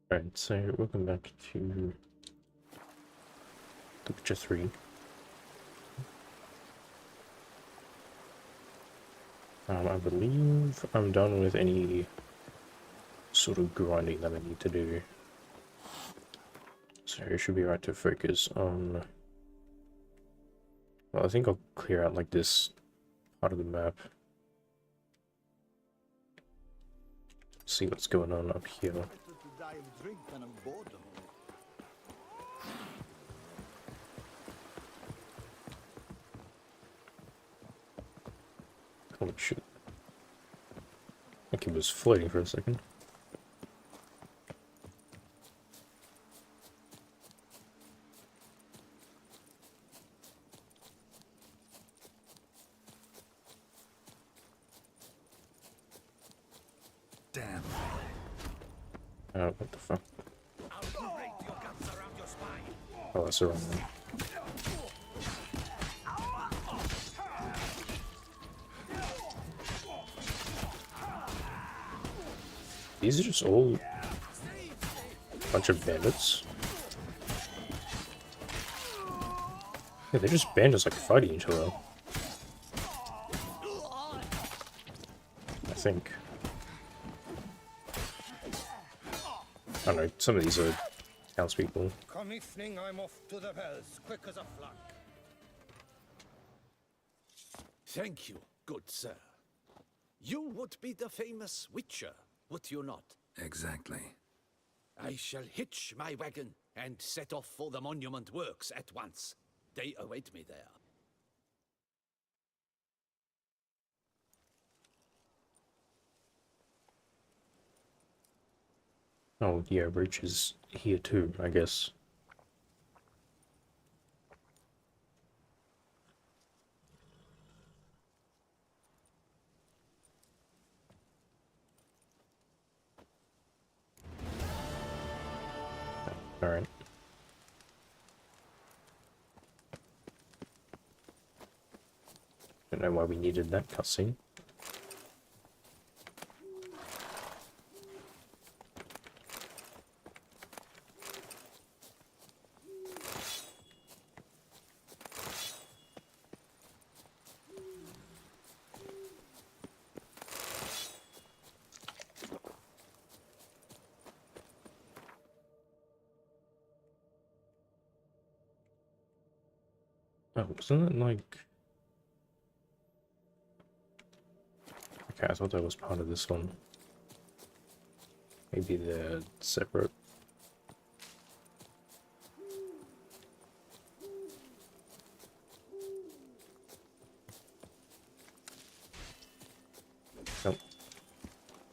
Right, so welcome back to The Witcher 3. I believe I'm done with any sort of grinding that I need to do. So it should be right to focus on... Well, I think I'll clear out like this part of the map. See what's going on up here. Oh shit. I think it was floating for a second. Damn. Oh, what the fuck? Oh, that's the wrong one. These are just all a bunch of bandits. Yeah, they're just bandits like fighting each other. I think. I don't know, some of these are townspeople. Come evening, I'm off to the bells, quick as a flash. Thank you, good sir. You would be the famous Witcher, would you not? Exactly. I shall hitch my wagon and set off for the monument works at once. They await me there. Oh, yeah, Rich is here too, I guess. Alright. Don't know why we needed that cutscene. Oh, wasn't it like... Okay, I thought that was part of this one. Maybe they're separate. Nope.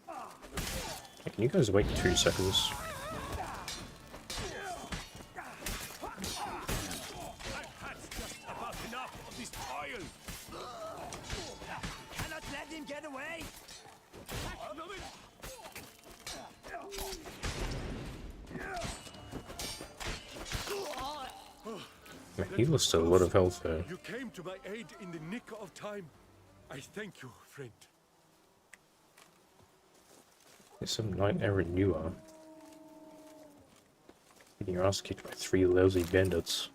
Hey, can you guys wait 2 seconds? Cannot let him get away! Man, he lost a lot of health there. You came to my aid in the nick of time. I thank you, friend. There's some knight errant newer. Getting your ass kicked by 3 lousy bandits.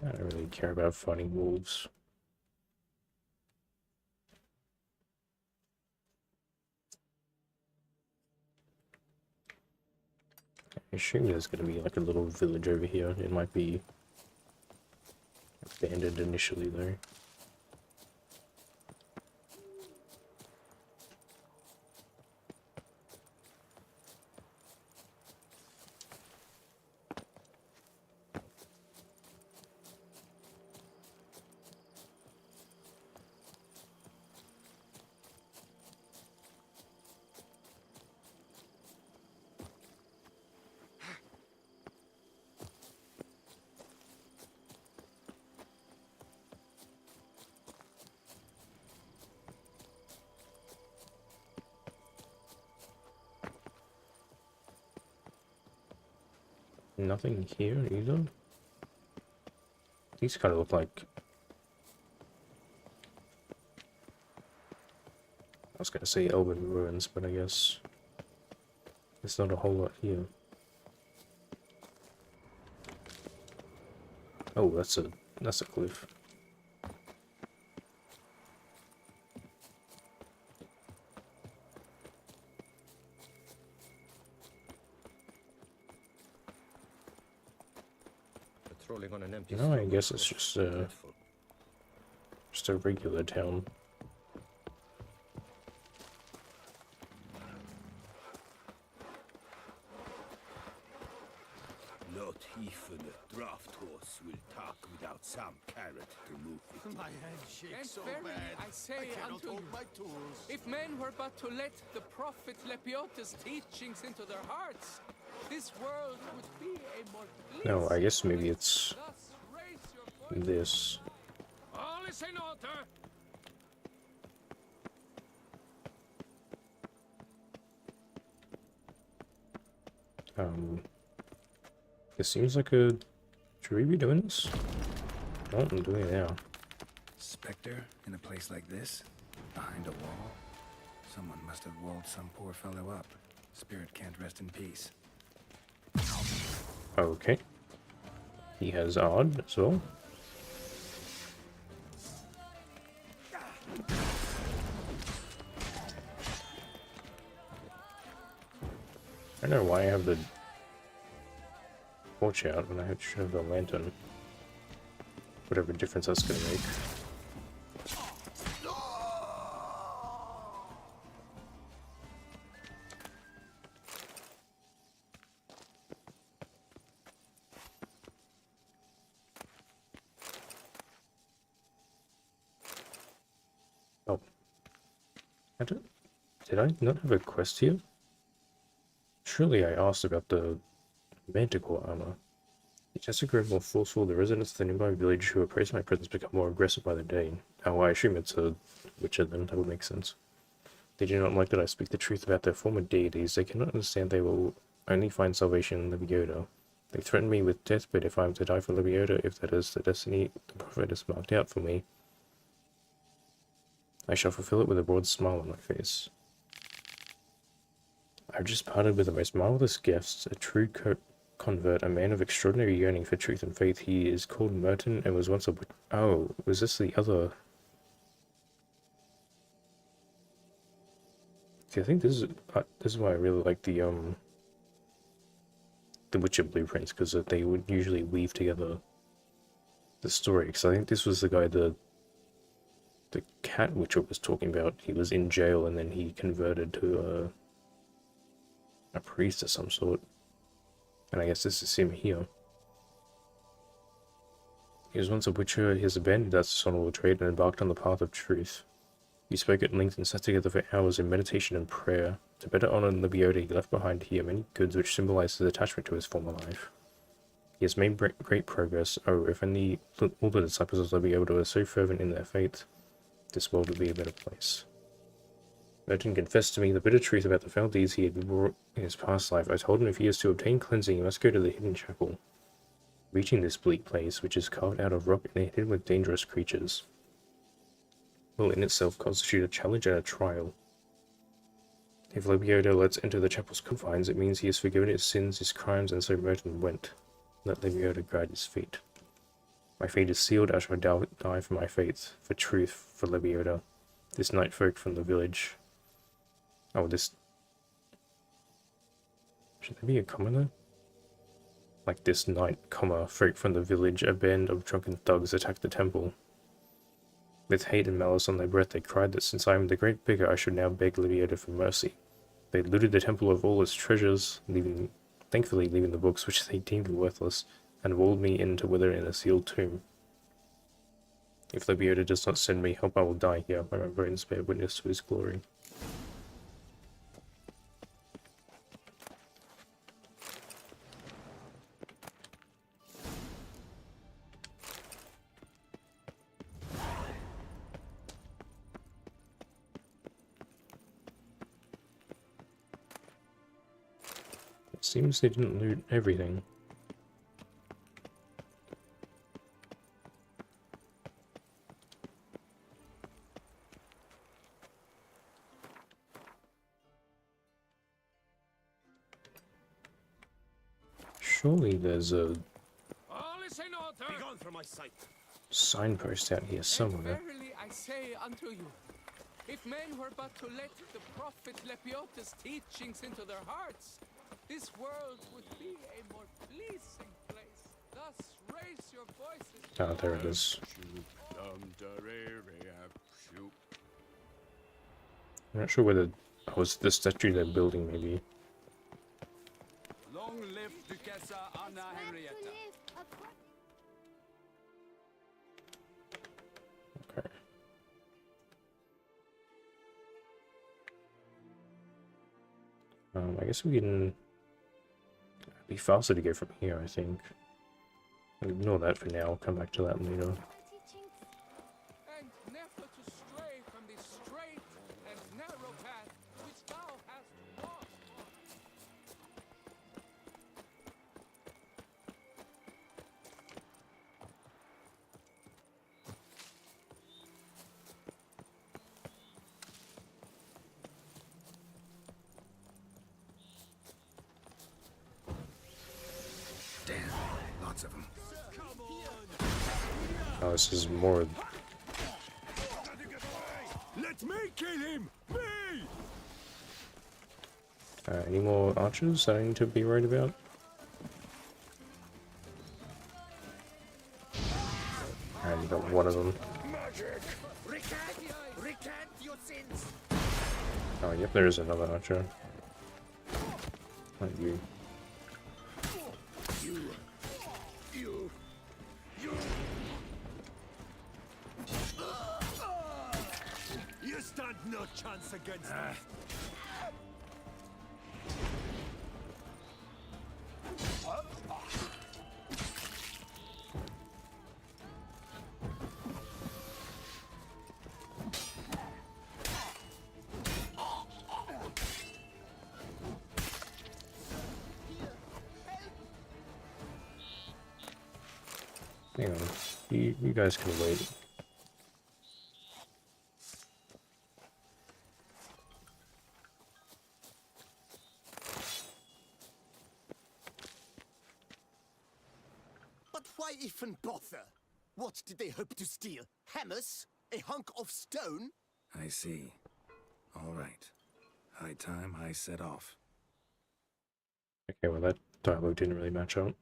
I don't really care about fighting wolves. I assume there's gonna be like a little village over here. It might be abandoned initially though. Nothing here either. These kind of look like... I was gonna say elven ruins, but I guess there's not a whole lot here. Oh, that's a cliff. Patrolling on an empty No, I slope guess it's was just a regular town. Not even a draft horse will talk without some carrot to move it. My head shakes And so verily bad. I say cannot unto hold you, my tools. if men were but to let the prophet Lepiota's teachings into their hearts, this world would be a more bliss. No, I guess maybe it's Thus raise your voice. this. All is in order. It seems like a... Should we be doing this? No, I'm doing it now. Spectre in a place like this? Behind a wall? Someone must have walled some poor fellow up. Spirit can't rest in peace. Okay. He has odd as well. I don't know why I have the torch out when I should have the lantern. Whatever difference that's gonna make. Oh. Did I not have a quest here? Surely I asked about the manticore armor. The attacks grow more forceful. The residents of the nearby village who appraise my presence become more aggressive by the day. Oh, I assume it's a witcher then. That would make sense. They do not like that I speak the truth about their former deities. They cannot understand they will only find salvation in Lebioda. They threaten me with death, but if I am to die for Lebioda, if that is the destiny the prophet has marked out for me, I shall fulfill it with a broad smile on my face. I've just parted with the most marvelous gifts, a true convert, a man of extraordinary yearning for truth and faith. He is called Merton and was once a... Oh, was this the other... See, I think this is why I really like the Witcher blueprints, because they would usually weave together the story. Because I think this was the guy the cat Witcher was talking about. He was in jail and then he converted to a priest of some sort. And I guess this is him here. He was once a witcher. He has abandoned that dishonorable trade and embarked on the path of truth. We spoke at length and sat together for hours in meditation and prayer. To better honor Lebioda, he left behind here many goods which symbolize his attachment to his former life. He has made great progress. Oh, if only all the disciples of Lebioda were so fervent in their faith, this world would be a better place. Merton confessed to me the bitter truth about the foul deeds he had wrought in his past life. I told him if he is to obtain cleansing, he must go to the hidden chapel. Reaching this bleak place, which is carved out of rock and hidden with dangerous creatures, will in itself constitute a challenge and a trial. If Lebioda lets enter the chapel's confines, it means he has forgiven his sins, his crimes, and so Merton went. Let Lebioda guide his fate. My fate is sealed. I shall die for my faith, for truth, for Lebioda. This night folk from the village... Oh, this... Should there be a comma there? Like this night, comma, folk from the village, a band of drunken thugs attacked the temple. With hate and malice on their breath, they cried that since I am the great beggar, I should now beg Lebioda for mercy. They looted the temple of all its treasures, thankfully leaving the books which they deemed worthless, and walled me in to wither in a sealed tomb. If Lebioda does not send me help, I will die here, where my bones bear witness to his glory. It seems they didn't loot everything. Surely there's a All is in order. Begone from my sight. signpost out here And somewhere. verily I say unto you, if men were but to let the prophet Lepiota's teachings into their hearts, this world would be a more pleasing place. Thus raise your voices. Ah, there it is. I'm not sure whether... Oh, it's the statue they're building, maybe. Long live Duchessa Anna Henrietta. Okay. I guess we can... It'd be faster to go from here, I think. I'll ignore that for now, I'll come back to that later. And never to stray from the straight and narrow path which thou hast walked. Damn, lots of them. Oh, this is more... Let me kill him! Me! any more archers that I need to be worried about? Alright, got one of them. Recant your sins. Oh, yep, there is another archer. Not you. You stand no chance against me. Hang on. You guys can wait. But why even bother? What did they hope to steal? Hammers? A hunk of stone? I see. All right. High time I set off. Okay, well that dialogue didn't really match up.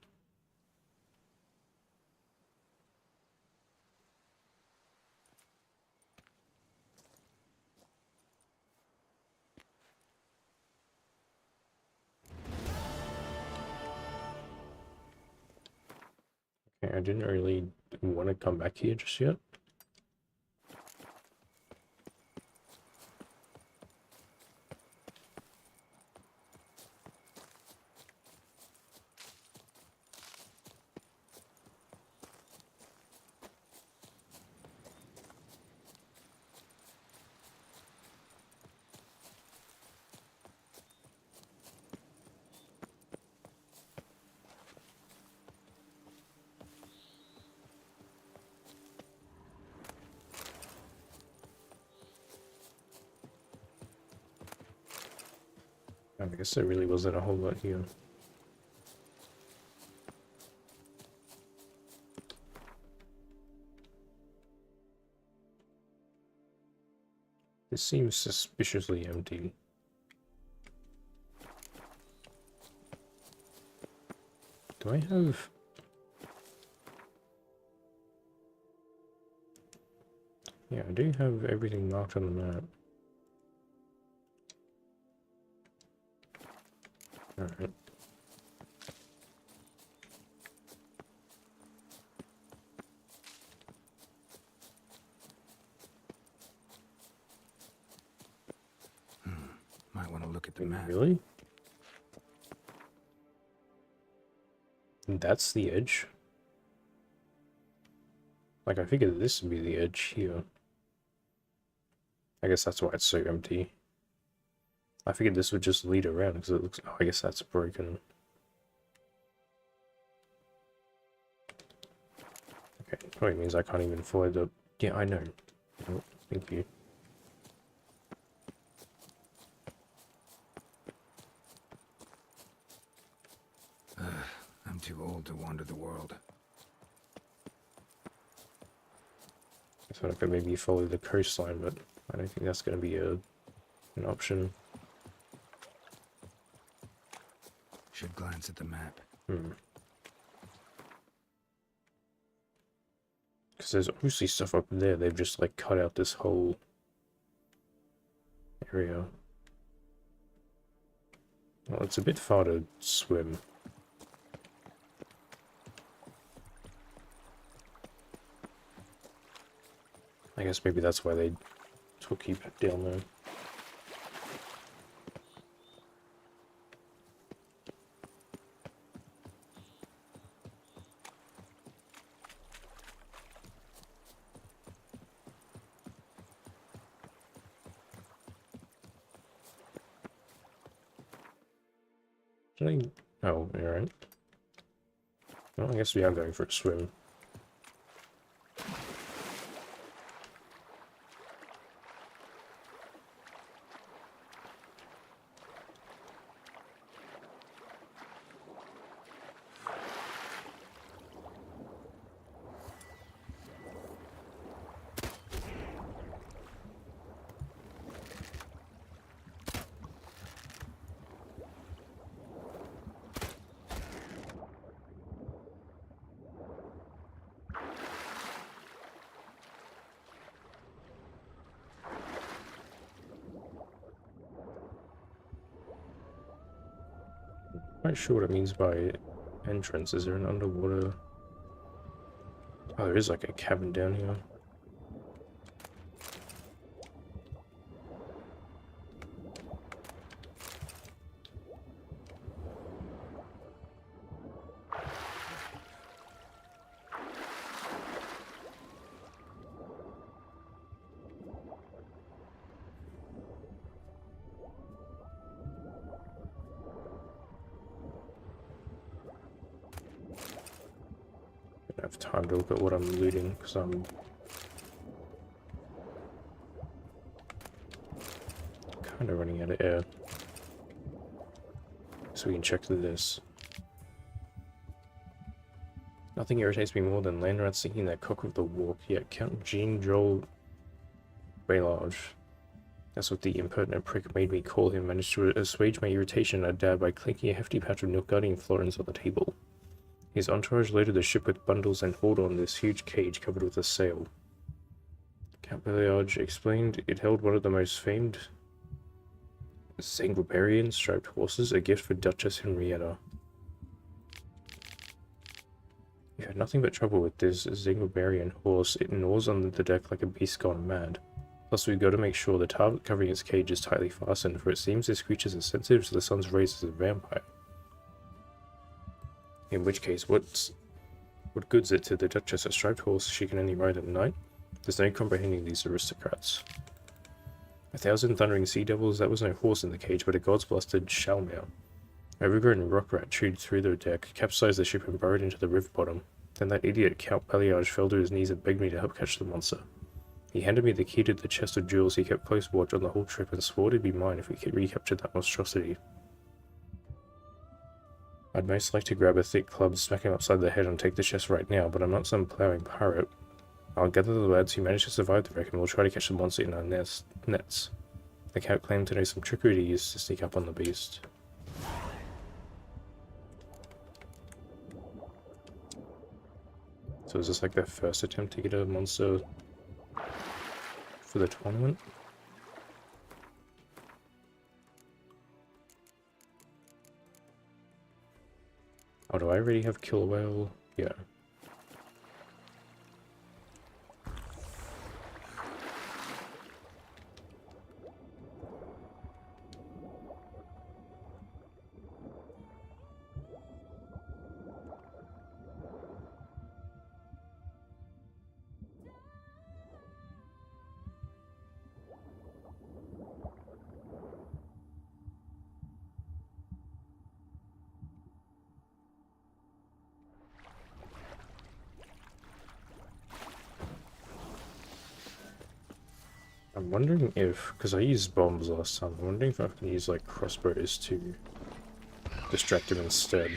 Okay, I didn't really want to come back here just yet. I guess there really wasn't a whole lot here. This seems suspiciously empty. Do I have... Yeah, I do have everything marked on the map. Alright. Might want to look at the map. Really? And that's the edge? Like, I figured this would be the edge here. I guess that's why it's so empty. I figured this would just lead around because it looks... Oh, I guess that's broken. Okay, probably means I can't even follow the... Yeah, I know. Oh, thank you. I'm of old to wander the world. I thought I could maybe follow the coastline, but I don't think that's going to be an option. Should glance at the map. Because there's obviously stuff up there. They've just like cut out this whole area. Well, it's a bit far to swim. I guess maybe that's why they took you down there. Oh, alright. Well, I guess we are going for a swim. Not sure what it means by entrance. Is there an underwater... Oh, there is like a cabin down here. I have time to look at what I'm looting because I'm kind of running out of air. So we can check through this. Nothing irritates me more than land rats thinking that cock of the walk, yet Count Jean Joel Bailage. That's what the impertinent prick made me call him, managed to assuage my irritation at Dad by clinking a hefty patch of Nilfgaardian florins on the table. His entourage loaded the ship with bundles and hauled on this huge cage covered with a sail. Count Bailage explained it held one of the most famed Zanglebarian striped horses, a gift for Duchess Henrietta. We had nothing but trouble with this Zanglebarian horse. It gnaws on the deck like a beast gone mad. Plus, we've got to make sure the target covering its cage is tightly fastened, for it seems this creature's as sensitive to the sun's rays as a vampire. In which case, what goods it to the Duchess, a striped horse she can only ride at night? There's no comprehending these aristocrats. 1,000 thundering sea devils, that was no horse in the cage, but a god's blasted shalmere. A overgrown rock rat chewed through the deck, capsized the ship and burrowed into the river bottom. Then that idiot Count Bailage fell to his knees and begged me to help catch the monster. He handed me the key to the chest of jewels. He kept close watch on the whole trip and swore it'd be mine if we could recapture that monstrosity. I'd most like to grab a thick club, smack him upside the head and take the chest right now, but I'm not some ploughing pirate. I'll gather the lads who managed to survive the wreck and we'll try to catch the monster in our nets. The Count claimed to know some trickery to use to sneak up on the beast. So is this like their first attempt to get a monster for the tournament? Oh, do I already have Killer Whale? Yeah. I'm wondering if, because I used bombs last time, I'm wondering if I can use like crossbows to distract him instead.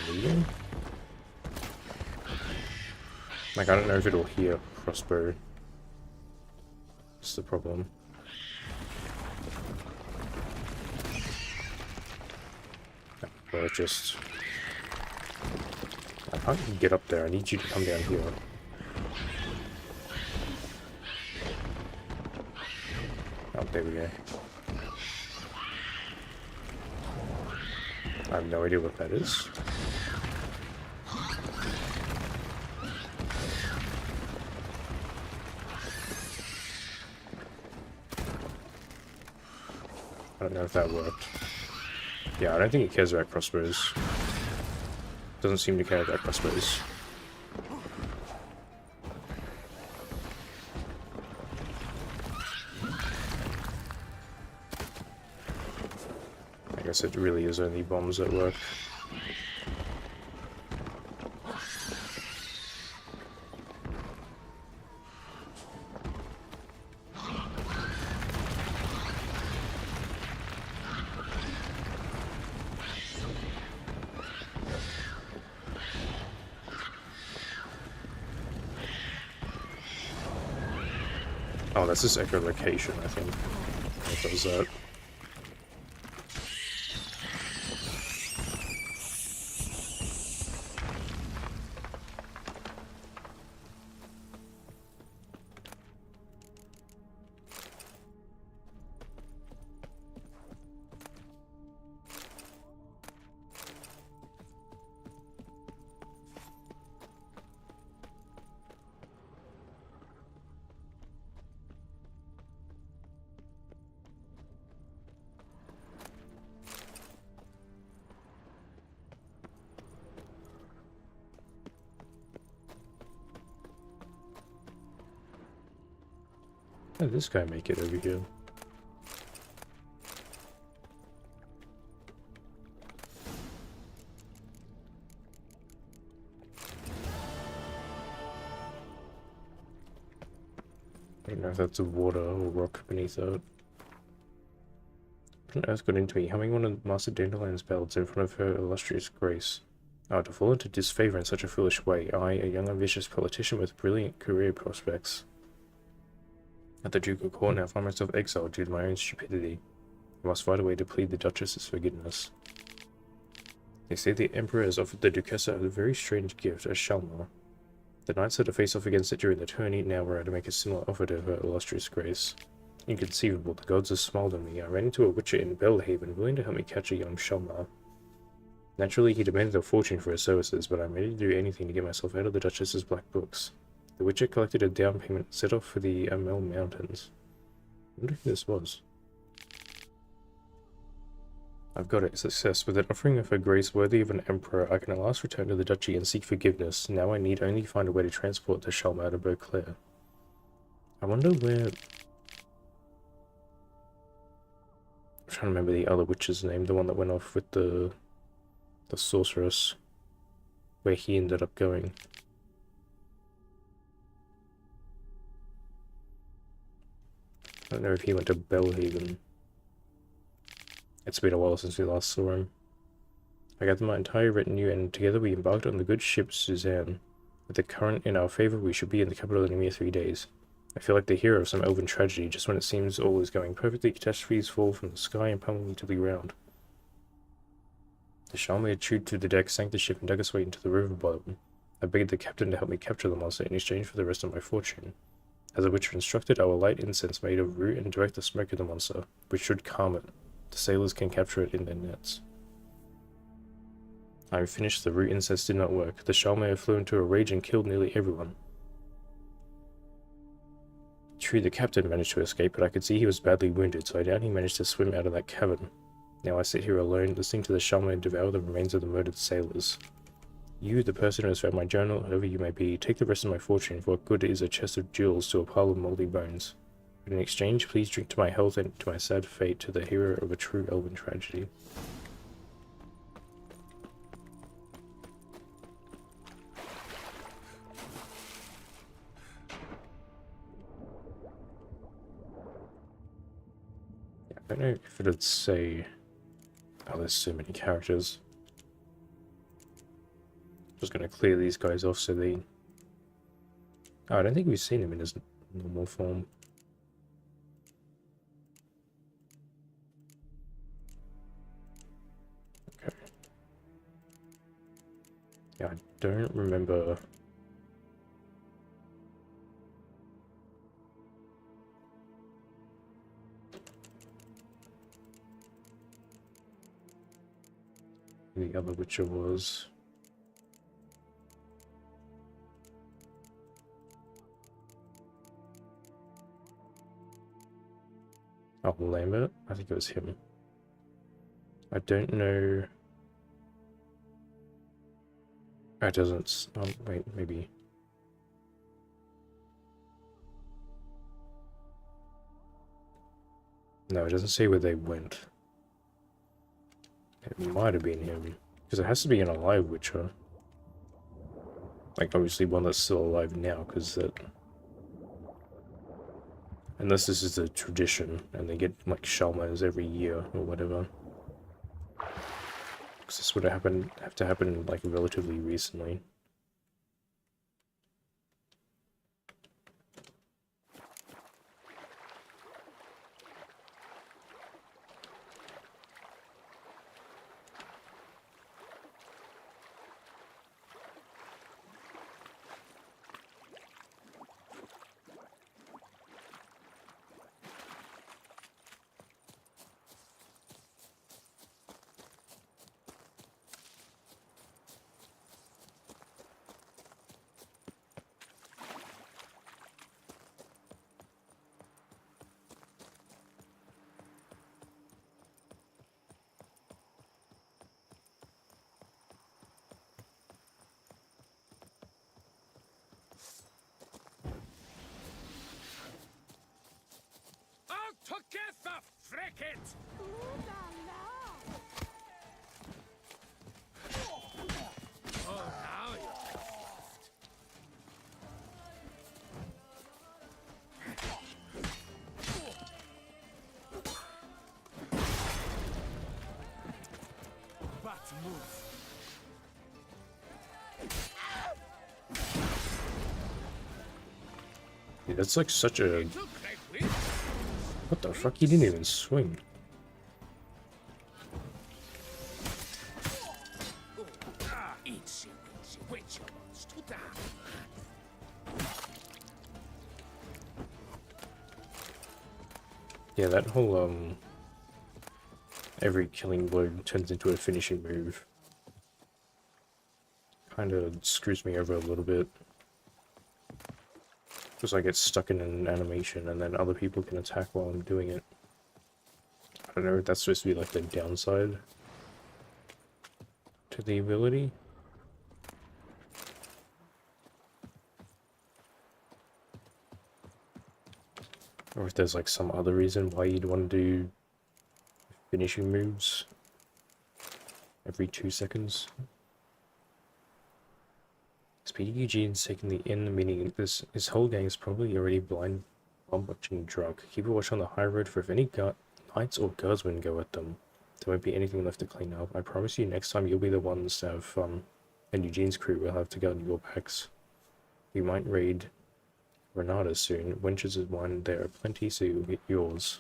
Medium? Like, I don't know if it'll hear crossbow. That's the problem. Or it just... I can't get up there. I need you to come down here. Oh, there we go. I have no idea what that is. I don't know if that worked. Yeah, I don't think it cares about crossbows. Doesn't seem to care about crossbows. I guess it really is only bombs that work. Oh, that's this echolocation, I think. It does that. How did this guy make it over here? I don't know if that's water or rock beneath it. What on earth got into me? Humming one of Master Dandelion's bells in front of her illustrious grace. Oh, to fall into disfavor in such a foolish way. I, a young ambitious politician with brilliant career prospects. At the ducal court now, I find myself exiled due to my own stupidity. I must find a way to plead the Duchess's forgiveness. They say the Emperor has offered the Duchessa a very strange gift, a Shalmar. The knights had to face off against it during the tourney, now were to make a similar offer to her illustrious grace. Inconceivable, the gods have smiled on me. I ran into a witcher in Belhaven, willing to help me catch a young Shalmar. Naturally, he demanded a fortune for his services, but I'm ready to do anything to get myself out of the Duchess's black books. The witcher collected a down payment and set off for the Amel Mountains. I wonder who this was. I've got it. Success. With an offering of her grace worthy of an emperor, I can at last return to the duchy and seek forgiveness. Now I need only find a way to transport the Shalmar to Beauclair. I wonder where... I'm trying to remember the other witch's name, the one that went off with the sorceress. Where he ended up going. I don't know if he went to Belhaven. It's been a while since we last saw him. I gathered my entire retinue, and together we embarked on the good ship Suzanne. With the current in our favor, we should be in the capital in a mere 3 days. I feel like the hero of some elven tragedy. Just when it seems all is going perfectly, catastrophes fall from the sky and pummel me to the ground. The Shalmar chewed through the deck, sank the ship, and dug its way into the river bottom. I begged the captain to help me capture the monster in exchange for the rest of my fortune. As the witcher instructed, I will light incense made of root and direct the smoke of the monster, which should calm it. The sailors can capture it in their nets. I finished. The root incense did not work. The Shalmar flew into a rage and killed nearly everyone. True, the captain managed to escape, but I could see he was badly wounded, so I doubt he managed to swim out of that cavern. Now I sit here alone, listening to the Shalmar devour the remains of the murdered sailors. You, the person who has found my journal, whoever you may be, take the rest of my fortune, for what good is a chest of jewels to a pile of mouldy bones. But in exchange, please drink to my health and to my sad fate, to the hero of a true elven tragedy. Yeah, I don't know if it'd say... Oh, there's so many characters. Just gonna clear these guys off so they... Oh, I don't think we've seen him in his normal form. Okay. Yeah, I don't remember... who the other Witcher was. Oh, Lambert? I think it was him. I don't know... It doesn't... wait, maybe... No, it doesn't say where they went. It might have been him. Because it has to be an alive Witcher. Like, obviously one that's still alive now, because that... Unless this is a tradition, and they get, like, shamans every year, or whatever. Because this would have to happen, like, relatively recently. Together, frick it! Oh, now you're soft. But move. Yeah, that's like such a... What the fuck? He didn't even swing. Yeah, that whole, every killing blow turns into a finishing move. Kinda screws me over a little bit. Because I get stuck in an animation and then other people can attack while I'm doing it. I don't know if that's supposed to be like the downside to the ability. Or if there's like some other reason why you'd want to do finishing moves every 2 seconds. Speedy Eugene's taking the in, meaning this whole gang is probably already blind while watching drunk. Keep a watch on the high road for if any knights or guardsmen go at them. There won't be anything left to clean up. I promise you next time you'll be the ones to have fun, and Eugene's crew will have to guard your backs. We might raid Renata soon. Wenches is one, there are plenty, so you'll get yours.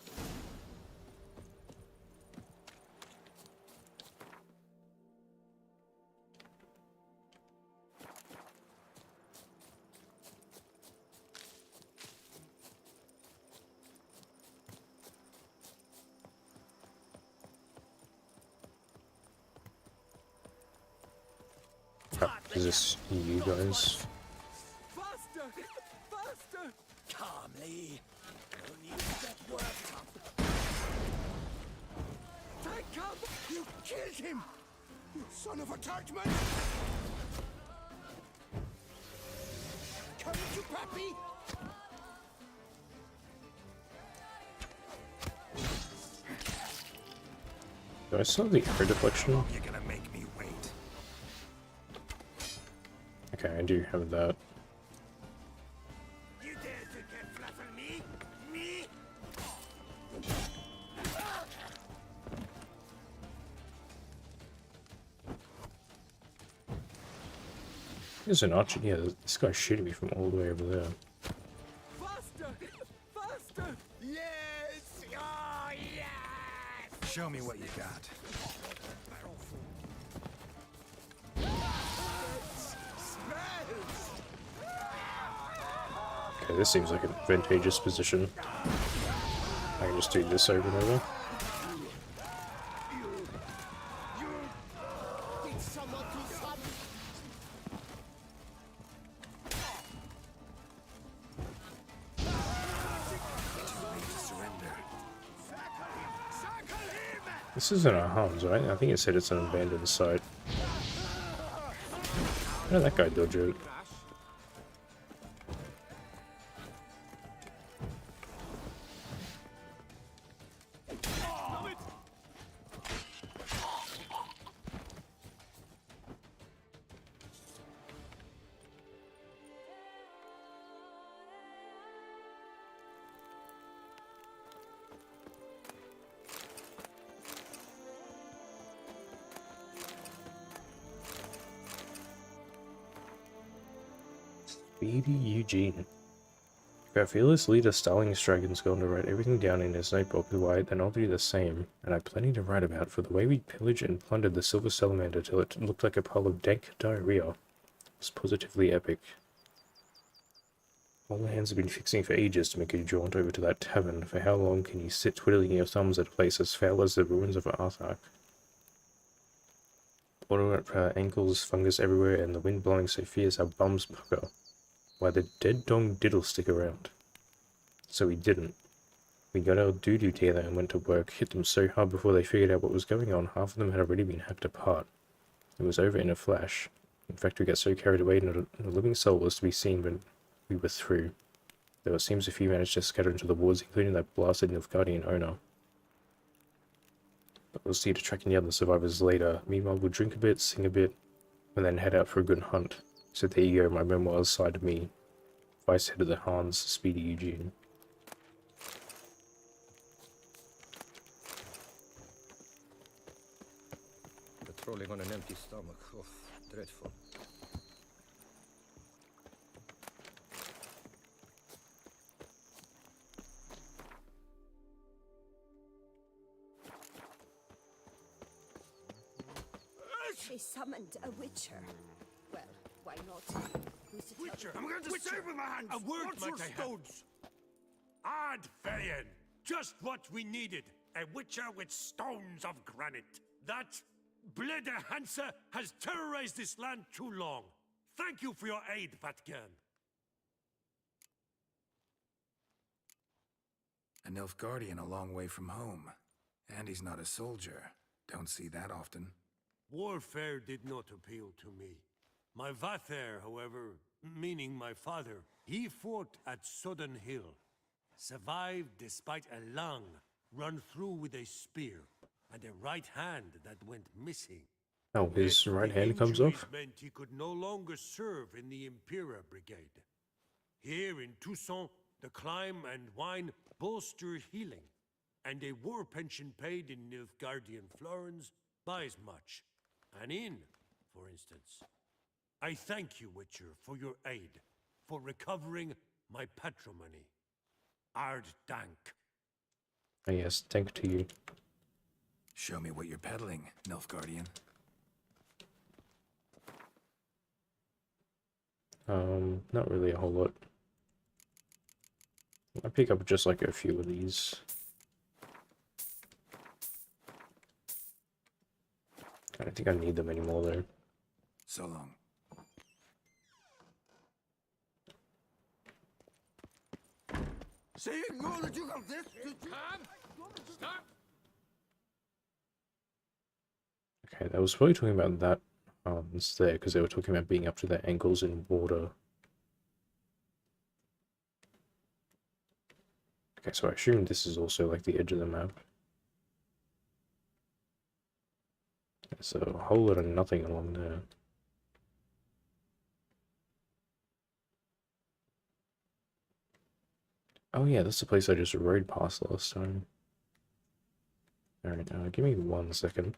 Is this you guys? Faster! Faster! Calmly. Only get worked up. Take up! You killed him! You son of a churchman! Come to Pappy! Do I still have the air deflection? You're gonna make me wait. Okay, I do have that. You dare to get flat on me? Me? There's an archer. Yeah, this guy's shooting me from all the way over there. Faster! Faster! Yes! Oh, yes! Show me what you got. Okay, this seems like an advantageous position. I can just do this over and over. Did someone do something? Surrender. This isn't a Hans, right? I think it said it's an abandoned site. How did that guy dodge it? Speedy Eugene. If our fearless leader Starling's Dragon's gone to write everything down in his notebook, why, then I'll do the same, and I've plenty to write about, for the way we pillaged and plundered the Silver Salamander till it looked like a pile of dank diarrhea was positively epic. All hands have been fixing for ages to make a jaunt over to that tavern. For how long can you sit twiddling your thumbs at a place as foul as the ruins of Arthak? Water at our ankles, fungus everywhere, and the wind blowing so fierce our bums pucker. Why, the dead dong diddle stick around. So we didn't. We got our doo-doo together and went to work, hit them so hard before they figured out what was going on, half of them had already been hacked apart. It was over in a flash. In fact, we got so carried away not a living soul was to be seen when we were through. Though it seems a few managed to scatter into the woods, including that blasted Nilfgaardian owner. But we'll see to tracking the other survivors later. Meanwhile, we'll drink a bit, sing a bit, and then head out for a good hunt. So there you go, my memoirs side of me. Vice head of the Hans, Speedy Eugene. Patrolling on an empty stomach. Oh, dreadful. They summoned a witcher. Well, why not? Who's to tell Witcher! them? I'm going to save with my hands! A word, What's your might I have? stones? Ad Varian! Just what we needed. A witcher with stones of granite. That Blede Hansa has terrorized this land too long. Thank you for your aid, Vatgern. A Nilfgaardian a long way from home. And he's not a soldier. Don't see that often. Warfare did not appeal to me. My Vather, however, meaning my father, he fought at Sodden Hill. Survived despite a lung run through with a spear, and a right hand that went missing. Oh, his Yet right the hand comes injuries off? meant he could no longer serve in the Impera Brigade. Here in Toussaint, the climb and wine bolster healing, and a war pension paid in Nilfgaardian florins buys much. An inn, for instance. I thank you, Witcher, for your aid, for recovering my patrimony. Ard Dank. Oh yes, thank to you. Show me what you're peddling, Nilfgaardian. Not really a whole lot. I pick up just like a few of these. I don't think I need them anymore though. So long. Say no that you have this. Stop! Okay, they was probably talking about that there, because they were talking about being up to their ankles in water. Okay, so I assume this is also like the edge of the map. There's a whole lot of nothing along there. Oh yeah, that's the place I just rode past last time. Alright, give me 1 second.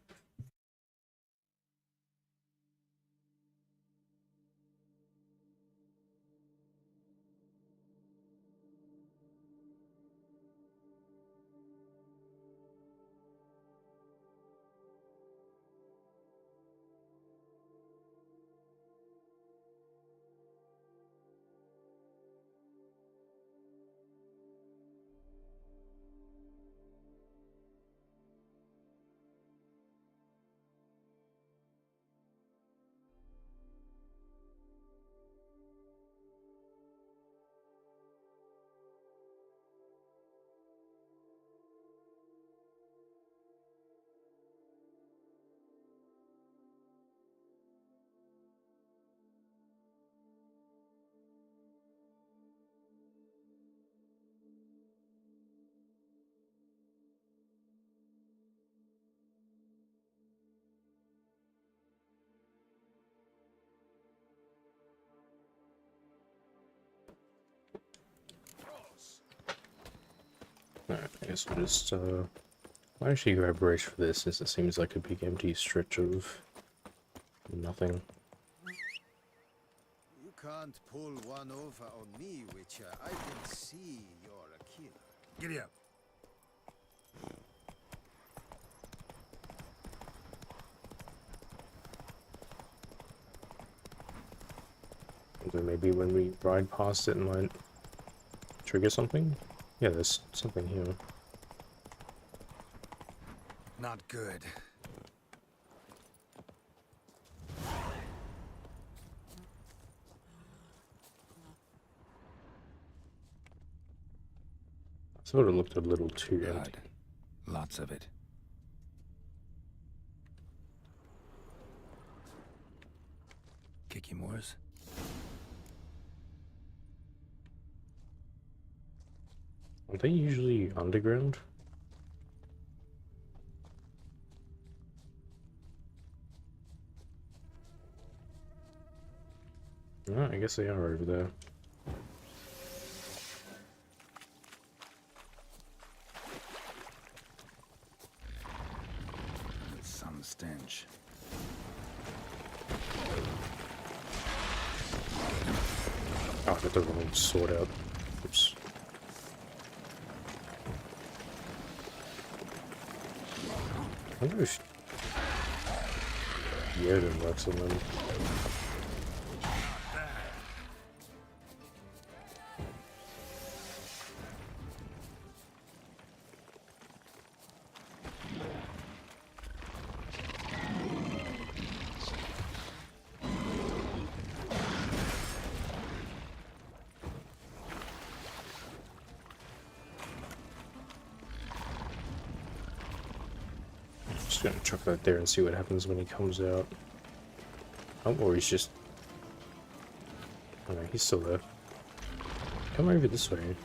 Alright, I guess we'll just, I'll actually grab Brace for this, since it seems like a big empty stretch of nothing. You can't pull one over on me, Witcher. I can see you're a killer. Giddy up. Although maybe when we ride past it, it might trigger something? Yeah, there's something here. Not good. Sort of looked a little too empty. Blood. Lots of it. Kikimores? Are they usually underground? No, I guess they are over there. Some stench. Oh, I got the wrong sword out. Oops. I wonder if Yoden works on them. Just gonna chuck that there and see what happens when he comes out. Oh, or he's just... Oh no, he's still there. Come over this way.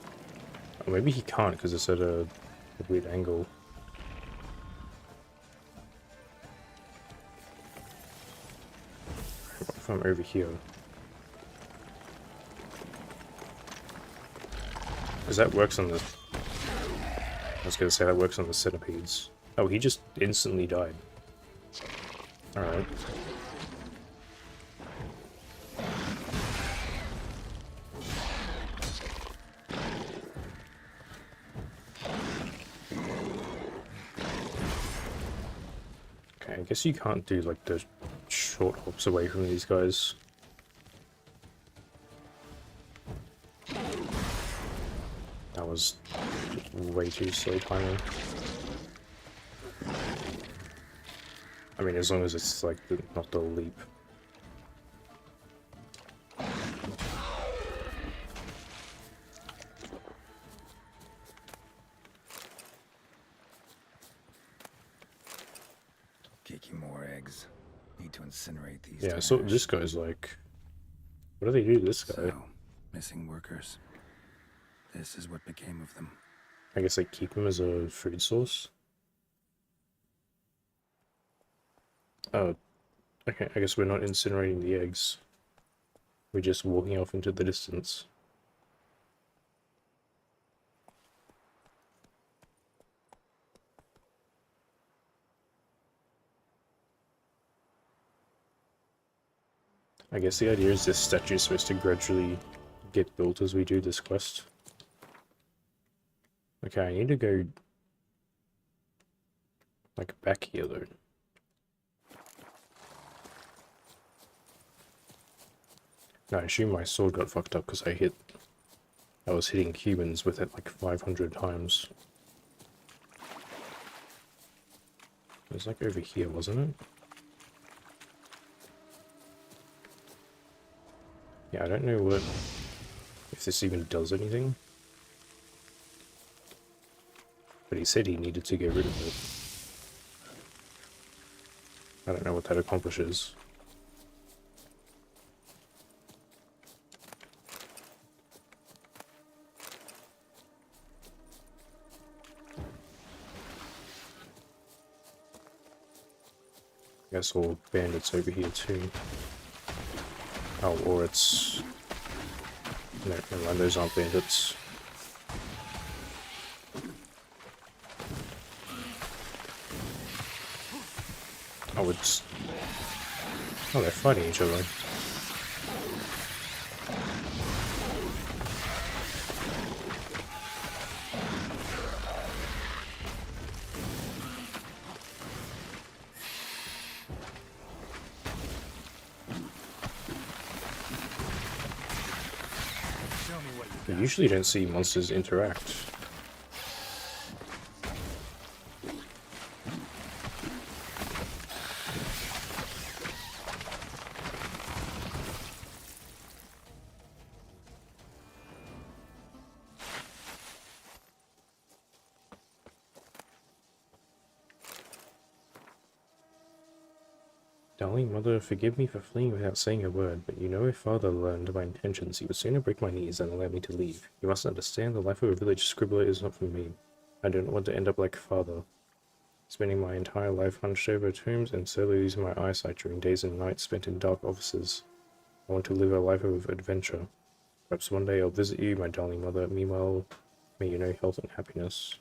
Oh, maybe he can't because it's at a weird angle. What if I'm over here? Because that works on the... I was gonna say that works on the centipedes. Oh, he just instantly died. Alright. Okay, I guess you can't do like the short hops away from these guys. That was way too slow timing. I mean, as long as it's like not the leap. Kikimore eggs. Need to incinerate these. Yeah, to so ash. this guy's like... What do they do to this guy? So, missing workers. This is what became of them. I guess they keep him as a food source? Oh, okay, I guess we're not incinerating the eggs. We're just walking off into the distance. I guess the idea is this statue is supposed to gradually get built as we do this quest. Okay, I need to go... like back here though. No, I assume my sword got fucked up because I was hitting humans with it like 500 times. It was like over here, wasn't it? Yeah, I don't know if this even does anything. But he said he needed to get rid of it. I don't know what that accomplishes. I guess all bandits over here too. Oh, or it's... No, never mind, those aren't bandits. Oh, it's... Oh, they're fighting each other. You usually don't see monsters interact. Darling mother, forgive me for fleeing without saying a word, but you know if father learned my intentions, he would sooner break my knees than allow me to leave. You must understand the life of a village scribbler is not for me. I don't want to end up like father, spending my entire life hunched over tombs and slowly losing my eyesight during days and nights spent in dark offices. I want to live a life of adventure. Perhaps one day I'll visit you, my darling mother. Meanwhile, may you know health and happiness.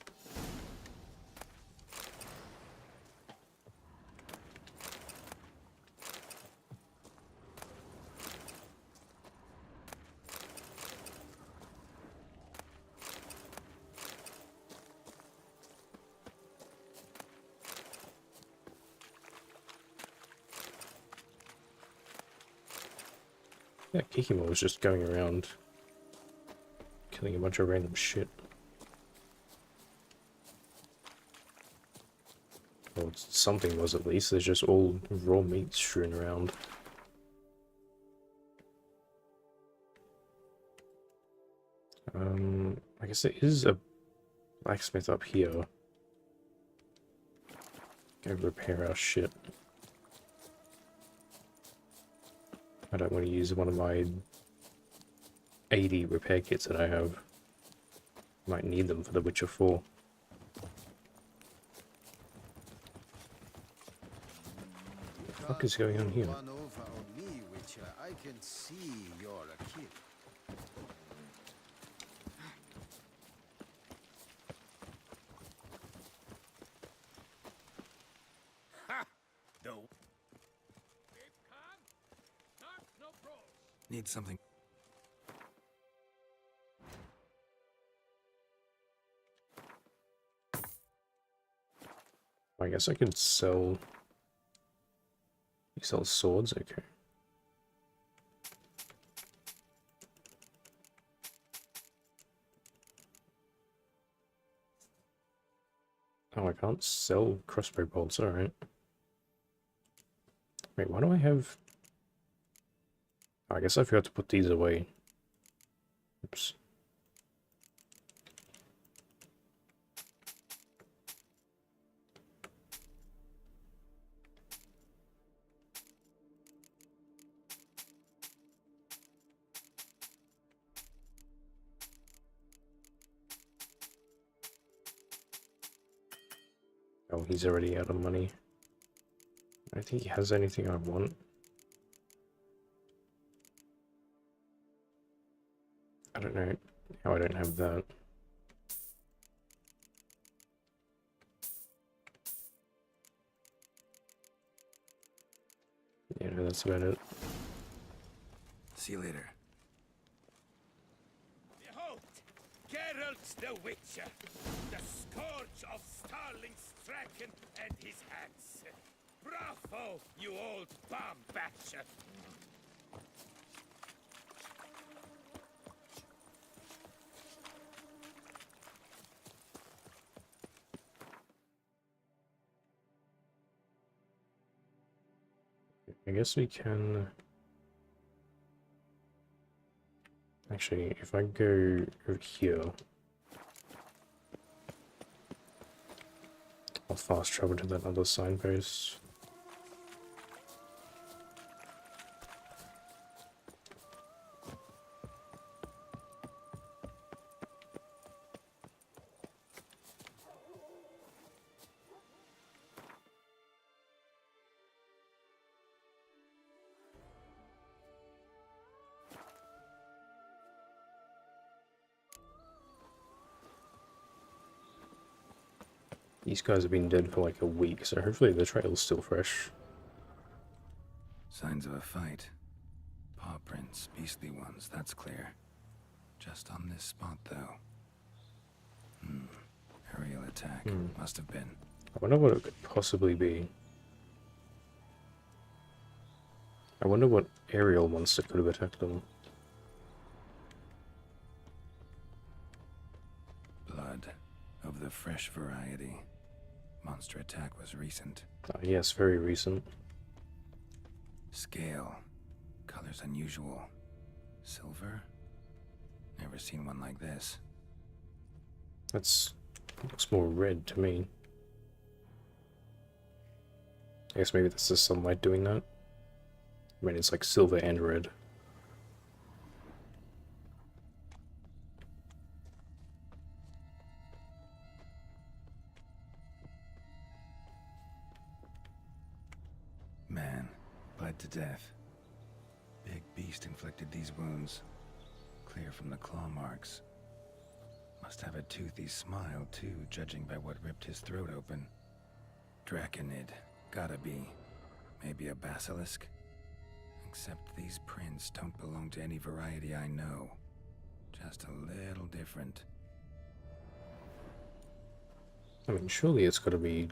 Yeah, Kikimo was just going around killing a bunch of random shit. Well, something was at least. There's just all raw meat strewn around. I guess there is a blacksmith up here. Go repair our shit. I don't want to use one of my 80 repair kits that I have. Might need them for The Witcher 4. What the fuck is going on here? One over on me, Witcher. I can see you're a kid. Need something. I guess I could sell... You sell swords? Okay. Oh, I can't sell crossbow bolts, alright. Wait, why do I have... I guess I forgot to put these away. Oops. Oh, he's already out of money. I don't think he has anything I want. I don't know how I don't have that. Yeah, no, that's about it. See you later. Behold, Geralt the Witcher, the scourge of Starling Strachan and his hands. Bravo, you old bomb batcher! I guess we can... Actually, if I go over here... I'll fast travel to that other signpost. These guys have been dead for like a week, so hopefully the trail's still fresh. Signs of a fight. Paw prints, beastly ones, that's clear. Just on this spot, though. Aerial attack. Must have been. I wonder what it could possibly be. I wonder what aerial monster could have attacked them. Blood. Of the fresh variety. Monster attack was recent. Ah, yes, very recent. Scale. Colors unusual. Silver? Never seen one like this. Looks more red to me. I guess maybe that's the sunlight doing that. I mean, it's like silver and red. Man, bled to death. Big beast inflicted these wounds. Clear from the claw marks. Must have a toothy smile, too, judging by what ripped his throat open. Draconid. Gotta be. Maybe a basilisk? Except these prints don't belong to any variety I know. Just a little different. I mean, surely it's gotta be...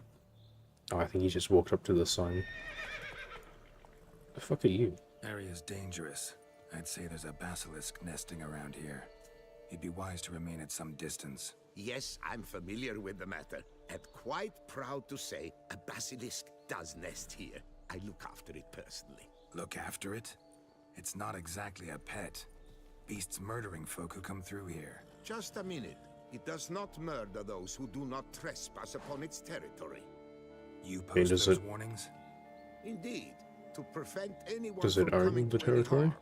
Oh, I think he just walked up to the sign. The fuck are you? Area's dangerous. I'd say there's a basilisk nesting around here. You'd be wise to remain at some distance. Yes, I'm familiar with the matter, and quite proud to say a basilisk does nest here. I look after it personally. Look after it? It's not exactly a pet. Beasts murdering folk who come through here. Just a minute. It does not murder those who do not trespass upon its territory. You post does those it- warnings? Indeed, to prevent anyone Does from it own coming the to any territory? harm.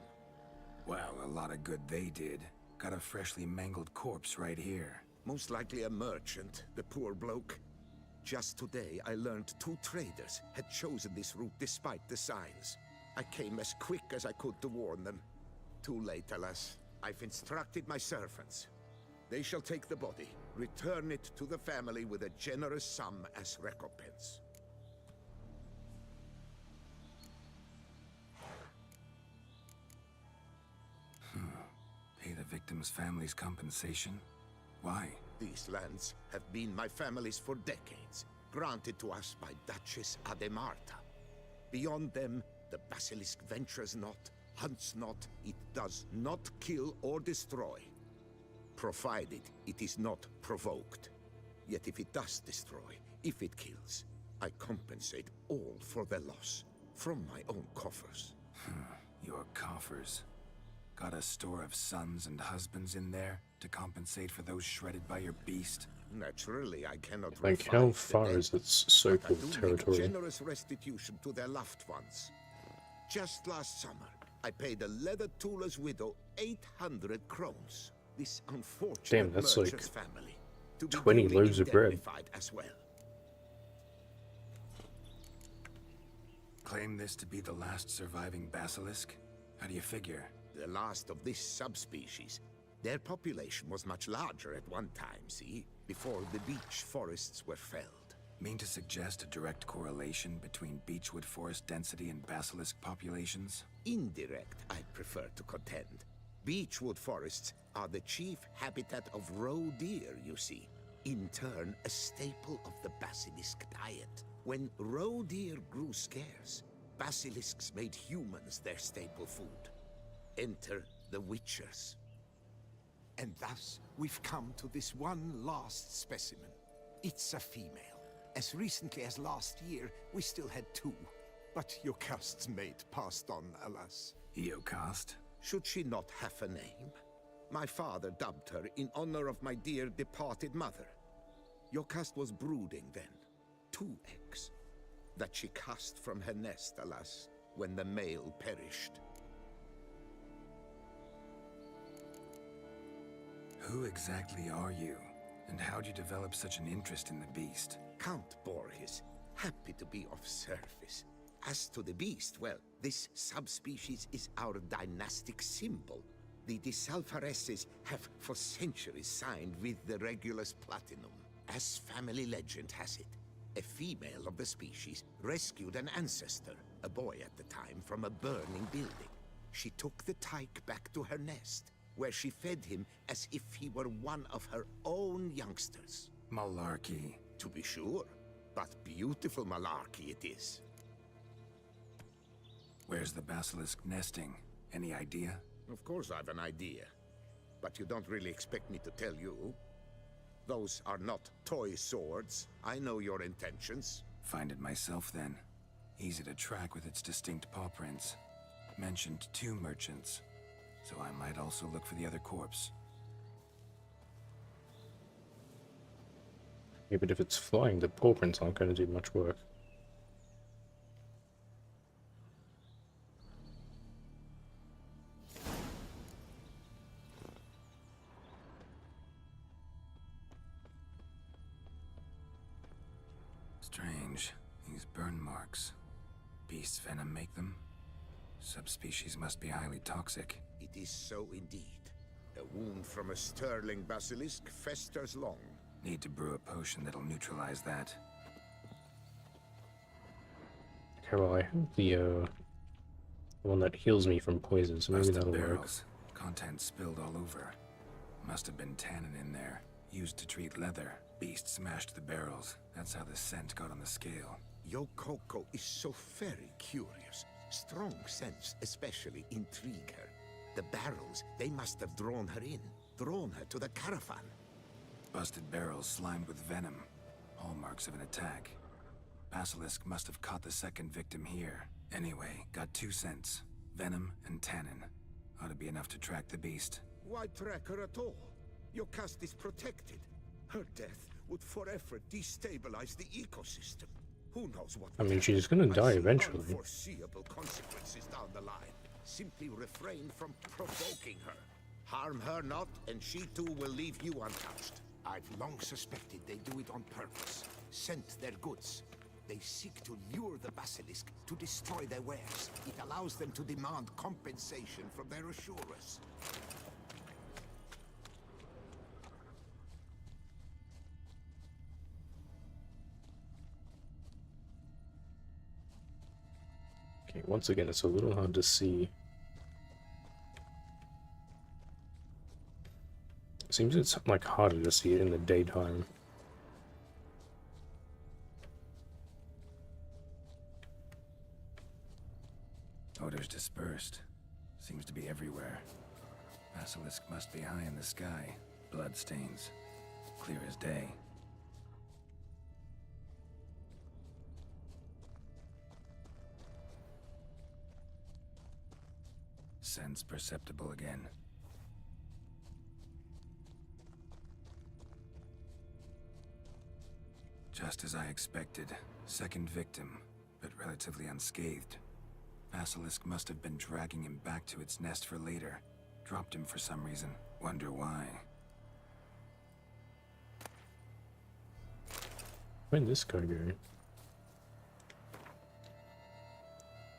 Well, a lot of good they did. Got a freshly mangled corpse right here. Most likely a merchant, the poor bloke. Just today, I learned 2 traders had chosen this route despite the signs. I came as quick as I could to warn them. Too late, alas. I've instructed my servants. They shall take the body, return it to the family with a generous sum as recompense. Pay the victim's family's compensation? Why? These lands have been my family's for decades, granted to us by Duchess Ademarta. Beyond them, the basilisk ventures not, hunts not, it does not kill or destroy, provided it is not provoked. Yet if it does destroy, if it kills, I compensate all for their loss, from my own coffers. Your coffers. Got a store of sons and husbands in there to compensate for those shredded by your beast? Naturally, I cannot Like, refine how the far dead, is its but I so-called do make territory? generous restitution to their loved ones. Just last summer, I paid a leather tooler's widow 800 crowns. This unfortunate Damn, that's like merchant's family, to be 20 duly loaves of bread. indemnified as well. Claim this to be the last surviving basilisk? How do you figure? The last of this subspecies. Their population was much larger at one time, see? Before the beech forests were felled. Mean to suggest a direct correlation between beechwood forest density and basilisk populations? Indirect, I'd prefer to contend. Beechwood forests are the chief habitat of roe deer, you see. In turn, a staple of the basilisk diet. When roe deer grew scarce, basilisks made humans their staple food. Enter the Witchers. And thus, we've come to this one last specimen. It's a female. As recently as last year, we still had 2. But Jocast's mate passed on, alas. Eocast? Should she not have a name? My father dubbed her in honor of my dear departed mother. Jocast was brooding then. 2 eggs. That she cast from her nest, alas, when the male perished. Who exactly are you? And how'd you develop such an interest in the beast? Count Borges, happy to be of service. As to the beast, well, this subspecies is our dynastic symbol. The Disalfareses have for centuries signed with the Regulus Platinum. As family legend has it, a female of the species rescued an ancestor, a boy at the time, from a burning building. She took the tyke back to her nest, where she fed him as if he were one of her own youngsters. Malarkey. To be sure, but beautiful malarkey it is. Where's the basilisk nesting? Any idea? Of course I've an idea, but you don't really expect me to tell you. Those are not toy swords. I know your intentions. Find it myself then. Easy to track with its distinct paw prints. Mentioned 2 merchants, so I might also look for the other corpse. Yeah, but if it's flying, the paw prints aren't going to do much work. Strange. These burn marks. Beast's venom make them? Subspecies must be highly toxic. It is so indeed. A wound from a sterling basilisk festers long. Need to brew a potion that'll neutralize that. Okay, well, I have the one that heals me from poison, so maybe Busted that'll work. barrels. Contents spilled all over. Must have been tannin in there. Used to treat leather. Beast smashed the barrels. That's how the scent got on the scale. Yokoko is so very curious. Strong scents especially intrigue her. The barrels, they must have drawn her in. Drawn her to the caravan. Busted barrels slimed with venom. Hallmarks of an attack. Basilisk must have caught the second victim here. Anyway, got 2 scents. Venom and tannin. Ought to be enough to track the beast. Why track her at all? Your caste is protected. Her death would forever destabilize the ecosystem. Who knows what? I mean, she's gonna die eventually. Unforeseeable consequences down the line. Simply refrain from provoking her. Harm her not, and she too will leave you untouched. I've long suspected they do it on purpose. Scent their goods. They seek to lure the basilisk to destroy their wares. It allows them to demand compensation from their assurers. Okay, once again, it's a little hard to see. It seems it's like harder to see it in the daytime. Odors dispersed. Seems to be everywhere. Basilisk must be high in the sky. Blood stains. Clear as day. Sense perceptible again. Just as I expected. Second victim, but relatively unscathed. Basilisk must have been dragging him back to its nest for later. Dropped him for some reason. Wonder why. Where'd this guy go?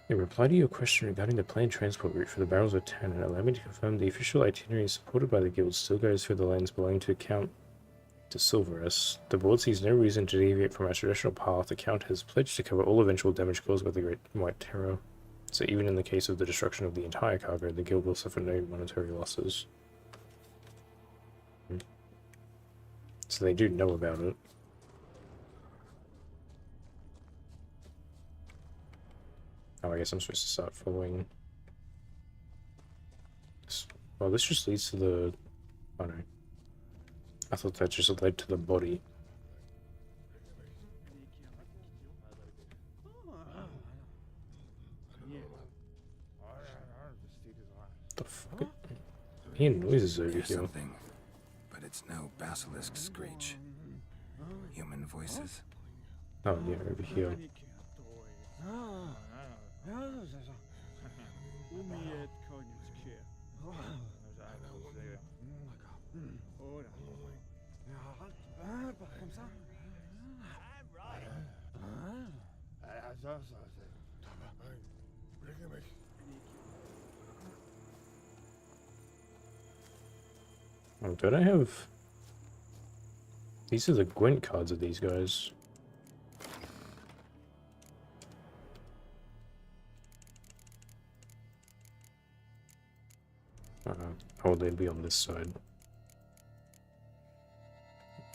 In reply to your question regarding the planned transport route for the barrels of tannin, allow me to confirm the official itinerary supported by the guild still goes through the lands belonging to Count de Silverus. The board sees no reason to deviate from our traditional path. The Count has pledged to cover all eventual damage caused by the Great White Terror. So even in the case of the destruction of the entire cargo, the guild will suffer no monetary losses. So they do know about it. Oh, I guess I'm supposed to start following. Well, this just leads to the... Oh no. I thought that just led to the body. The fuck? Hearing noises over Here's here. something, but it's no basilisk screech. Human voices. Oh yeah, over here. Oh, don't I have... These are the Gwent cards of these guys. How would they be on this side?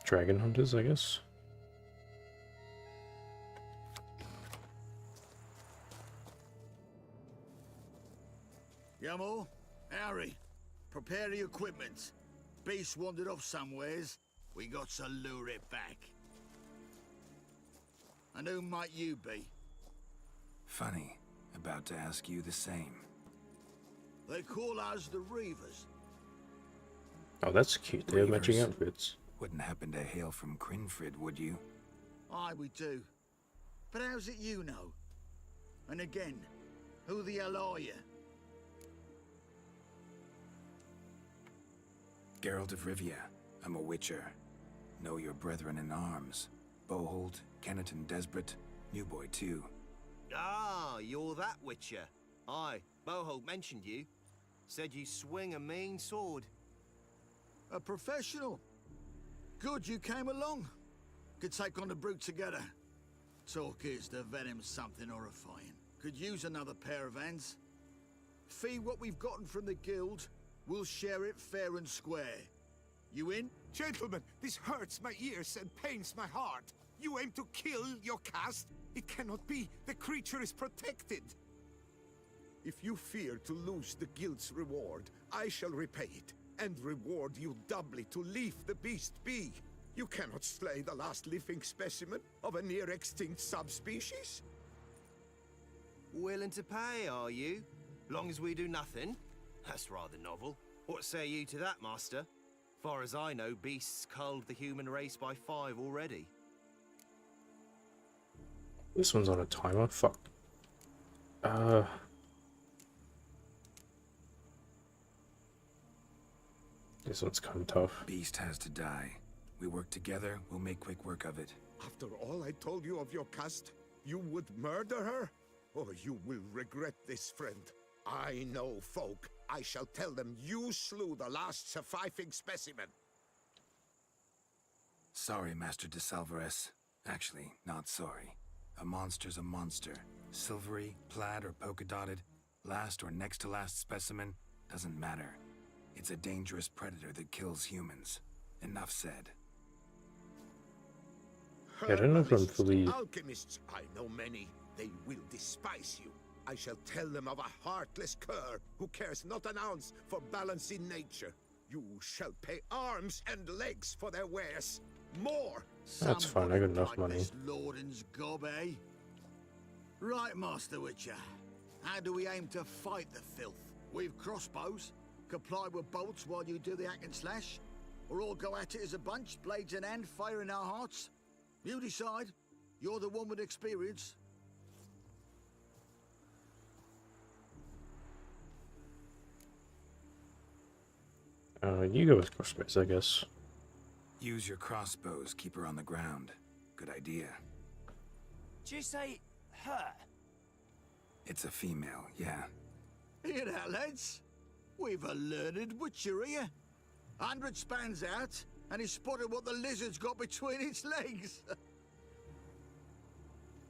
Dragon hunters, I guess? Yamo, Harry, prepare the equipment. Beast wandered off somewheres. We got to lure it back. And who might you be? Funny. About to ask you the same. They call us the Reavers. Oh, that's cute. They have matching Reavers. outfits. Wouldn't happen to hail from Crinfrid, would you? Aye, we do. But how's it you know? And again, who the hell are you? Geralt of Rivia. I'm a witcher. Know your brethren in arms. Bohold, Kenneton Desperate, New Boy too. Ah, you're that Witcher. Aye, Bohold mentioned you. Said you swing a mean sword. A professional. Good you came along. Could take on the brute together. Talk is the venom's something horrifying. Could use another pair of hands. Fee what we've gotten from the guild. We'll share it fair and square. You in? Gentlemen, this hurts my ears and pains my heart. You aim to kill your caste? It cannot be. The creature is protected. If you fear to lose the guild's reward, I shall repay it, and reward you doubly to leave the beast be. You cannot slay the last living specimen of a near-extinct subspecies. Willing to pay, are you? Long as we do nothing? That's rather novel. What say you to that, master? Far as I know, beasts culled the human race by 5 already. This one's on a timer. Fuck. This one's kind of tough. Beast has to die. We work together, we'll make quick work of it. After all I told you of your caste, you would murder her? Oh, you will regret this, friend. I know folk. I shall tell them you slew the last surviving specimen. Sorry, Master de Salvarez. Actually, not sorry. A monster's a monster. Silvery, plaid, or polka-dotted, last or next to last specimen, doesn't matter. It's a dangerous predator that kills humans. Enough said. Yeah, I don't know if I'm Herbalists, fully... alchemists, I know many. They will despise you. I shall tell them of a heartless cur who cares not an ounce for balance in nature. You shall pay arms and legs for their wares. More! That's fine, I got enough Like money. this Lorden's gob, eh? Right, Master Witcher. How do we aim to fight the filth? We've crossbows. Comply with bolts while you do the hack and slash? Or all go at it as a bunch, blades in hand, fire in our hearts? You decide. You're the one with experience. You go with crossbows, I guess. Use your crossbows, keep her on the ground. Good idea. Did you say her? It's a female, yeah. Hear that, lads? We've a learned witcher here. 100 spans out, and he spotted what the lizard's got between its legs.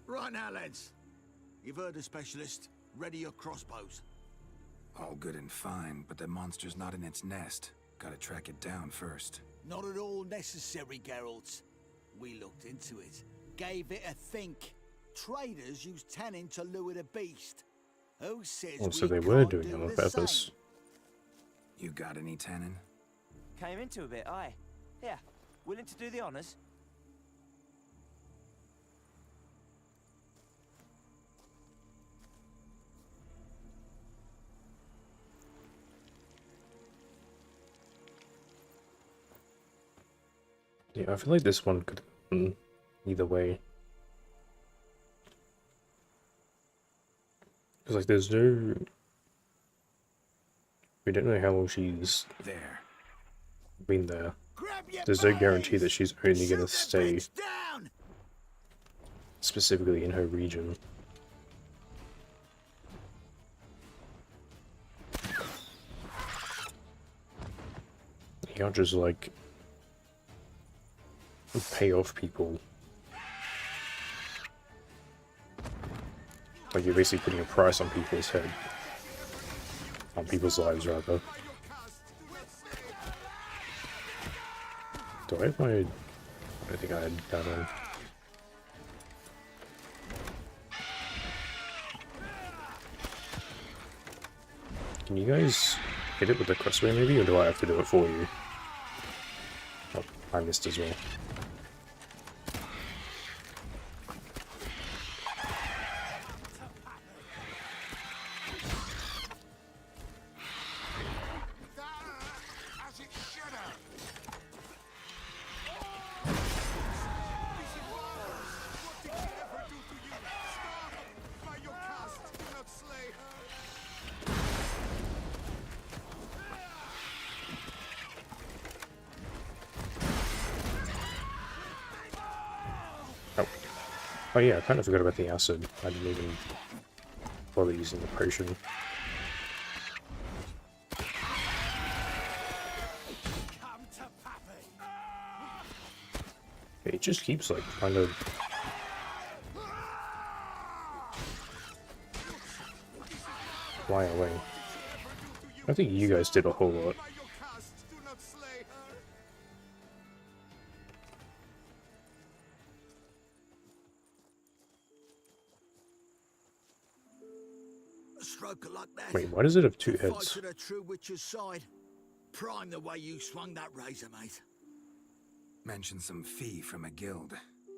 Right now, lads. You've heard the specialist. Ready your crossbows. All good and fine, but the monster's not in its nest. Gotta track it down first. Not at all necessary, Geralt. We looked into it. Gave it a think. Traders use tannin to lure the beast. Who says Oh, so we they were can't doing do it on the purpose. same? You got any tannin? Came into a bit, aye. Yeah, willing to do the honours? Yeah, I feel like this one could either way. Because, like, there's no... We don't know how long she's There. been there. Grab your There's no guarantee boys! that she's only Shoot going the to stay bitch down! specifically in her region. You can't just, like, pay off people. Like, you're basically putting a price on people's head. On people's lives, rather. Do I have my... I don't think I had that on. Can you guys hit it with the crossbow maybe, or do I have to do it for you? Oh, I missed as well. Oh yeah, I kind of forgot about the acid. I didn't even bother using the potion. It just keeps like kind of... fly away. I think you guys did a whole lot. A stroke like that. Wait, why does it have two Fight heads? to the true witcher's side. Prime the way you swung that razor, mate. Mention some fee from a guild.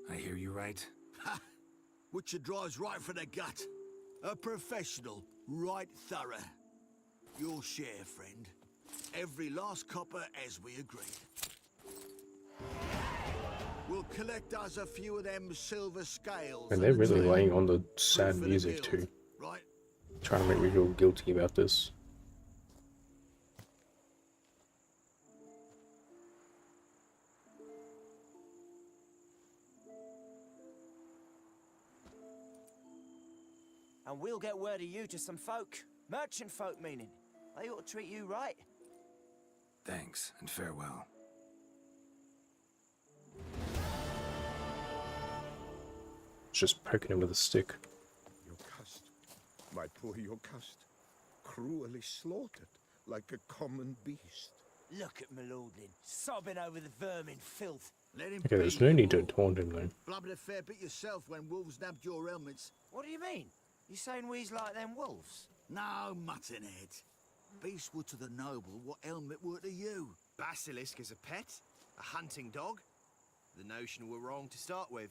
I hear you right? Ha! Witcher drives right for the gut. A professional, right thorough. Your share, friend. Every last copper as we agreed. We'll collect us a few of them silver scales. And they're really trail. laying on the sad for the music guild, too. Right? Trying to make me feel guilty about this. And we'll get word of you to some folk. Merchant folk, meaning. They ought to treat you right. Thanks, and farewell. Just poking him with a stick. Yocast, my poor Yocast, cruelly slaughtered like a common beast. Look at Malordlin, sobbing over the vermin filth. Let him Okay, be, there's no need to fool. taunt him though. Blubbered a fair bit yourself when wolves nabbed your helmets. What do you mean? You saying we's like them wolves? No, mutton head. Beast were to the noble what helmet were to you. Basilisk as a pet? A hunting dog? The notion were wrong to start with.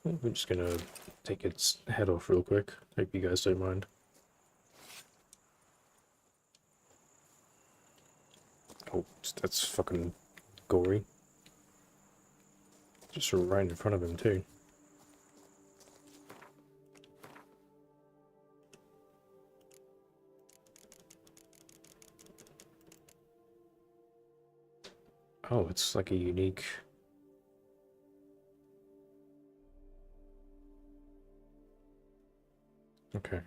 We're just gonna take its head off real quick. Hope you guys don't mind. Oh, that's fucking gory. Just right in front of him too. Oh, it's like a unique... Okay.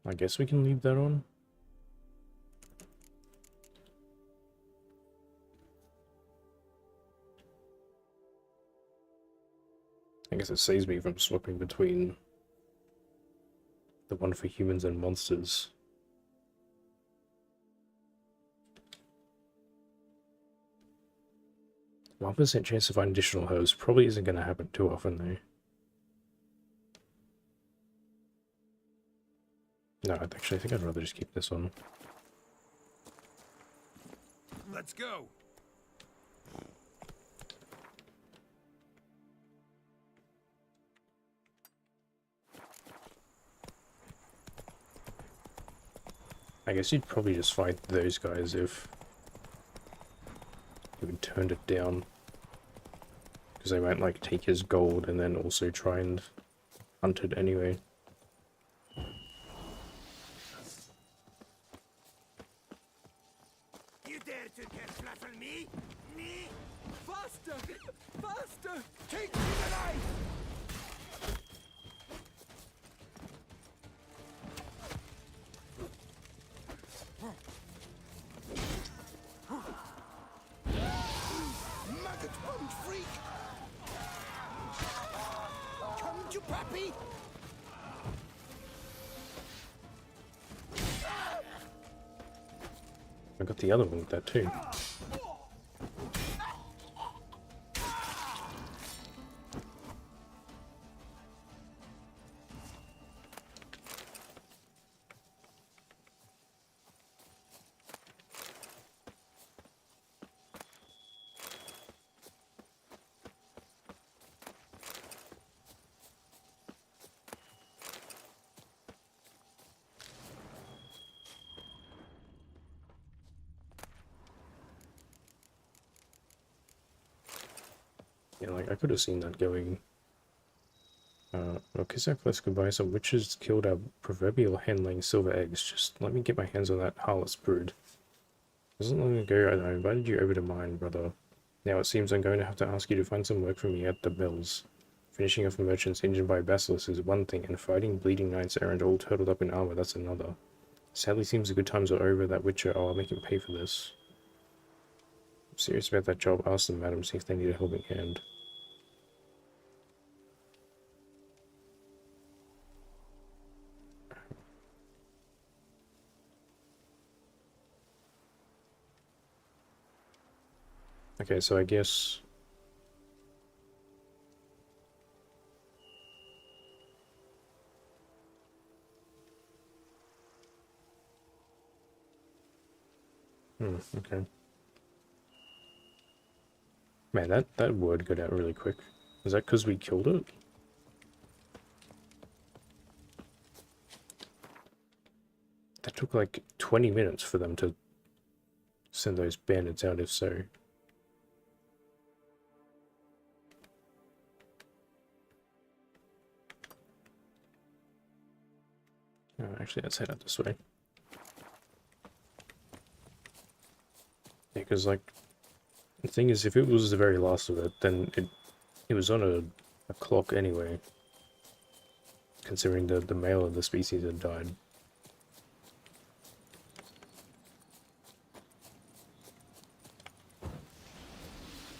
I guess we can leave that on. I guess it saves me from swapping between the one for humans and monsters. One percent chance to find additional herbs probably isn't going to happen too often though. No, actually I think I'd rather just keep this on. Let's go. I guess you'd probably just fight those guys if you would turned it down. Because they won't like take his gold and then also try and hunt it anyway. You dare to flaffle me? Me? Faster! Faster! Take me alive! Maggot-bombed freak! Come to Pappy! I got the other one with that too. Yeah, like I could have seen that going. Okay, so let's go buy some witches killed our proverbial hen laying silver eggs. Just let me get my hands on that harlot's brood. Wasn't long ago I invited you over to mine, brother. Now it seems I'm going to have to ask you to find some work for me at the mills. Finishing off a merchant's engine by a basilisk is one thing, and fighting bleeding knights errant all turtled up in armor, that's another. Sadly seems the good times are over, that witcher. Oh, I'll make him pay for this. I'm serious about that job. Ask them, madam, see if they need a helping hand. Okay, so I guess... okay. Man, that word got out really quick. Is that because we killed it? That took like 20 minutes for them to send those bandits out, if so. Actually, let's head out this way. Yeah, because, like, the thing is, if it was the very last of it, then it was on a clock anyway. Considering the male of the species had died.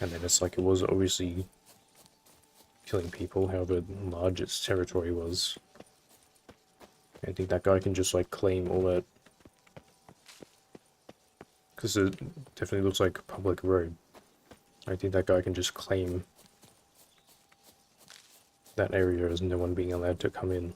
And then it's like, it was obviously killing people, however large its territory was. I think that guy can just, like, claim all that. Because it definitely looks like a public road. I think that guy can just claim that area as no one being allowed to come in.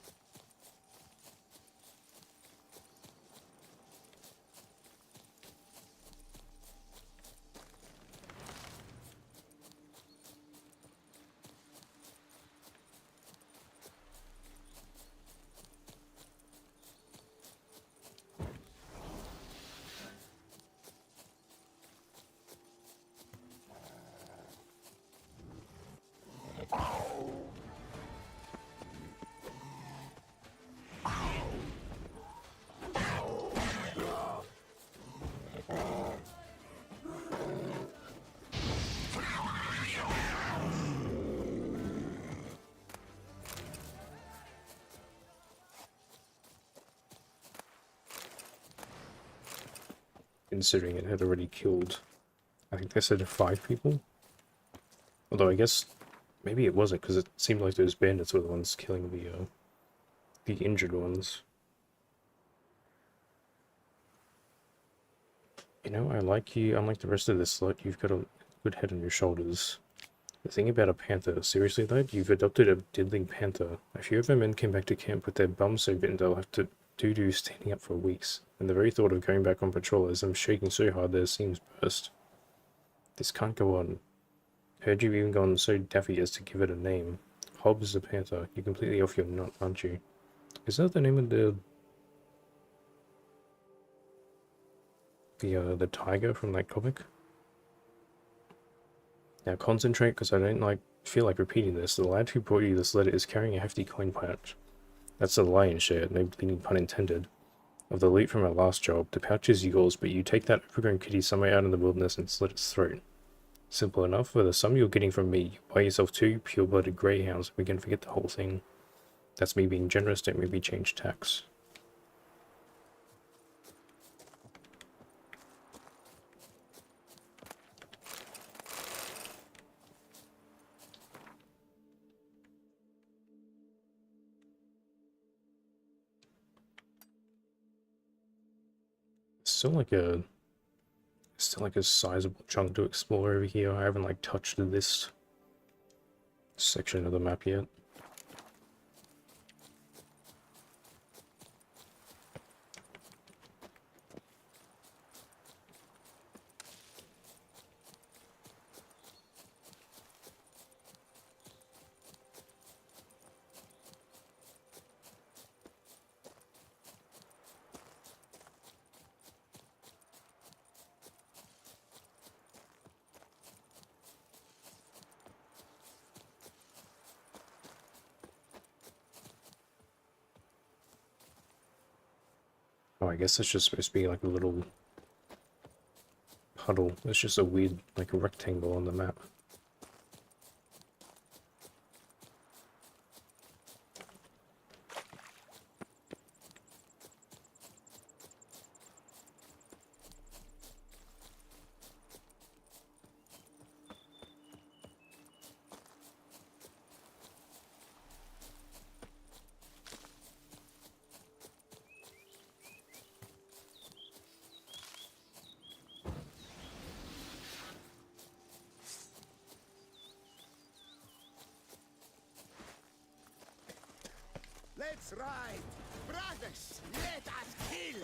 Considering it had already killed, I think they said 5 people. Although I guess maybe it wasn't, because it seemed like those bandits were the ones killing the injured ones. You know, I like you. Unlike the rest of this lot, you've got a good head on your shoulders. The thing about a panther, seriously lad, you've adopted a diddling panther. A few of our men came back to camp with their bums so bitten they'll have to do standing up for weeks, and the very thought of going back on patrol has them shaking so hard their seams burst. This can't go on. Heard you've even gone so daffy as to give it a name. Hobbs the panther. You're completely off your nut, aren't you? Is that the name of the tiger from that comic? Now concentrate, because I don't feel like repeating this. The lad who brought you this letter is carrying a hefty coin pouch. That's the lion's share, no bleeding pun intended, of the loot from our last job. The pouch is yours, but you take that overgrown kitty somewhere out in the wilderness and slit its throat. Simple enough. For the sum you're getting from me, you buy yourself 2 pure-blooded greyhounds, and we can forget the whole thing. That's me being generous, don't make me change tax. Still like a still like a sizable chunk to explore over here. I haven't like touched this section of the map yet. Oh, I guess it's just supposed to be like a little puddle. It's just a weird, like, rectangle on the map. Let's ride! Brothers, let us kill!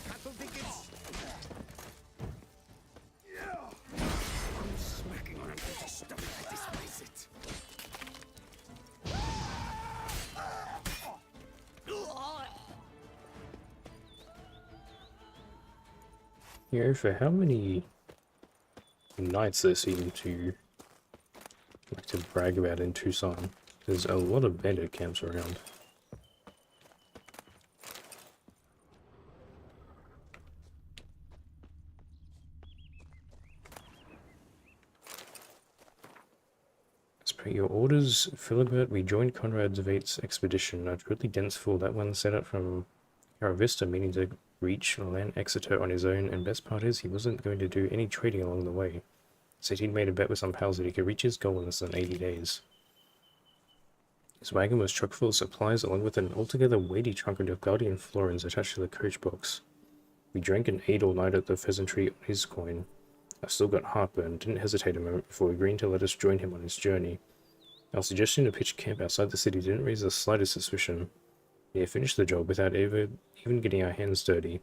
Cattle tickets! I'm smacking on an empty stomach. I despise it. Yeah, for how many nights they seem to like to brag about in Tucson. There's a lot of bandit camps around. As per your orders, Philibert, we joined Conrad Vate's expedition, a truly dense fool. That one set out from Caravista, meaning to reach or land Exeter on his own, and best part is he wasn't going to do any trading along the way. Said he'd made a bet with some pals that he could reach his goal in less than 80 days. His wagon was chock full of supplies, along with an altogether weighty trunk of Guardian florins attached to the coach box. We drank and ate all night at the pheasantry on his coin. I still got heartburn, didn't hesitate a moment before agreeing to let us join him on his journey. Our suggestion to pitch camp outside the city didn't raise the slightest suspicion. We had finished the job without even getting our hands dirty.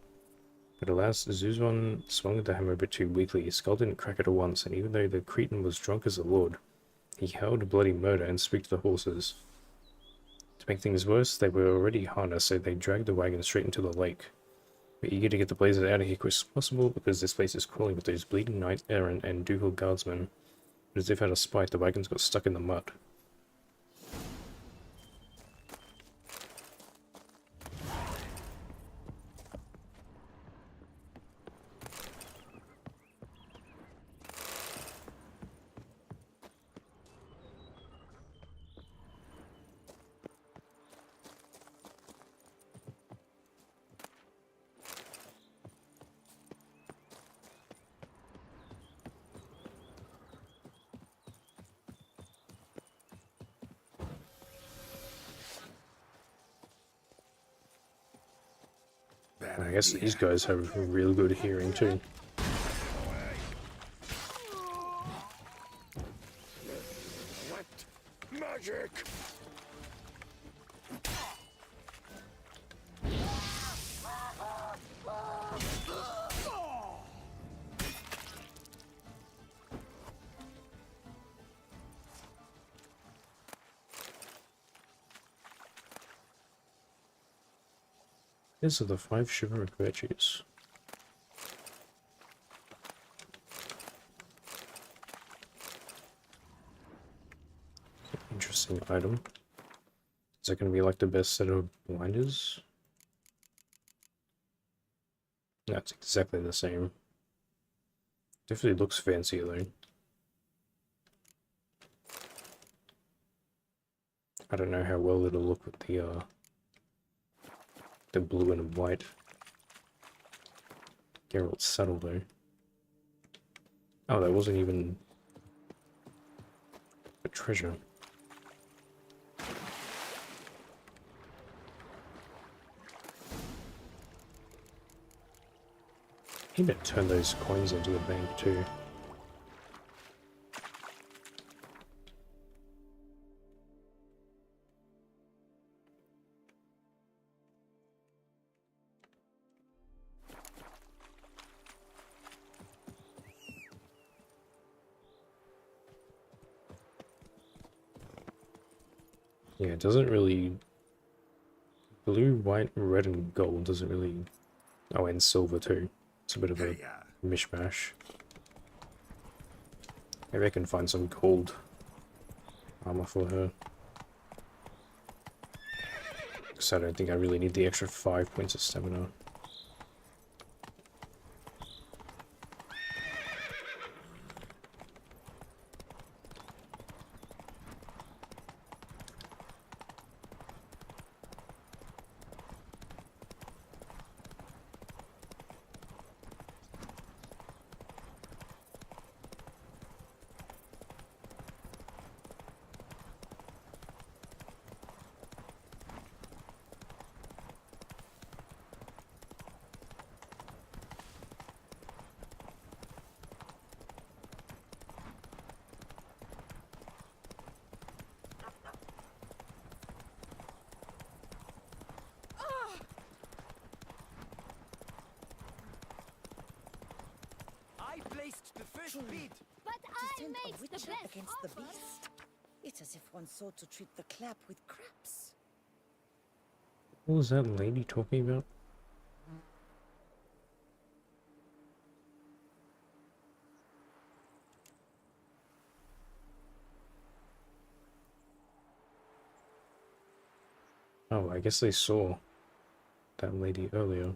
But alas, Zuzon swung the hammer a bit too weakly. His skull didn't crack at once, and even though the Cretan was drunk as a lord, he howled bloody murder and spooked the horses. To make things worse, they were already harnessed, so they dragged the wagon straight into the lake. We're eager to get the blazes out of here quick as possible, because this place is crawling with those bleeding knight-errant and Duhel guardsmen. But as if out of spite, the wagons got stuck in the mud. I guess these guys have a real good hearing too. What magic? These are the 5 chivalric virtues. Interesting item. Is that going to be like the best set of blinders? That's exactly the same. Definitely looks fancier though. I don't know how well it'll look with the blue and white. Geralt's saddle though. Oh, that wasn't even a treasure. need to turn those coins into the bank too. Yeah, it doesn't really... Blue, white, red, and gold doesn't really... Oh, and silver too. It's a bit of a mishmash. Maybe I can find some gold armor for her. Because I don't think I really need the extra 5 points of stamina. But I made the best against the offer. beast. It's as if one sought to treat the clap with craps. What was that lady talking about? Oh, I guess they saw that lady earlier.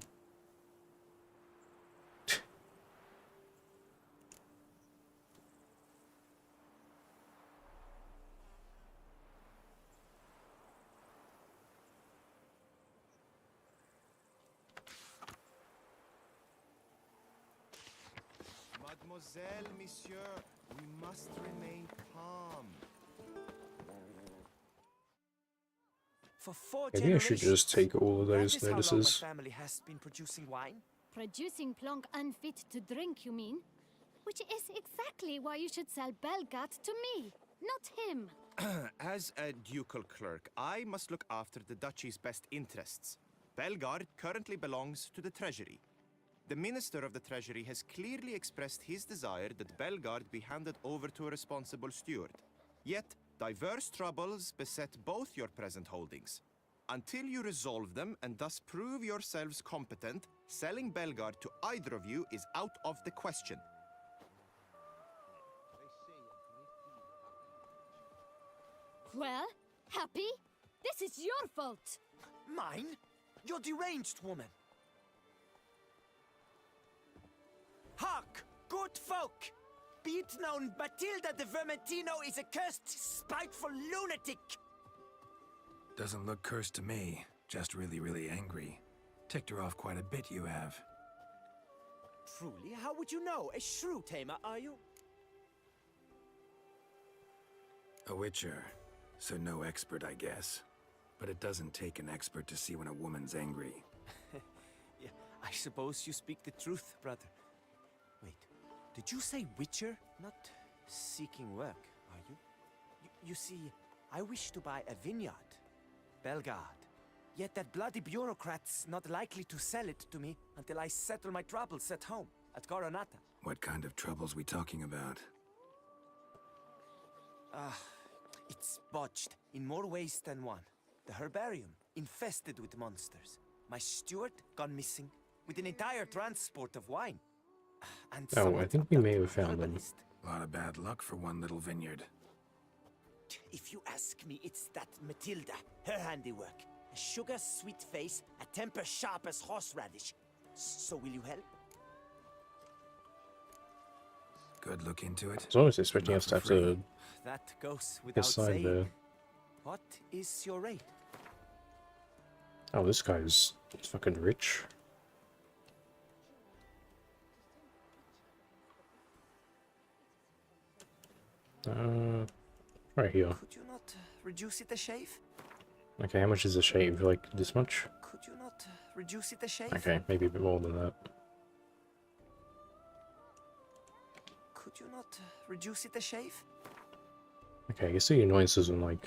Mademoiselle, monsieur, we must remain calm. For 4 Maybe I should just take all of those that is notices. how long my family has been producing wine. Producing plonk unfit to drink, you mean? Which is exactly why you should sell Belgat to me, not him. As a ducal clerk, I must look after the duchy's best interests. Belgard currently belongs to the treasury. The Minister of the Treasury has clearly expressed his desire that Belgard be handed over to a responsible steward. Yet, diverse troubles beset both your present holdings. Until you resolve them and thus prove yourselves competent, selling Belgard to either of you is out of the question. Well, happy? This is your fault. Mine? You're deranged, woman. Hark, good folk! Be it known, Matilda de Vermentino is a cursed, spiteful lunatic! Doesn't look cursed to me. Just really, really angry. Ticked her off quite a bit, you have. Truly, how would you know? A shrew tamer, are you? A witcher. So no expert, I guess. But it doesn't take an expert to see when a woman's angry. Yeah, I suppose you speak the truth, brother. Wait, did you say witcher? Not seeking work, are you? You see, I wish to buy a vineyard. Belgard. Yet that bloody bureaucrat's not likely to sell it to me until I settle my troubles at home, at Coronata. What kind of troubles we talking about? It's botched in more ways than one. The herbarium, infested with monsters. My steward gone missing, with an entire transport of wine. And Oh, I think we may have found them. A lot of bad luck for one little vineyard. If you ask me, it's that Matilda, her handiwork. A sugar-sweet face, a temper sharp as horseradish. So will you help? Good look into it. I was always expecting us to have to That goes without decide saying. there. What is your rate? Oh, this guy's fucking rich. Right here. Could you not reduce it a shave? Okay, how much is a shave? Like this much? Could you not reduce it a shave? Okay, maybe a bit more than that. Could you not reduce it a shave? Okay, I guess the annoyance doesn't, like,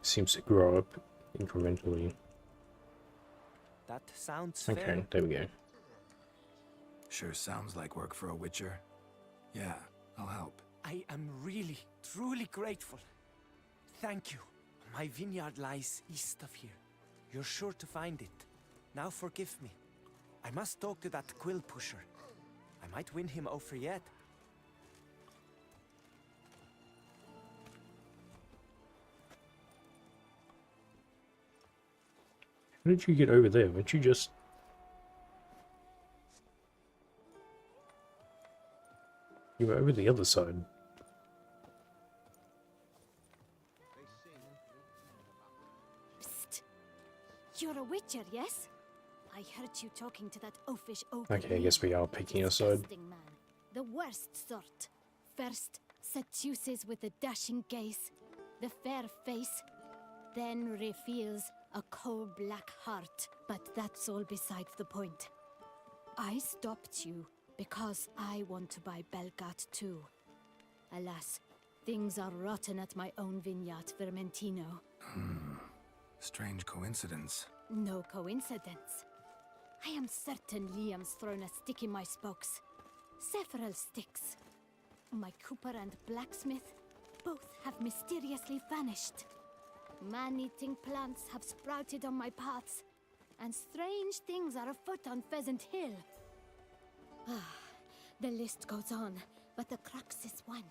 seems to grow up incrementally. That sounds Okay, fair. there we go. Sure sounds like work for a witcher. Yeah, I'll help. I am really, truly grateful. Thank you. My vineyard lies east of here. You're sure to find it. Now forgive me. I must talk to that quill pusher. I might win him over yet. How did you get over there? Weren't you just... You were over the other side. Psst. You're a witcher, yes? I heard you talking to that oafish ogre. Okay, I guess we are picking a side. Disgusting man. The worst sort. First, seduces with a dashing gaze, the fair face, then reveals a coal-black heart. But that's all besides the point. I stopped you because I want to buy Belgat too. Alas, things are rotten at my own vineyard, Vermentino. Strange coincidence. No coincidence. I am certain Liam's thrown a stick in my spokes. Several sticks. My cooper and blacksmith both have mysteriously vanished. Man-eating plants have sprouted on my paths, and strange things are afoot on Pheasant Hill. The list goes on, but the crux is one.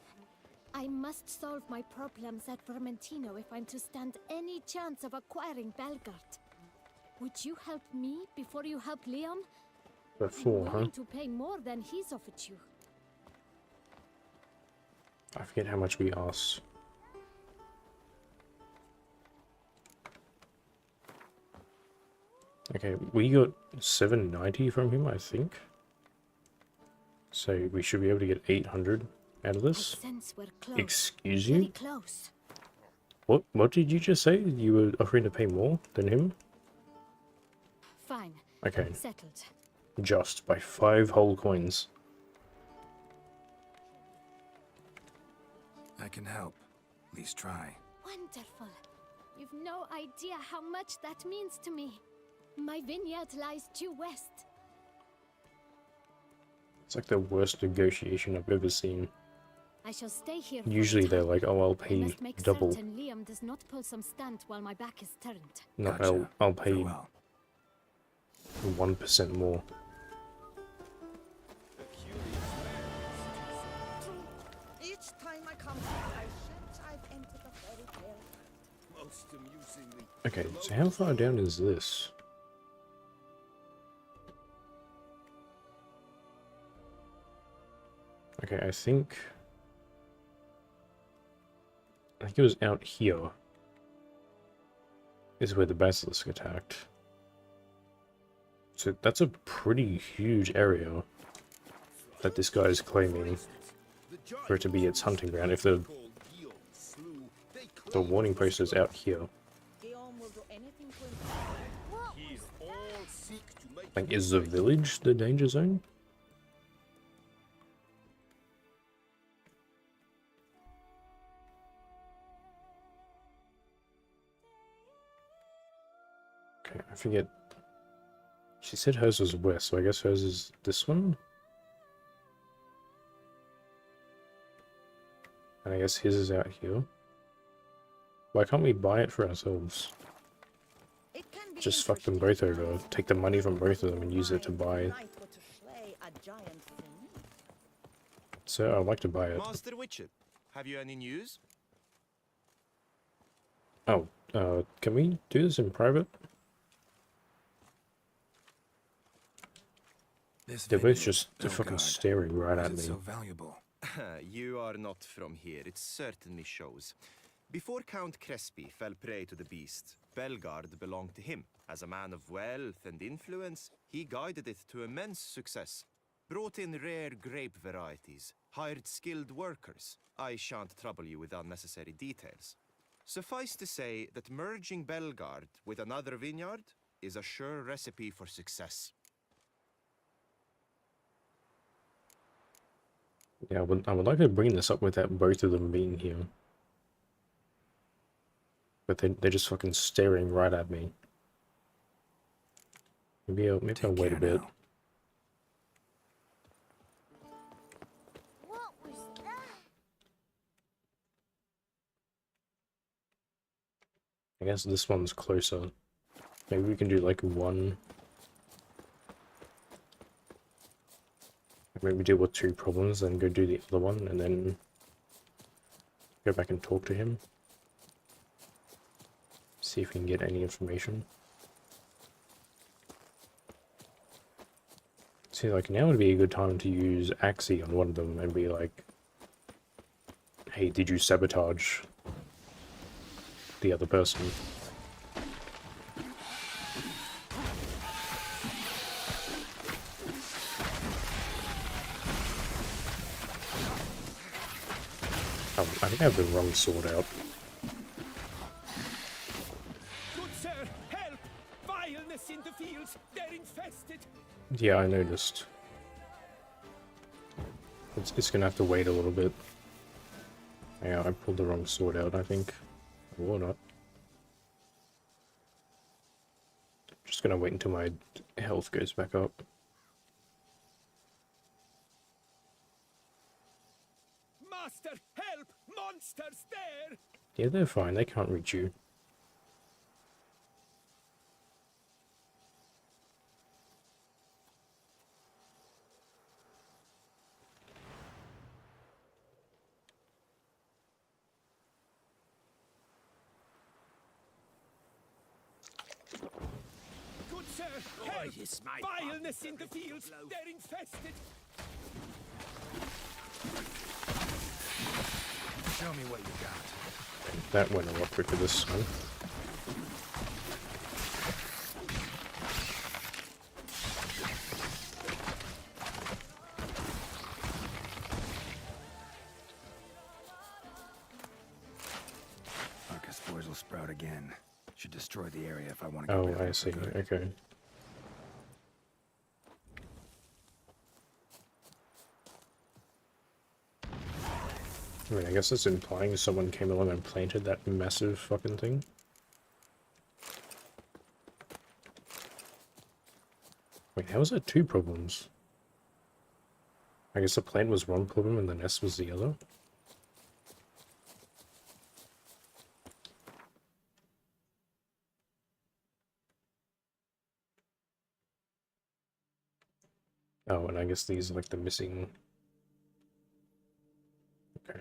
I must solve my problems at Vermentino if I'm to stand any chance of acquiring Belgard. Would you help me before you help Liam? Before, I'm huh? willing to pay more than he's offered you. I forget how much we asked. Okay, we got 790 from him, I think. So we should be able to get 800 out of this. I sense we're close. Excuse Very you? close. What did you just say? You were offering to pay more than him? Fine. Okay. Settled. Just by 5 whole coins. I can help. At least try. Wonderful. You've no idea how much that means to me. My vineyard lies due west. It's like the worst negotiation I've ever seen. I shall stay here for Usually a they're time. like, oh, I'll I pay must make double. certain Liam does not pull some stunt while my back is turned. No, Gotcha. I'll pay Farewell. 1% more. Each time I come here, I sense I've entered a fairy tale. Most amusingly. Okay, so how far down is this? Okay, I think it was out here is where the basilisk attacked. So that's a pretty huge area that this guy is claiming for it to be its hunting ground. If the warning post is out here, Guillaume will do anything to improve. like, is the village the danger zone? Okay, I forget. She said hers was west, so I guess hers is this one? And I guess his is out here. Why can't we buy it for ourselves? It can be Just fuck them both over. Take the money from both of them and use it to buy. Knight were to slay a giant thing. So I'd like to buy it. Master Witcher, have you any news? Oh, can we do this in private? This They're both vineyard, just fucking Belgard. staring right Why at is it me. so valuable? You are not from here, it certainly shows. Before Count Crespi fell prey to the beast, Belgard belonged to him. As a man of wealth and influence, he guided it to immense success. Brought in rare grape varieties, hired skilled workers. I shan't trouble you with unnecessary details. Suffice to say that merging Belgard with another vineyard is a sure recipe for success. Yeah, I would like to bring this up without both of them being here. But they're just fucking staring right at me. Maybe I'll wait a bit. What was that? I guess this one's closer. Maybe we can do like one. Maybe deal with 2 problems, then go do the other one, and then go back and talk to him. See if we can get any information. See, like, now would be a good time to use Axie on one of them and be like, hey, did you sabotage the other person? Oh, I think I have the wrong sword out. Good sir, help! Vileness in the fields, they're infested! Yeah, I noticed. It's gonna have to wait a little bit. Yeah, I pulled the wrong sword out, I think. Or not. Just gonna wait until my health goes back up. Master, help! Monsters there! Yeah, they're fine. They can't reach you. Good sir, help! Vileness in the fields, they're infested! Show me what you got. That went a lot quicker this time. Arcus spores will sprout again. Should destroy the area if I want to. Oh, I see. Okay. I mean, I guess it's implying someone came along and planted that massive fucking thing. Wait, how is that 2 problems? I guess the plant was one problem and the nest was the other? Oh, and I guess these are like the missing... Okay.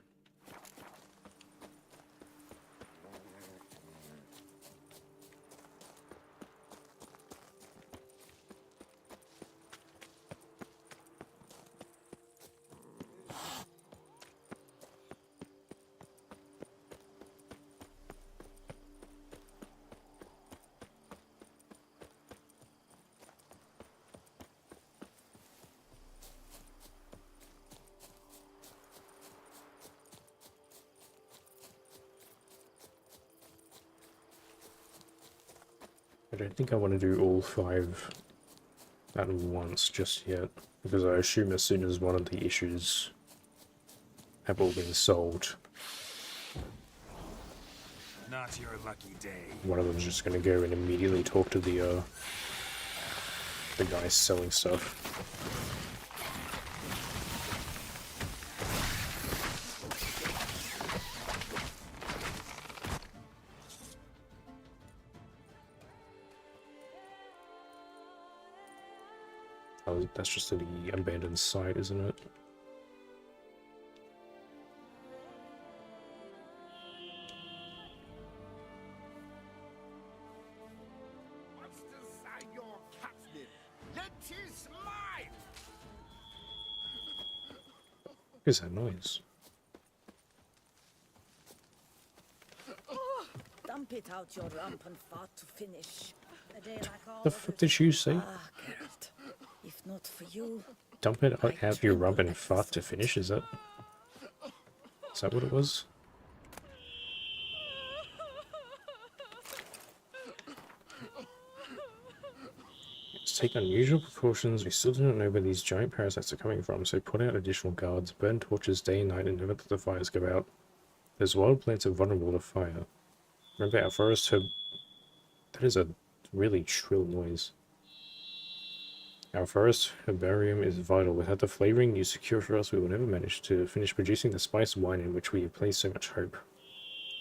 I don't think I want to do all 5 at once just yet, because I assume as soon as one of the issues have all been solved, Not your lucky day. one of them's just going to go and immediately talk to the guy selling stuff. Oh, that's just the abandoned site, isn't it? What is that noise? Dump it out your rampant fart to finish. A day like all The of fuck it. did you say? Ah, Geralt. If not for you, Dump it out your rump and fart to finish, is that what it was? To take unusual precautions, we still do not know where these giant parasites are coming from, so put out additional guards, burn torches day and night, and never let the fires go out. Those wild plants are vulnerable to fire. Remember our forest herb... That is a really shrill noise. Our forest herbarium is vital. Without the flavoring you secure for us, we will never manage to finish producing the spiced wine in which we have placed so much hope.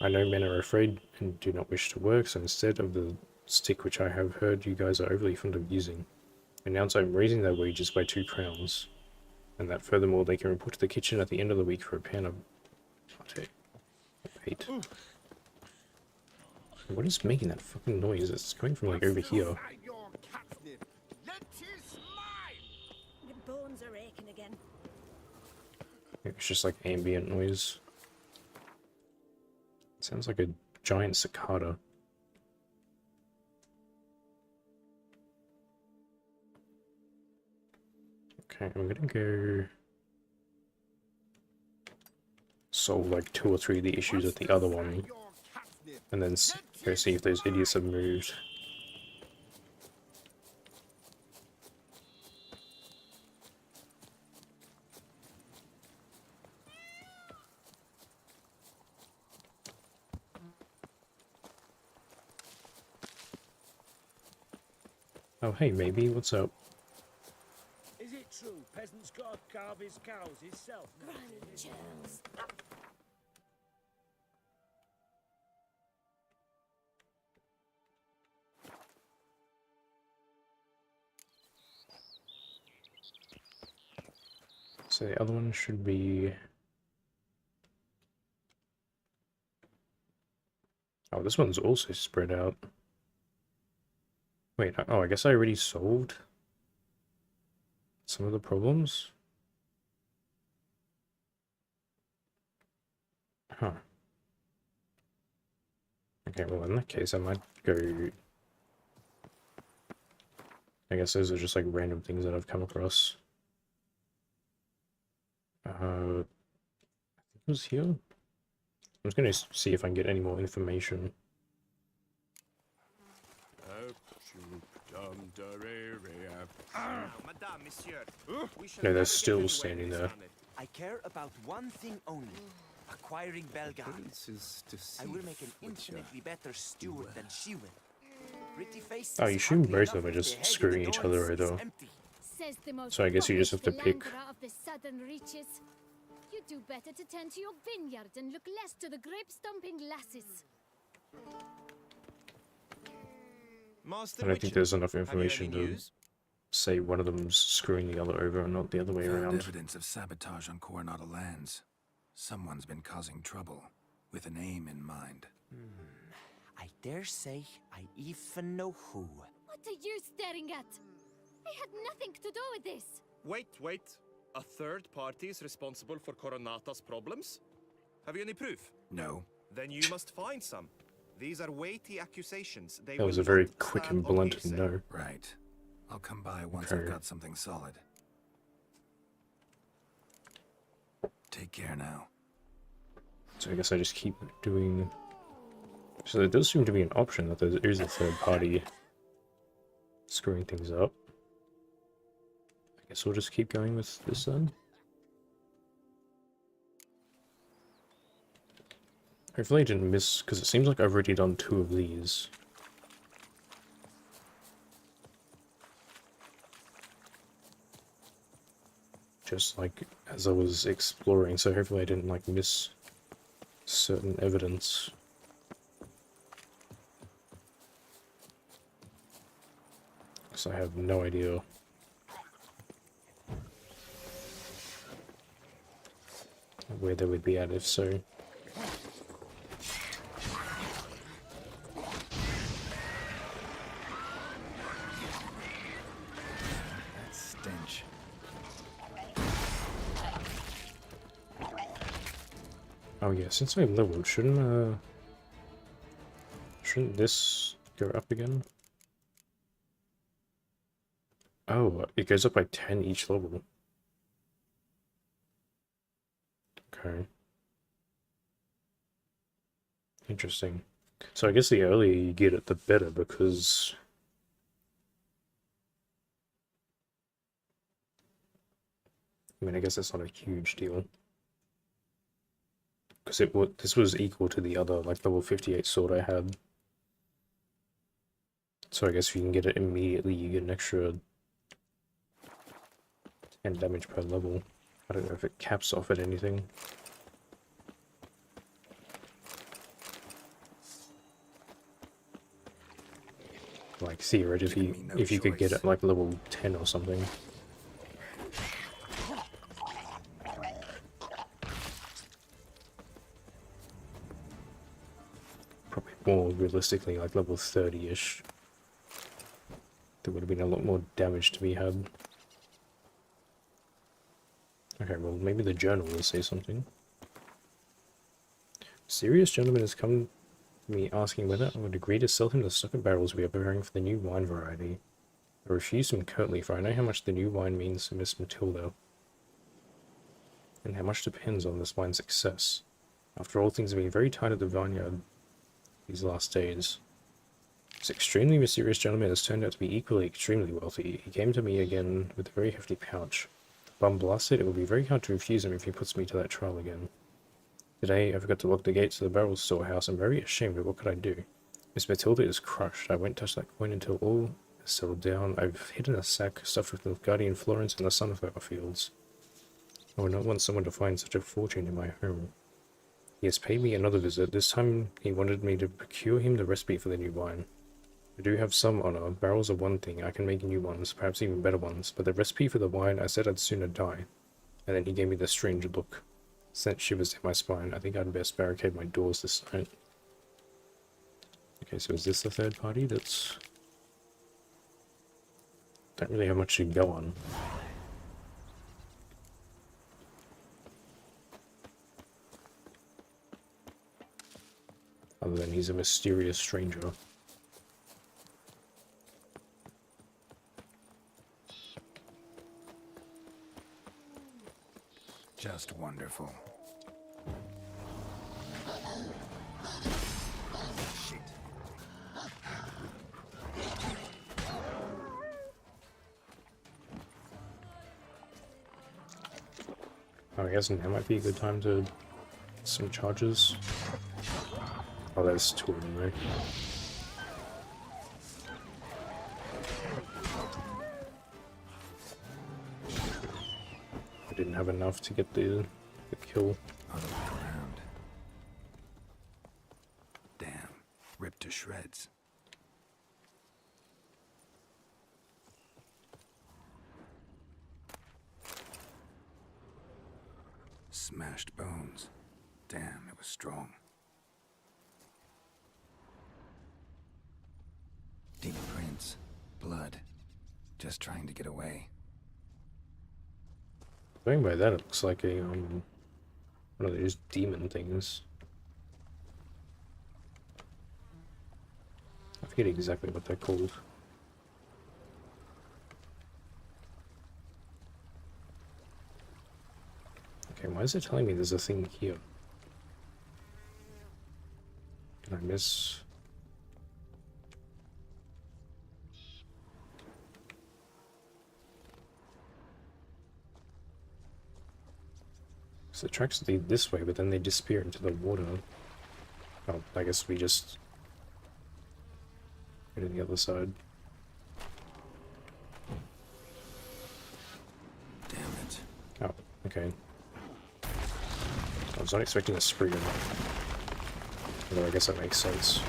I know men are afraid and do not wish to work, so instead of the stick which I have heard you guys are overly fond of using, announce I am raising their wages by 2 crowns, and that furthermore they can report to the kitchen at the end of the week for a pan of pate. What is making that fucking noise? It's coming from like over here. Your bones are aching again. It's just like ambient noise. It sounds like a giant cicada. Okay, I'm gonna go solve like 2 or 3 of the issues with the other one, and then go see if those idiots have moved. Oh hey, maybe, what's up? Is it true peasants gotta carve his cows himself? Granny Charles. So the other one should be... Oh, this one's also spread out. Wait, oh, I guess I already solved some of the problems? Huh. Okay, well in that case I might go... I guess those are just like random things that I've come across. It was here? I'm just gonna see if I can get any more information. No, they're still standing there. I care about one thing only. Acquiring Belgard. I will make an infinitely better steward than she will. Pretty face. Oh, you assume both of them are just screwing each other over. So I guess you just have to pick. Of the southern reaches. You do better to tend to your vineyard and look less to the grape-stomping lasses. I don't think there's enough information to say one of them's screwing the other over and not the other way around. Evidence of sabotage on Coronado lands. Someone's been causing trouble, with an aim in mind. I dare say I even know who. What are you staring at? I had nothing to do with this. Wait. A third party is responsible for Coronata's problems? Have you any proof? No. Then you must find some. These are weighty accusations. They That was will a very not quick stand and on blunt hearsay. no. Right. I'll come by once Okay. I've got something solid. Take care now. So I guess I just keep doing... So there does seem to be an option that there is a third party screwing things up. I guess we'll just keep going with this then. Hopefully I didn't miss, because it seems like I've already done 2 of these. Just like as I was exploring, so hopefully I didn't like miss certain evidence. Because I have no idea. Where they would be at if so. That stench. Oh yeah, since I leveled, shouldn't this go up again? Oh, it goes up by 10 each level. Okay. Interesting. So I guess the earlier you get it, the better, because I mean, I guess that's not a huge deal. Because this was equal to the other, like, level 58 sword I had. So I guess if you can get it immediately, you get an extra 10 damage per level. I don't know if it caps off at anything. Like, theoretically, if you could get it like level 10 or something. Probably more realistically, like level 30-ish. There would have been a lot more damage to be had. Okay, well, maybe the journal will say something. Serious gentleman has come to me asking whether I would agree to sell him the stock of barrels we are preparing for the new wine variety. I refused him curtly, for I know how much the new wine means to Miss Matilda, and how much depends on this wine's success. After all, things have been very tight at the vineyard these last days. This extremely mysterious gentleman has turned out to be equally extremely wealthy. He came to me again with a very hefty pouch. Bum blasted, it will be very hard to refuse him if he puts me to that trial again. Today, I forgot to lock the gates of the barrel storehouse. I'm very ashamed, but what could I do? Miss Matilda is crushed. I won't touch that coin until all is settled down. I've hidden a sack stuffed with Nilfgaardian florins in the sunflower fields. I would not want someone to find such a fortune in my home. He has paid me another visit. This time he wanted me to procure him the recipe for the new wine. I do have some honor. Barrels are one thing. I can make new ones, perhaps even better ones. But the recipe for the wine, I said I'd sooner die. And then he gave me this strange look. Sent shivers down my spine. I think I'd best barricade my doors this night. Okay, so is this the third party that's... Don't really have much to go on. Other than he's a mysterious stranger. Just wonderful. Shit. Oh, I guess now might be a good time to... some charges. Oh, there's two of them, right? I didn't have enough to get the kill. Around. Damn, ripped to shreds. Smashed bones. Damn, it was strong. Deep prints, blood, just trying to get away. Going by that, it looks like a one of those demon things. I forget exactly what they're called. Okay, why is it telling me there's a thing here? Did I miss? So the tracks lead this way, but then they disappear into the water. Oh, I guess we just go to the other side. Damn it. Oh, okay. I was not expecting a spree. Although I guess that makes sense.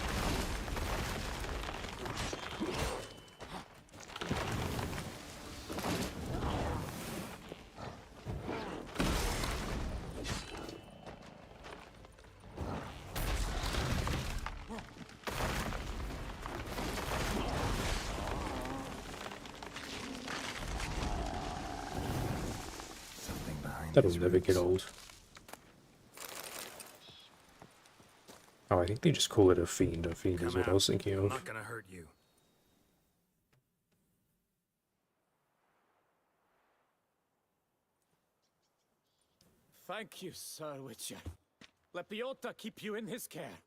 That'll never get old. Oh, I think they just call it a fiend. A fiend is what I was thinking of. I'm not gonna hurt you. Thank you, Sir Witcher. Let Biota keep you in his care.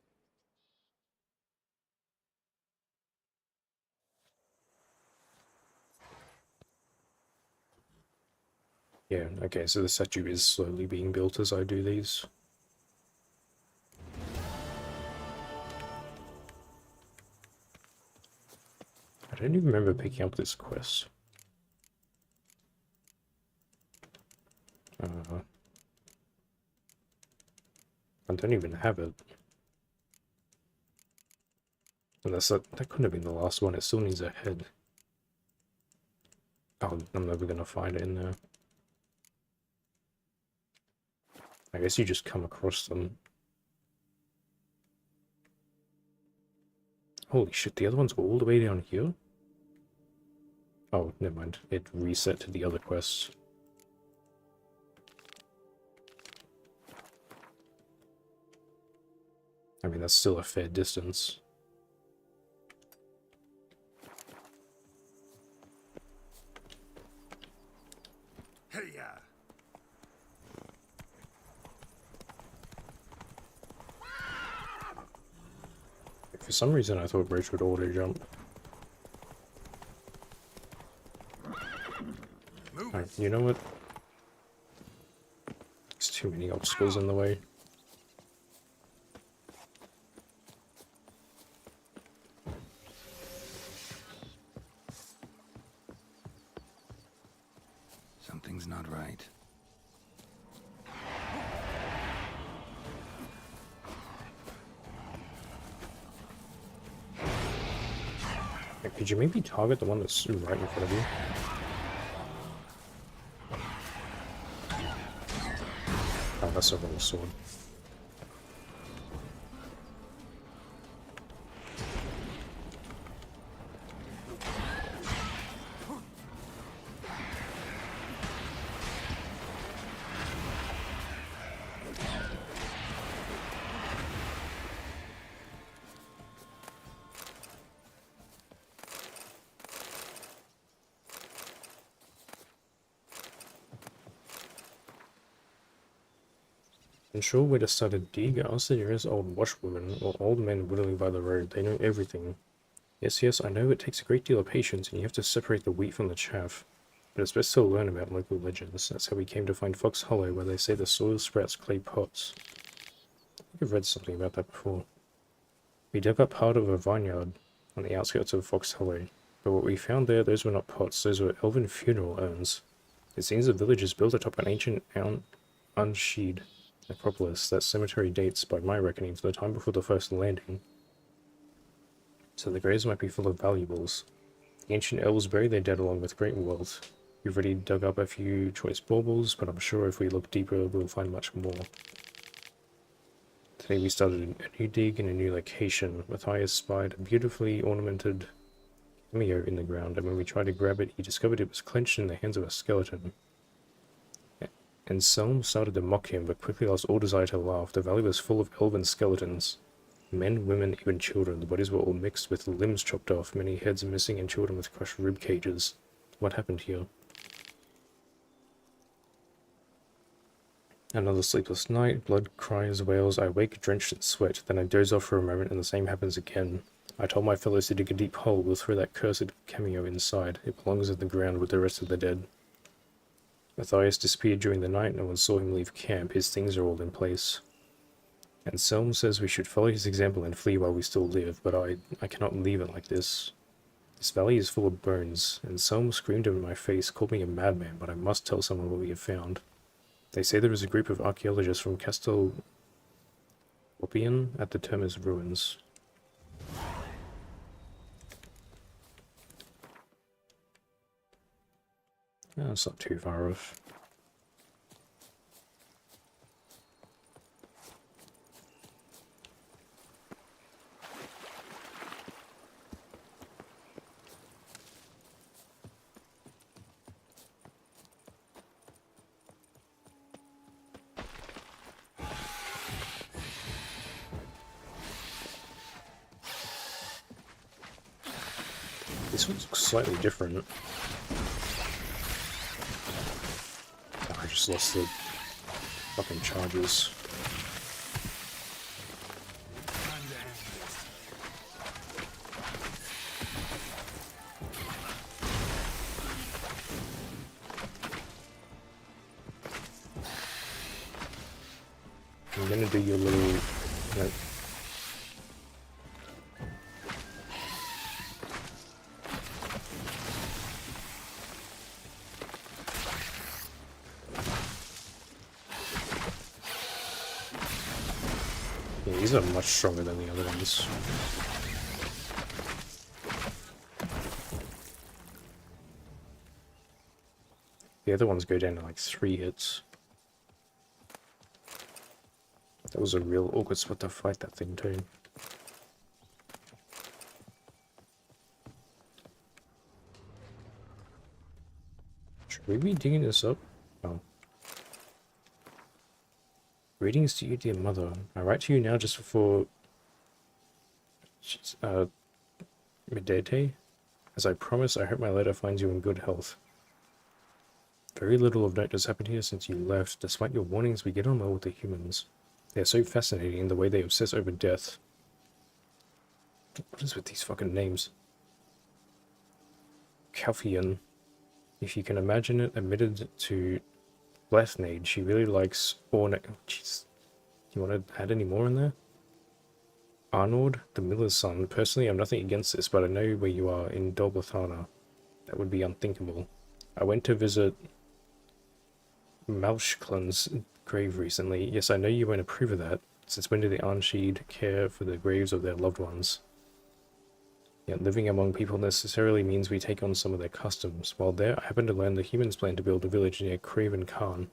Yeah, okay, so the statue is slowly being built as I do these. I don't even remember picking up this quest. I don't even have it. Unless that couldn't have been the last one, it still needs a head. Oh, I'm never gonna find it in there. I guess you just come across them. Holy shit, the other one's all the way down here? Oh, never mind. It reset to the other quests. I mean, that's still a fair distance. Hey-ya! For some reason, I thought Bridge would auto jump. Alright, you know what? There's too many obstacles in the way. Something's not right. Could you maybe target the one that's right in front of you? Oh, that's a wrong sword. Unsure where to start a dig, ask the nearest old washwoman or old men whittling by the road. They know everything. Yes, I know it takes a great deal of patience and you have to separate the wheat from the chaff. But it's best to learn about local legends. That's how we came to find Fox Hollow, where they say the soil sprouts clay pots. I think I've read something about that before. We dug up part of a vineyard on the outskirts of Fox Hollow, but what we found there, those were not pots, those were elven funeral urns. It seems the village is built atop an ancient, unsheed necropolis. That cemetery dates, by my reckoning, to the time before the first landing. So the graves might be full of valuables. The ancient elves bury their dead along with great wealth. We've already dug up a few choice baubles, but I'm sure if we look deeper, we'll find much more. Today we started a new dig in a new location. Matthias spied a beautifully ornamented cameo in the ground, and when we tried to grab it, he discovered it was clenched in the hands of a skeleton. And Selm started to mock him, but quickly lost all desire to laugh. The valley was full of elven skeletons. Men, women, even children. The bodies were all mixed with limbs chopped off, many heads missing, and children with crushed rib cages. What happened here? Another sleepless night, blood cries, wails. I wake drenched in sweat, then I doze off for a moment, and the same happens again. I told my fellows to dig a deep hole. We'll throw that cursed cameo inside. It belongs in the ground with the rest of the dead. Matthias disappeared during the night. No one saw him leave camp. His things are all in place. And Selm says we should follow his example and flee while we still live, but I cannot leave it like this. This valley is full of bones, and Selm screamed in my face, called me a madman, but I must tell someone what we have found. They say there is a group of archaeologists from Castel Lopian at the Termis ruins. Oh, it's not too far off. This one looks slightly different. Oh, I just lost the fucking charges. I'm gonna do your little, you know, yeah, these are much stronger than the other ones. The other ones go down to like 3 hits. That was a real awkward spot to fight that thing too. Should we be digging this up? Oh. Greetings to you, dear mother. I write to you now just before midday. As I promised, I hope my letter finds you in good health. Very little of note has happened here since you left. Despite your warnings, we get on well with the humans. They are so fascinating in the way they obsess over death. What is with these fucking names? Calphian. If you can imagine it, admitted to Blathnade. She really likes Orne. Jeez. Do you want to add any more in there? Arnold, the miller's son. Personally, I'm nothing against this, but I know where you are, in Dolbathana. That would be unthinkable. I went to visit Malshklin's grave recently. Yes, I know you won't approve of that. Since when do the Ansheed care for the graves of their loved ones? Yet living among people necessarily means we take on some of their customs. While there, I happened to learn the humans plan to build a village near Craven Khan.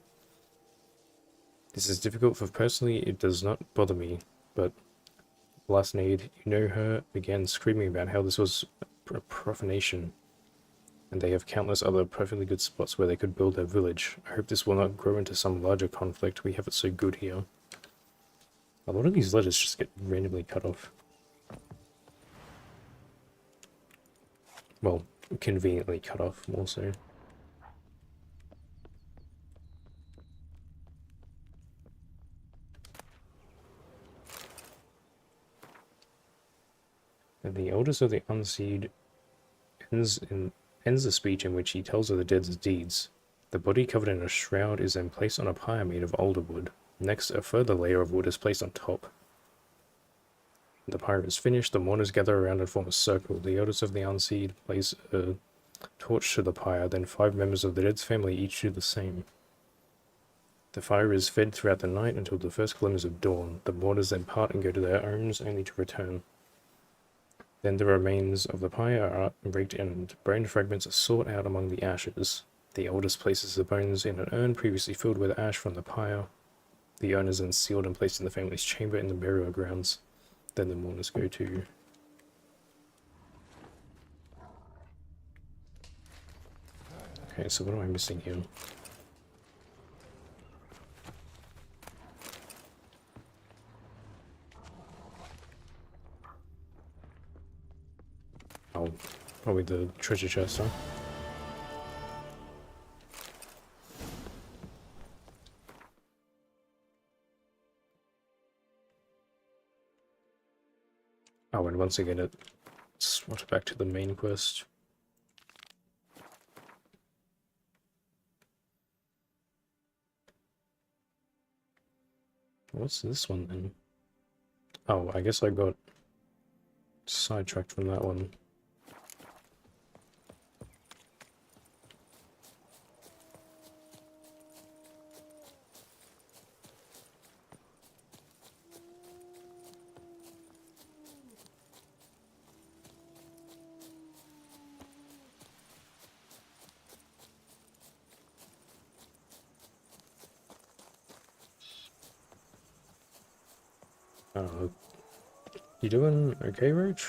This is difficult, for personally it does not bother me, but Blathnade, you know her, began screaming about how this was a profanation, and they have countless other perfectly good spots where they could build their village. I hope this will not grow into some larger conflict. We have it so good here. A lot of these letters just get randomly cut off. Well, conveniently cut off, more so. And the eldest of the Unseed ends the speech in which he tells of the dead's deeds. The body covered in a shroud is then placed on a pyre made of alder wood. Next, a further layer of wood is placed on top. When the pyre is finished, the mourners gather around and form a circle. The eldest of the Unseed place a torch to the pyre, then 5 members of the dead's family each do the same. The fire is fed throughout the night until the first glimmers of dawn. The mourners then part and go to their homes, only to return. Then the remains of the pyre are raked and bone fragments are sought out among the ashes. The eldest places the bones in an urn previously filled with ash from the pyre. The urn is then sealed and placed in the family's chamber in the burial grounds. Then the mourners go to... Okay, so what am I missing here? Oh, probably the treasure chest, huh? Oh, and once again it's swatted back to the main quest. What's this one then? Oh, I guess I got sidetracked from that one. You doing okay, Roach?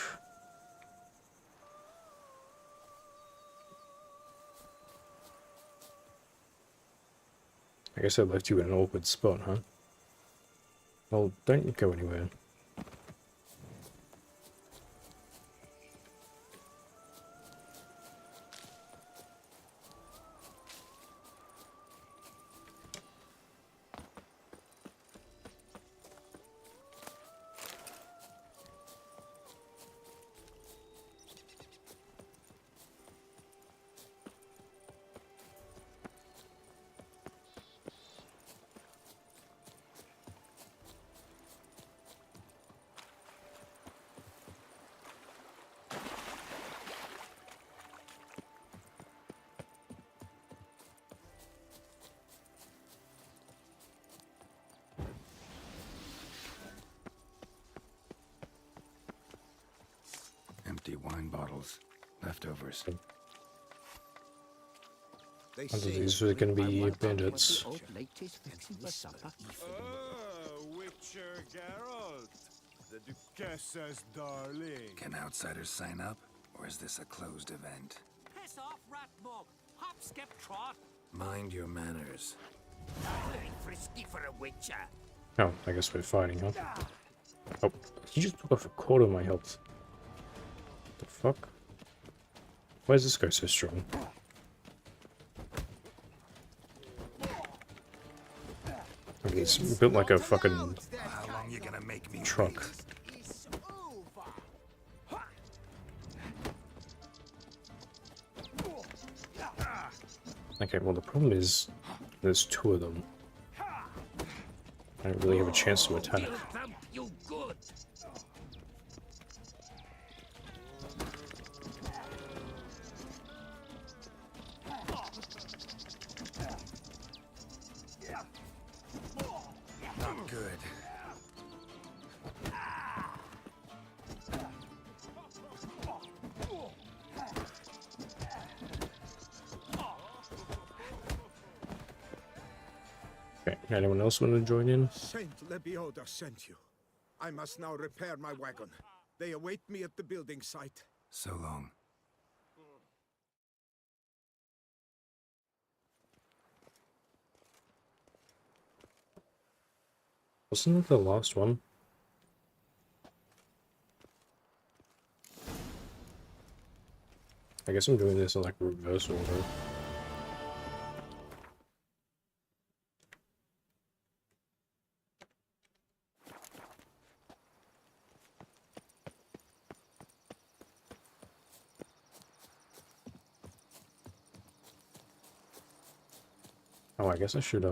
I guess I left you in an awkward spot, huh? Well, don't go anywhere. Leftovers. They Under say these are going to be bandits. Witcher Geralt, the Duchessa's darling. Can outsiders sign up, or is this a closed event? Piss off, rat mug! Hop, skip, trot! Mind your manners. Very frisky for a witcher. Oh, I guess we're fighting, huh? Oh, he just took off a quarter of my health. What the fuck? Why is this guy so strong? Okay, he's built like a fucking How long you gonna make me truck. Okay, well the problem is there's two of them. I don't really have a chance to attack. You good. Not good. Okay, anyone else want to join in? Saint Lebioda sent you. I must now repair my wagon. They await me at the building site. So long. Wasn't it the last one? I guess I'm doing this in like reverse order. Oh, I guess I should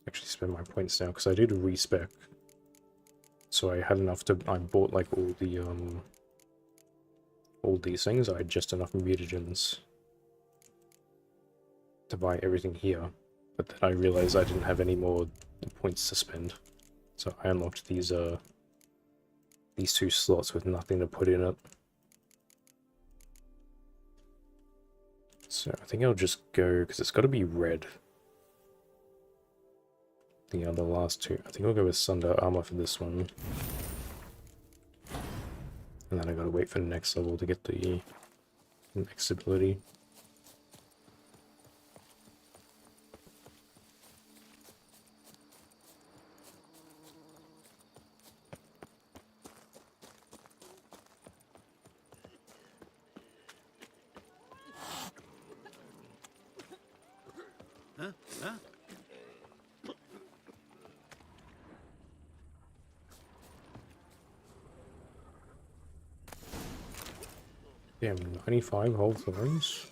actually spend my points now because I did respec. So I had enough to I bought like all these things. I had just enough mutagens to buy everything here. But then I realized I didn't have any more points to spend. So I unlocked these two slots with nothing to put in it. So I think I'll just go, because it's got to be red. The other last two. I think I'll go with Sunder Armor for this one. And then I gotta wait for the next level to get the next ability. Huh? Huh? Damn, 95 whole thorns?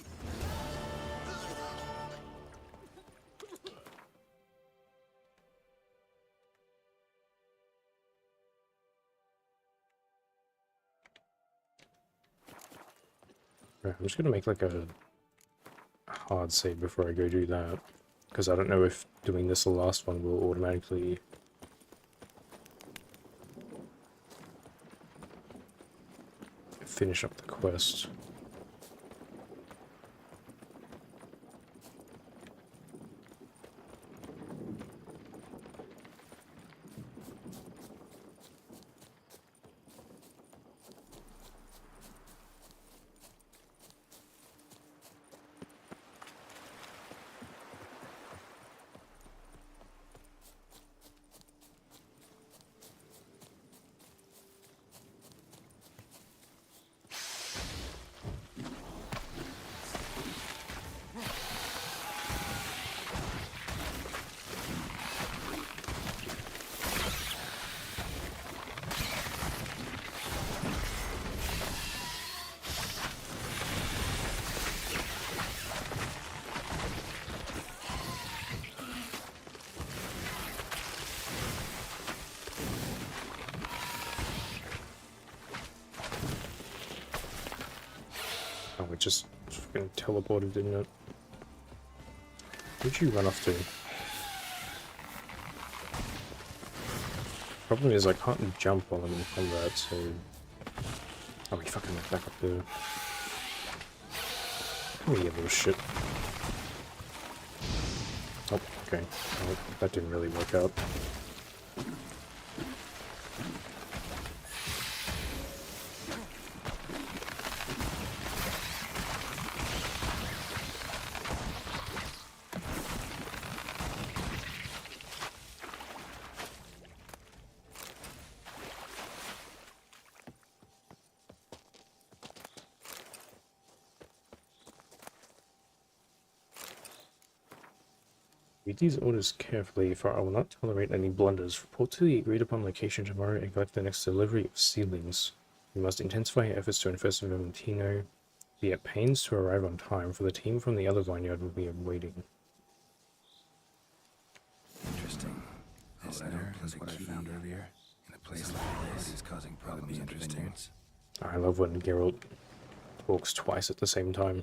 Right, I'm just gonna make like a hard save before I go do that. Because I don't know if doing this the last one will automatically finish up the quest. Oh, it just fucking teleported, didn't it? Where'd you run off to? Problem is I can't jump while I'm in combat, so Oh, he fucking went back up there. Come here, you little shit. Oh, okay. Oh, that didn't really work out. Read these orders carefully, for I will not tolerate any blunders. Report to the agreed-upon location tomorrow and collect the next delivery of seedlings. We must intensify your efforts to infest Vermentino. Be at pains to arrive on time, for the team from the other vineyard will be waiting. Interesting. This letter is what I found earlier. In a place like this is causing problems in vineyards. I love when Geralt talks twice at the same time.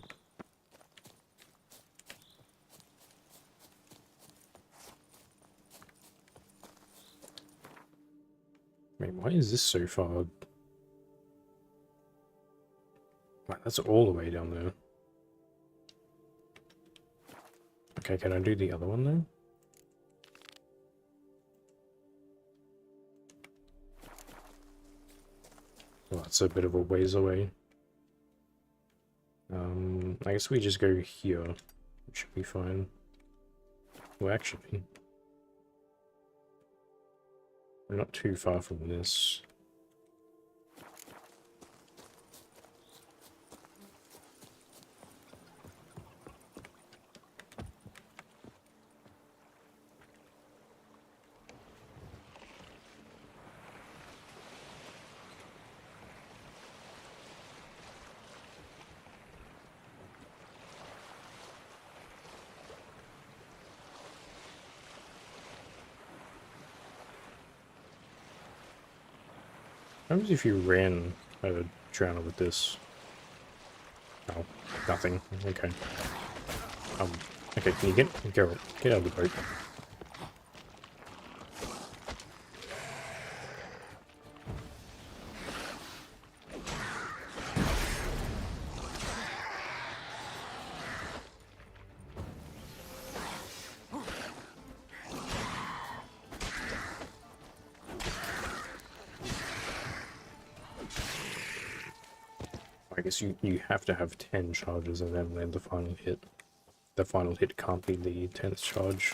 Wait, why is this so far? Wow, that's all the way down there. Okay, can I do the other one though? Well, that's a bit of a ways away. I guess we just go here. It should be fine. Well, actually, we're not too far from this. What happens if you ran a drowner with this? Oh, nothing. Okay. Okay, can you get Geralt? Get out of the boat. I guess you have to have 10 charges and then land the final hit. The final hit can't be the 10th charge,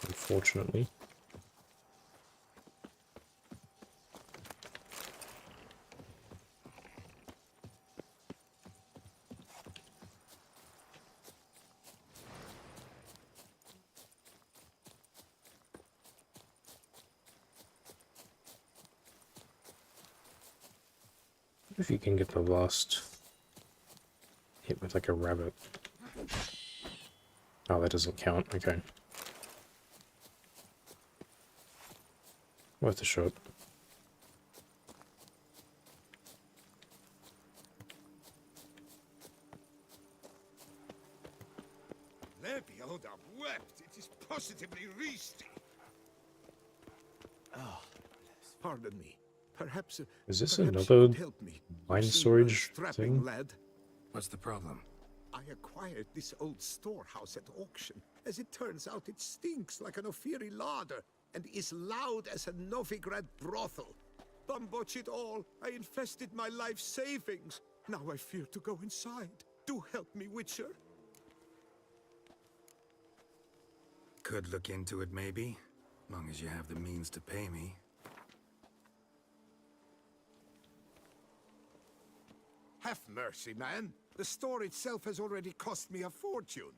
unfortunately. If you can get the last hit with like a rabbit. Oh, that doesn't count. Okay. Worth a shot. Lebioda wept. It is positively risky. Oh, pardon me. Perhaps Is this perhaps you another could help me. mine You seem a storage strapping thing? lad. What's the problem? I acquired this old storehouse at auction. As it turns out, it stinks like an Ophiri larder and is loud as a Novigrad brothel. Bambotch it all, I infested my life savings. Now I fear to go inside. Do help me, Witcher. Could look into it, maybe. Long as you have the means to pay me. Have mercy, man. The store itself has already cost me a fortune.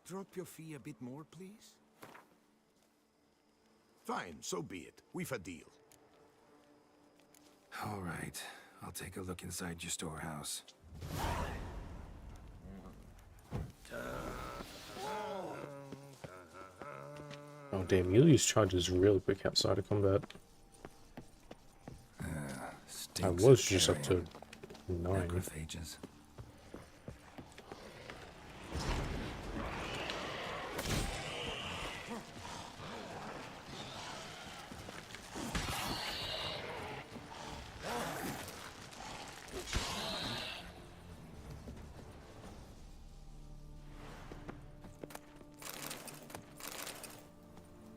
Drop your fee a bit more, please. Fine, so be it. We've a deal. All right. I'll take a look inside your storehouse. Oh damn, you lose charges real quick outside of combat. I was just up to 9. Macrophages.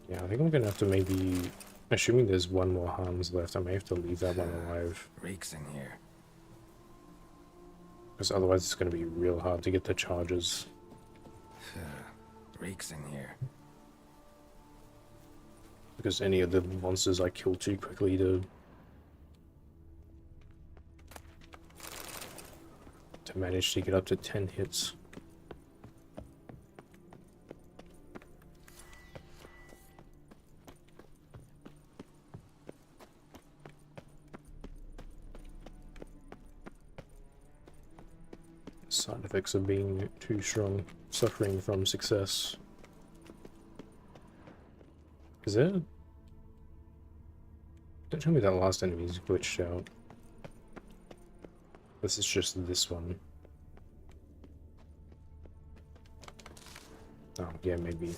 Yeah, I think I'm gonna have to maybe, assuming there's one more Hans left, I may have to leave that one alive. Reeks in here. Because otherwise it's gonna be real hard to get the charges. Reeks in here. Because any of the monsters I kill too quickly to manage to get up to 10 hits. Side effects of being too strong, suffering from success. Is there? Don't tell me that last enemy's glitched out. This is just this one. Oh, yeah, maybe.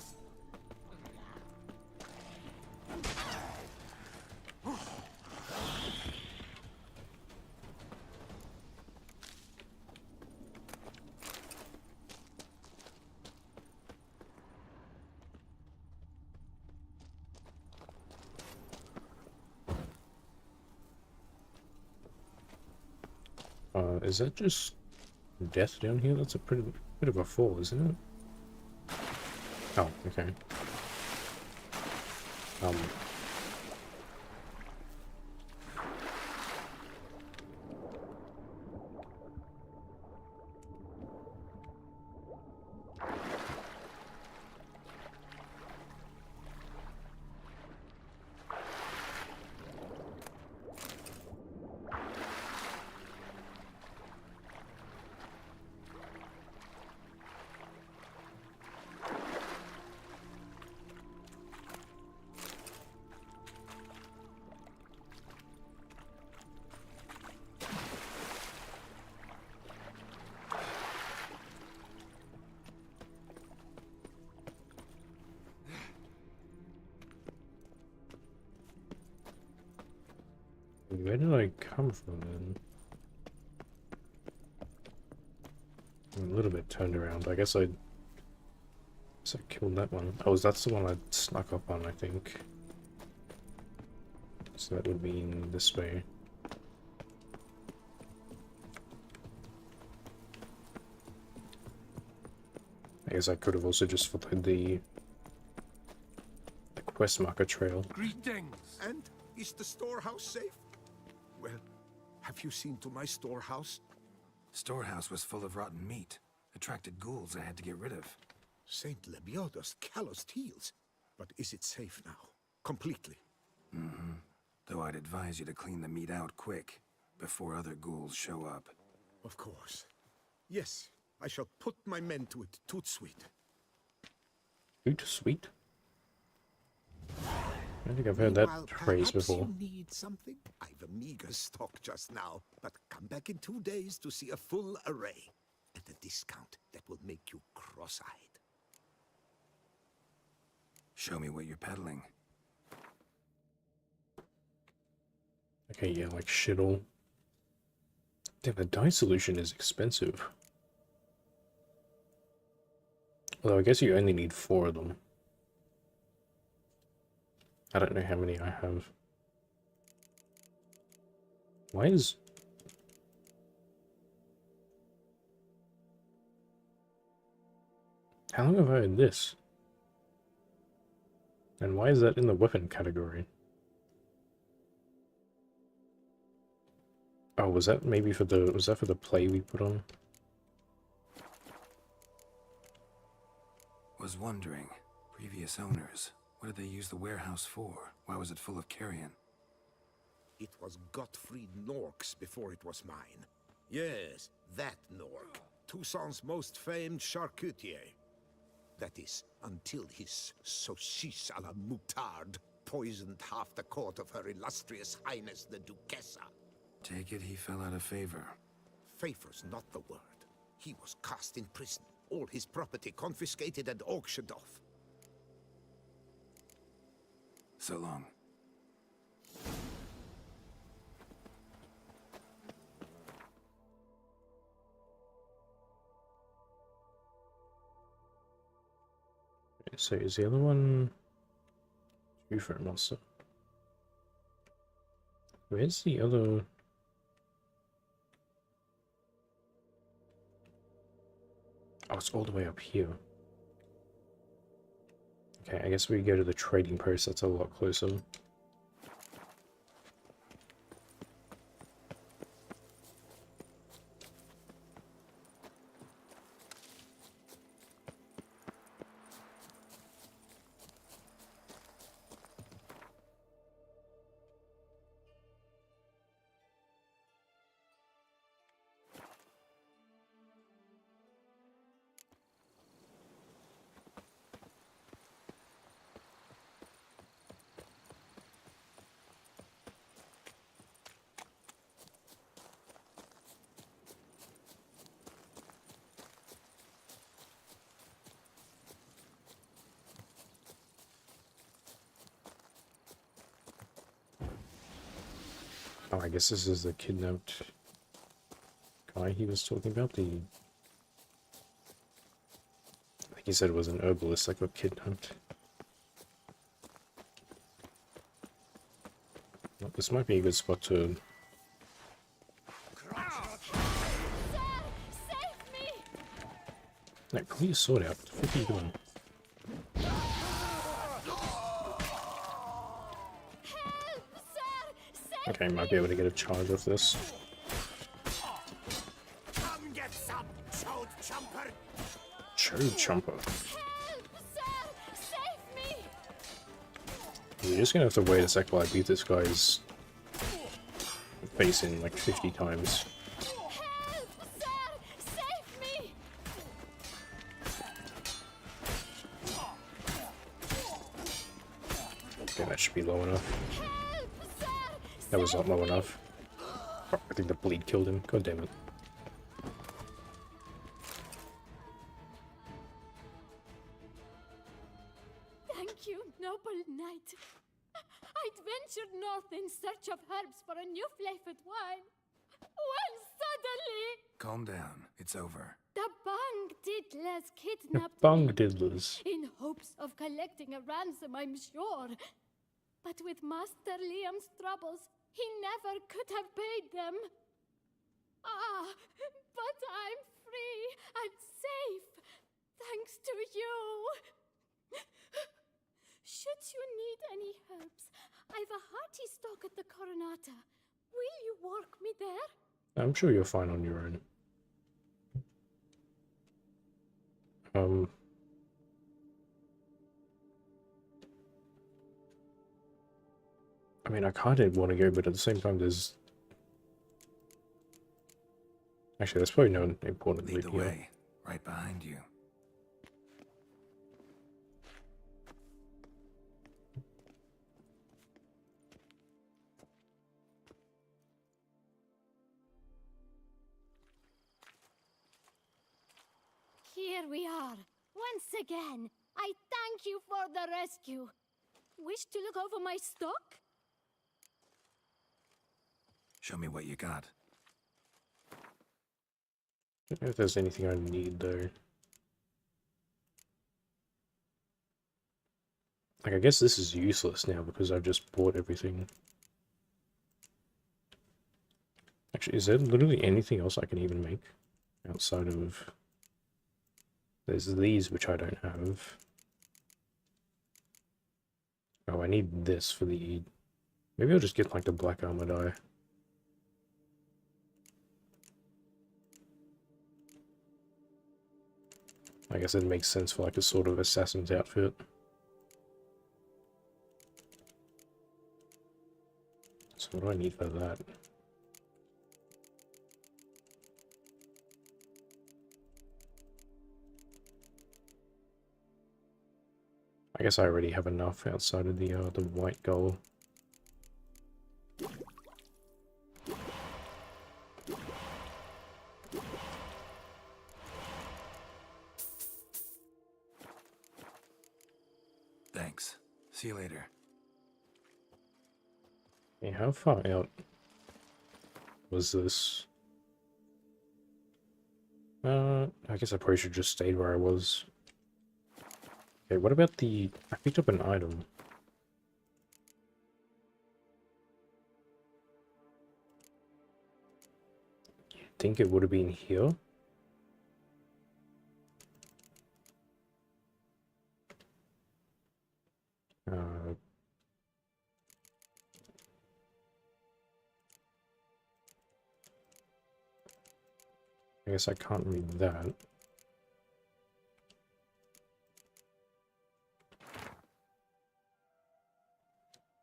Is that just death down here? That's a pretty bit of a fall, isn't it? Oh, okay. Where did I come from then? I'm a little bit turned around. I guess I killed that one. Oh, that's the one I snuck up on, I think. So that would mean this way. I guess I could have also just followed the quest marker trail. Greetings! And is the storehouse safe? Well, have you seen to my storehouse? Storehouse was full of rotten meat. Attracted ghouls I had to get rid of. Saint Lebioda's calloused heels. But is it safe now? Completely? Mm-hmm. Though I'd advise you to clean the meat out quick, before other ghouls show up. Of course. Yes, I shall put my men to it, toot sweet. Toot sweet? I don't think I've heard that phrase before. You need something? I've a meager stock just now, but come back in 2 days to see a full array. At a discount that will make you cross-eyed. Show me what you're peddling. Okay, yeah, like shit'll. Damn, the dye solution is expensive. Although I guess you only need 4 of them. I don't know how many I have. Why is... How long have I had this? And why is that in the weapon category? Oh, was that maybe for the... was that for the play we put on? Was wondering, previous owners, what did they use the warehouse for? Why was it full of carrion? It was Gottfried Nork's before it was mine. Yes, that Nork. Toussaint's most famed charcutier. That is, until his saucisse à la moutarde poisoned half the court of Her Illustrious Highness the Duchessa. Take it he fell out of favor. Favor's not the word. He was cast in prison, all his property confiscated and auctioned off. So long. So is the other one... UFO monster. Where's the other? Oh, it's all the way up here. Okay, I guess we go to the trading post. That's a lot closer. Oh, I guess this is the kidnapped guy he was talking about. I think he said it was an herbalist that got kidnapped. Well, this might be a good spot to... Like, pull your sword out. What the fuck are you doing? Okay, might be able to get a charge off this. Come get some, chode chomper. Chode chomper. You're just gonna have to wait a sec while I beat this guy's face in like 50 times. Okay, that should be low enough. That was not low enough. Oh, I think the bleed killed him. God damn it. Thank you, noble knight. I'd ventured north in search of herbs for a new flavored wine. When suddenly... Calm down. It's over. The bung diddlers kidnapped Bung me. diddlers. In hopes of collecting a ransom, I'm sure. But with Master Liam's troubles, he never could have paid them. Ah, but I'm free and safe, thanks to you. Should you need any herbs, I've a hearty stock at the Coronata. Will you work me there? I'm sure you're fine on your own. I mean, I kind of want to go, but at the same time, there's... Actually, there's probably no important Lead loot the here. way. Right behind you. Here we are. Once again, I thank you for the rescue. Wish to look over my stock? Show me what you got. I don't know if there's anything I need, though. Like, I guess this is useless now because I've just bought everything. Actually, is there literally anything else I can even make outside of... There's these, which I don't have. Oh, I need this for the... Maybe I'll just get, like, the black armor dye. I guess it makes sense for, like, a sort of assassin's outfit. So what do I need for that? I guess I already have enough outside of the white gold. Thanks. See you later. Hey, how far out was this? I guess I probably should just stayed where I was. Okay, what about the... I picked up an item. think it would have been here. I guess I can't read that.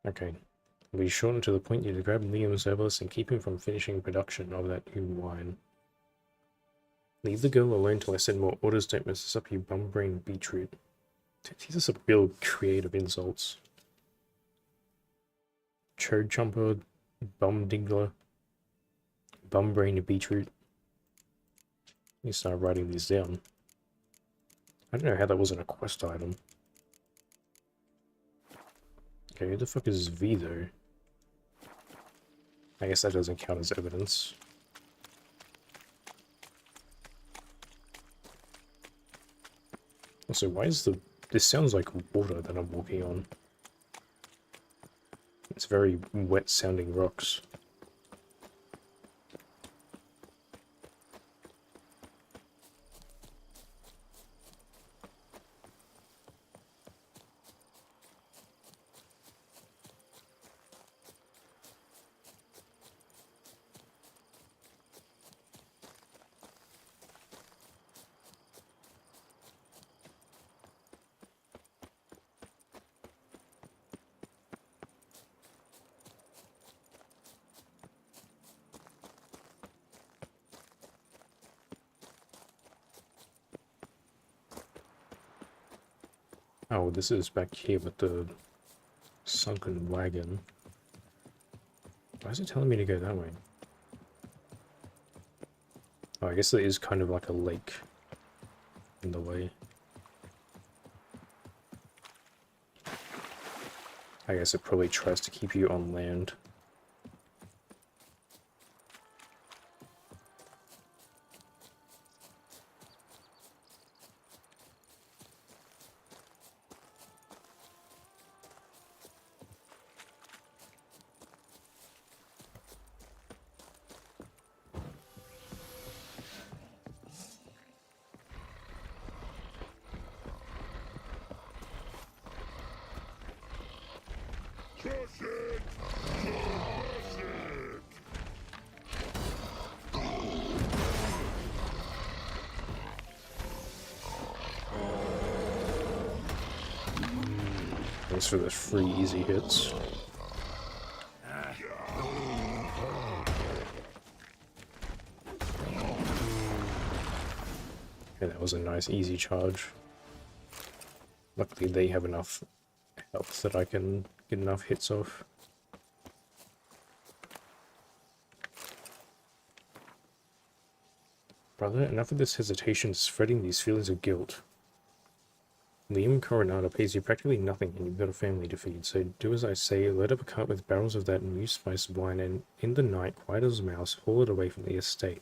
Okay. Be shortened to the point you to grab Liam's herbalist and keep him from finishing production of that new wine. Leave the girl alone till I send more orders. Don't mess this up, you bum-brain beetroot. These are some real creative insults. Chode chomper, bum diggler, bum-brain beetroot. You start writing these down. I don't know how that wasn't a quest item. Okay, who the fuck is V though? I guess that doesn't count as evidence. Also, why is the... This sounds like water that I'm walking on. It's very wet sounding rocks. Oh, this is back here with the sunken wagon. Why is it telling me to go that way? Oh, I guess there is kind of like a lake in the way. I guess it probably tries to keep you on land. Thanks for the free easy hits. Okay, that was a nice easy charge. Luckily they have enough health that I can get enough hits off. Brother, enough of this hesitation spreading these feelings of guilt. Liam Coronado pays you practically nothing and you've got a family to feed, so do as I say, load up a cart with barrels of that new spiced wine and, in the night, quiet as a mouse, haul it away from the estate.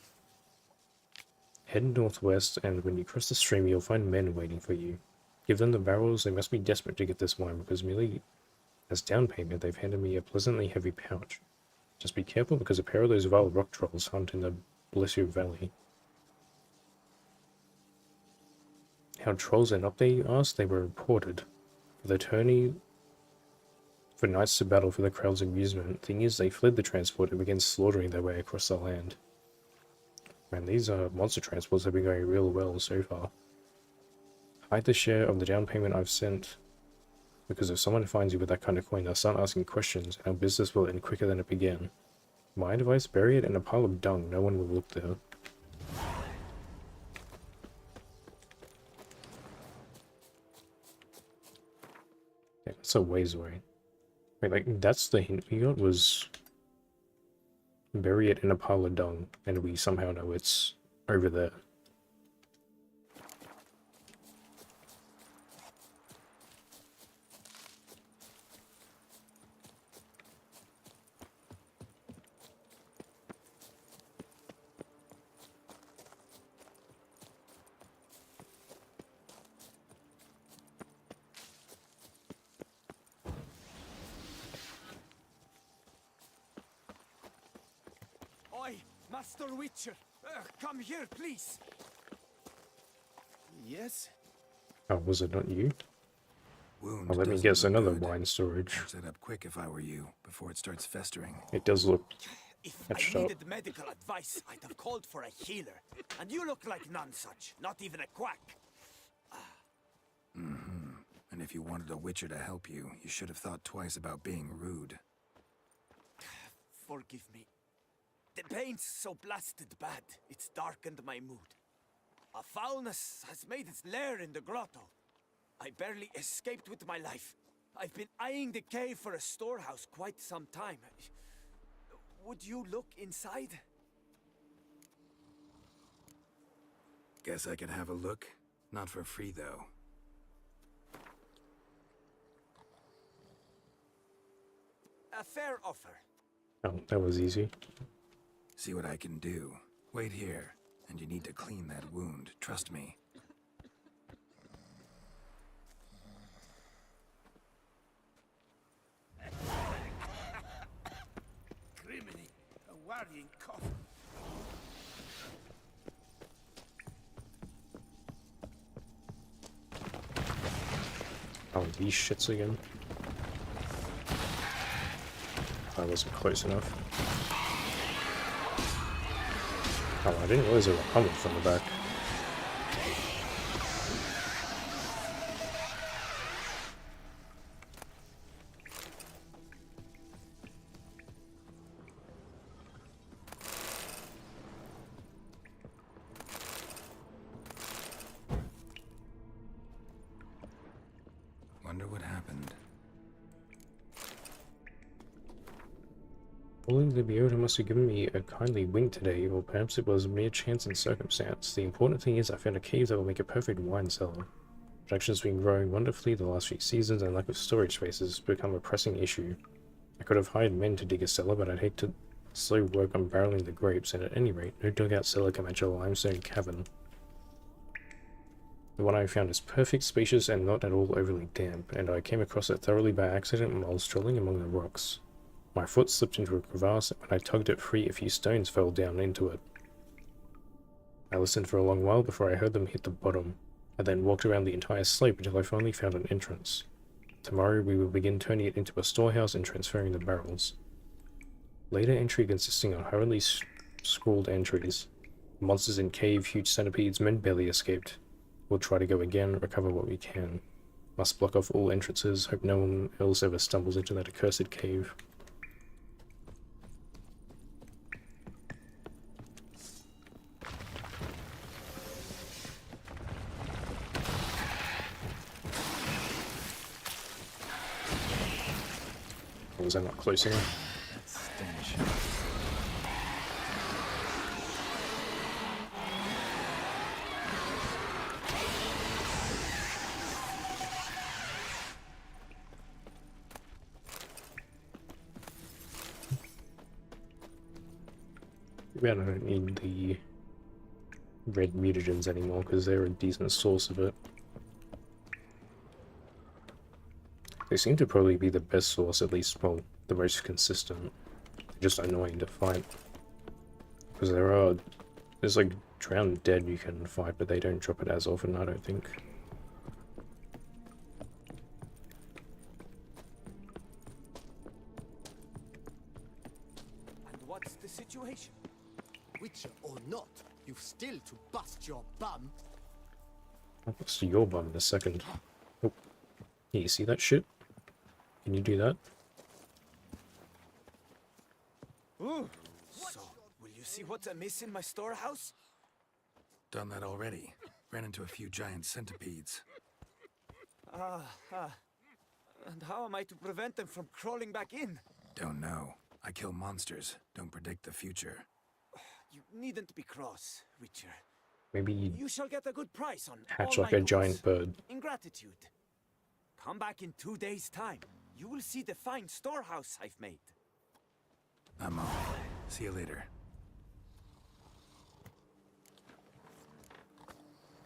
Head northwest, and when you cross the stream you'll find men waiting for you. Give them the barrels, they must be desperate to get this wine, because merely as down payment they've handed me a pleasantly heavy pouch. Just be careful, because a pair of those vile rock trolls hunt in the Blessure Valley. How trolls end up there, you ask? They were reported. For the tourney, for knights to battle for the crowd's amusement. Thing is, they fled the transport and began slaughtering their way across the land. Man, these monster transports have been going real well so far. Hide the share of the down payment I've sent, because if someone finds you with that kind of coin, they'll start asking questions, and our business will end quicker than it began. My advice, bury it in a pile of dung, no one will look there. Yeah, that's a ways away. Wait, like, that's the hint we got, was bury it in a pile of dung, and we somehow know it's over there. Oi, Master Witcher! Come here, please. Yes? Oh, was it not you? Wound Oh, let me doesn't guess, look another good. wine storage. Patch that up quick if I were you, before it starts festering. It does look If patched I up. needed medical advice, I'd have called for a healer. And you look like none such, not even a quack. Mm-hmm. And if you wanted a witcher to help you, you should have thought twice about being rude. Forgive me. The pain's so blasted bad, it's darkened my mood. A foulness has made its lair in the grotto. I barely escaped with my life. I've been eyeing the cave for a storehouse quite some time. Would you look inside? Guess I can have a look. Not for free, though. A fair offer. Oh, that was easy. See what I can do. Wait here, and you need to clean that wound. Trust me. Criminy, a worrying cough. Oh, these shits again. I wasn't close enough. Oh, I didn't realize they were coming from the back. Wonder what happened. Only the Lebiota must have given me a kindly wink today, or perhaps it was mere chance and circumstance. The important thing is I found a cave that will make a perfect wine cellar. Production's been growing wonderfully the last few seasons, and lack of storage space has become a pressing issue. I could have hired men to dig a cellar, but I'd hate to slow work on barreling the grapes, and at any rate, no dugout cellar can match a limestone cavern. The one I found is perfect, spacious, and not at all overly damp, and I came across it thoroughly by accident while strolling among the rocks. My foot slipped into a crevasse, and when I tugged it free, a few stones fell down into it. I listened for a long while before I heard them hit the bottom. I then walked around the entire slope until I finally found an entrance. Tomorrow we will begin turning it into a storehouse and transferring the barrels. Later entry consisting of hurriedly scrawled entries. Monsters in cave, huge centipedes, men barely escaped. We'll try to go again, recover what we can. Must block off all entrances, hope no one else ever stumbles into that accursed cave. Or was I not close enough? Stench. Maybe I don't need the red mutagens anymore because they're a decent source of it. They seem to probably be the best source, at least, well, the most consistent. Just annoying to fight. Because there's like drowned dead you can fight, but they don't drop it as often, I don't think. And what's the situation? Witcher or not, you've still to bust your bum. I'll bust your bum in a second. Oh. Yeah, you see that shit? Can you do that? Ooh. So, will you see what's amiss in my storehouse? Done that already. Ran into a few giant centipedes. And how am I to prevent them from crawling back in? Don't know. I kill monsters, don't predict the future. You needn't be cross, Witcher. Maybe You shall get a good price on hatch all like my a goods. giant bird. In gratitude. Come back in 2 days' time. You will see the fine storehouse I've made. I'm off. See you later.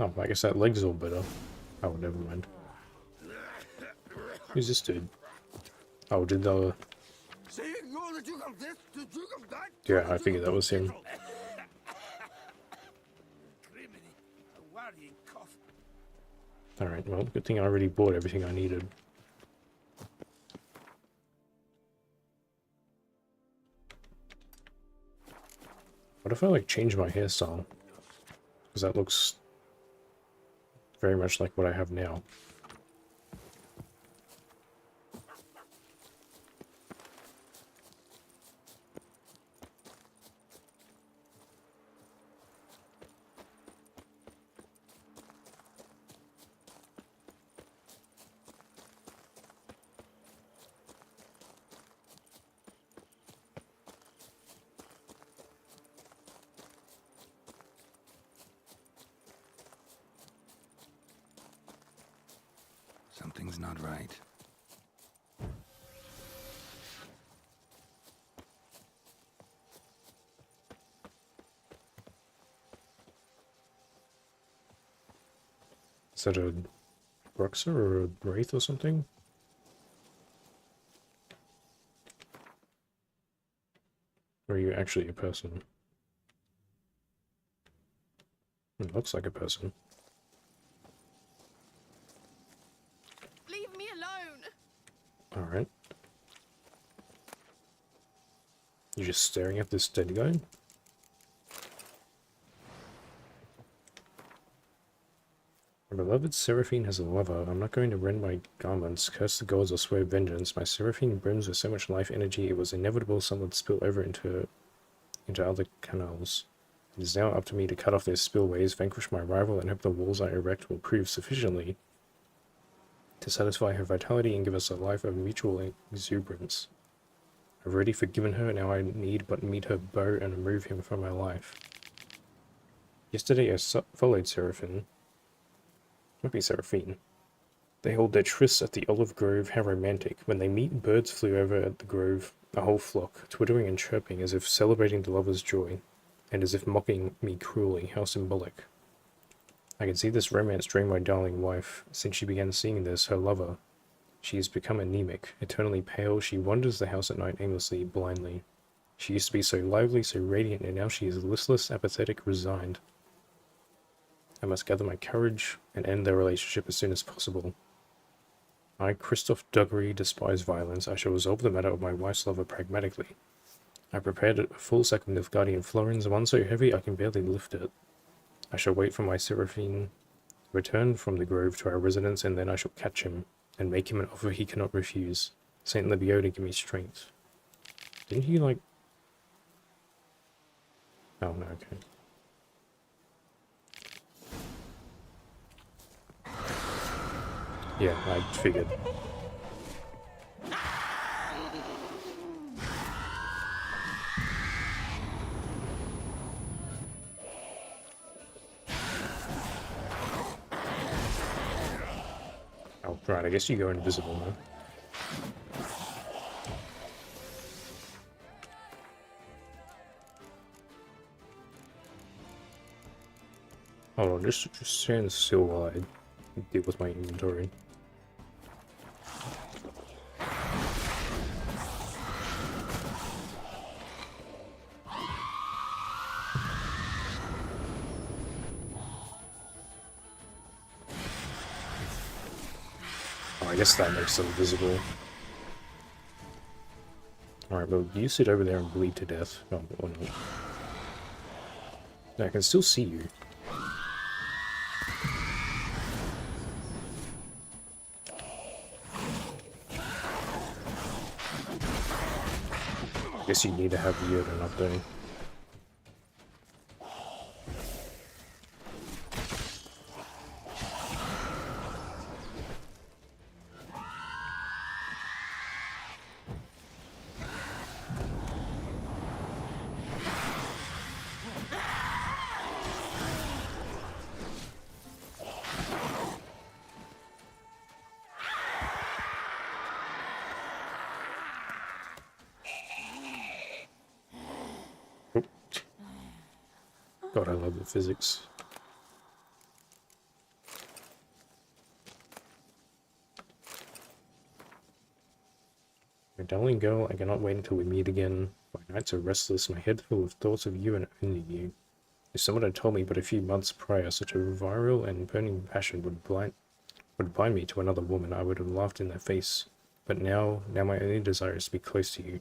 Oh, I guess that leg's all better. Oh, never mind. Who's this dude? Oh, did the... Yeah, I figured that was him. carrying coffee. Alright, well, good thing I already bought everything I needed. What if I, like, change my hairstyle? Because that looks very much like what I have now. Something's not right. Is that a Bruxer or a Wraith or something? Or are you actually a person? It looks like a person. Leave me alone. Alright. You're just staring at this dead guy? My beloved Seraphine has a lover. I'm not going to rend my garments, curse the gods, or swear vengeance. My Seraphine brims with so much life energy, it was inevitable some would spill over into other canals. It is now up to me to cut off their spillways, vanquish my rival, and hope the walls I erect will prove sufficiently to satisfy her vitality and give us a life of mutual exuberance. I've already forgiven her, now I need but meet her bow and remove him from my life. Yesterday I followed Seraphine. Might be Seraphine. They hold their trysts at the olive grove. How romantic. When they meet, birds flew over at the grove, a whole flock, twittering and chirping as if celebrating the lover's joy, and as if mocking me cruelly. How symbolic. I can see this romance during my darling wife. Since she began seeing this, her lover, she has become anemic, eternally pale. She wanders the house at night aimlessly, blindly. She used to be so lively, so radiant, and now she is listless, apathetic, resigned. I must gather my courage and end their relationship as soon as possible. I, Christophe Duggery, despise violence. I shall resolve the matter of my wife's lover pragmatically. I prepared a full sack of Nilfgaardian florins, one so heavy I can barely lift it. I shall wait for my Seraphine return from the grove to our residence, and then I shall catch him, and make him an offer he cannot refuse. Saint Lebiota, give me strength. Didn't he, like... Oh, no, okay. Yeah, I figured. Oh, right, I guess you go invisible now. Hold on, just stand still while I deal with my inventory. I guess that makes them visible. Alright, well, you sit over there and bleed to death. Oh, or not. I can still see you. I guess you need to have the Yoda up there. God, I love the physics. My darling girl, I cannot wait until we meet again. My nights are restless, my head full of thoughts of you and only you. If someone had told me but a few months prior such a virile and burning passion would bind me to another woman, I would have laughed in their face. But now my only desire is to be close to you.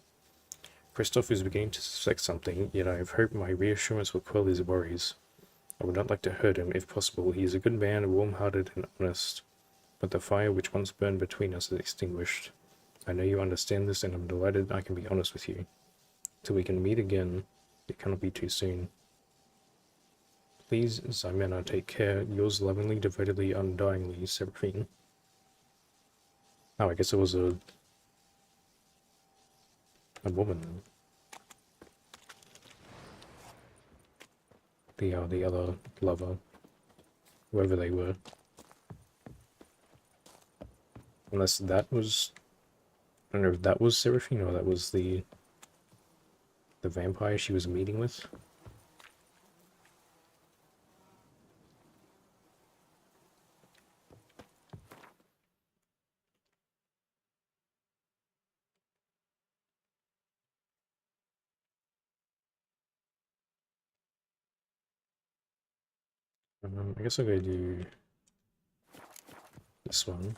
Christoph is beginning to suspect something, yet I have hoped my reassurance will quell his worries. I would not like to hurt him, if possible. He is a good man, warm-hearted and honest. But the fire which once burned between us is extinguished. I know you understand this, and I'm delighted I can be honest with you. Till we can meet again, it cannot be too soon. Please, Ximena, take care. Yours lovingly, devotedly, undyingly, Seraphine. Oh, I guess it was a woman. The other lover. Whoever they were. Unless that was... I don't know if that was Seraphine or that was the vampire she was meeting with. I guess I'll go do this one.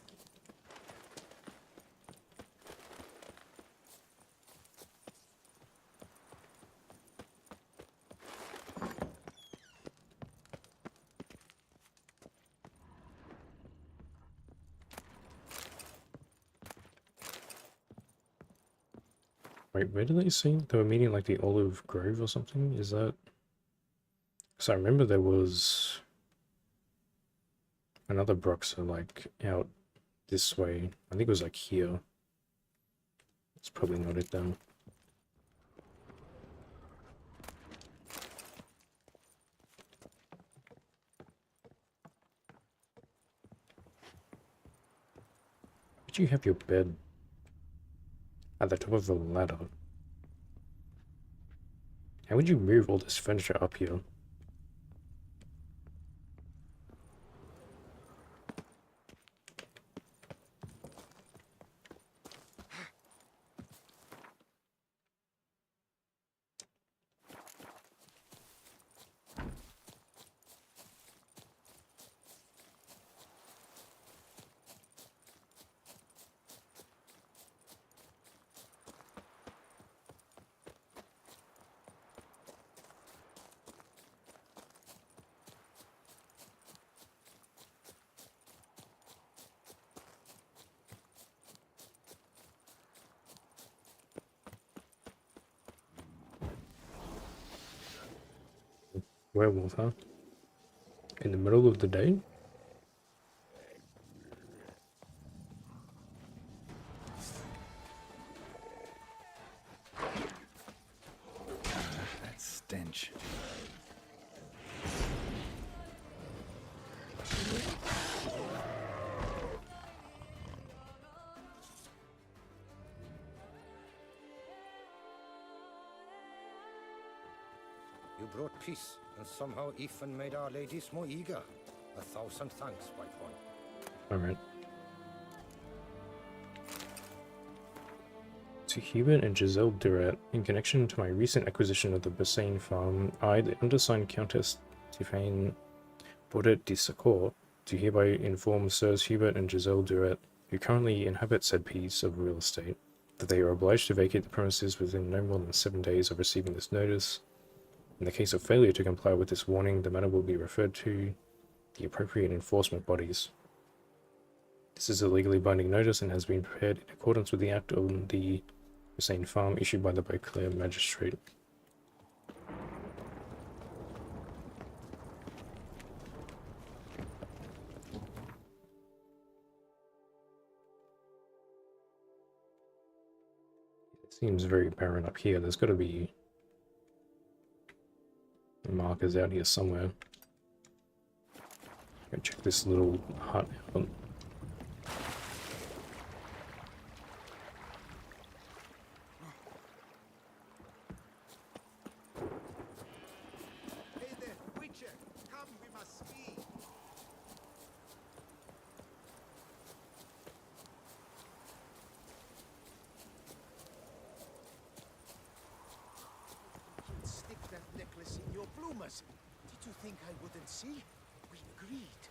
Wait, where did they say they were meeting, like the Olive Grove or something? Is that... Because I remember there was another Bruxa, like, out this way. I think it was like here. It's probably not it then. Would you have your bed at the top of the ladder? How would you move all this furniture up here? Werewolf, huh? In the middle of the day? That stench. You brought peace, and somehow even made our ladies more eager. 1,000 thanks, white one. Alright. To Hubert and Giselle Duret, in connection to my recent acquisition of the Bassane farm, I, the undersigned Countess Tiffane Baudet de Secourt, do hereby inform Sirs Hubert and Giselle Duret, who currently inhabit said piece of real estate, that they are obliged to vacate the premises within no more than 7 days of receiving this notice. In the case of failure to comply with this warning, the matter will be referred to the appropriate enforcement bodies. This is a legally binding notice and has been prepared in accordance with the Act on the Bassane Farm issued by the Beauclair Magistrate. It seems very barren up here. There's got to be markers out here somewhere. Go check this little hut out. Hey there, Witcher! Come, we must speak! Stick that necklace in your bloomers. Did you think I wouldn't see? We agreed.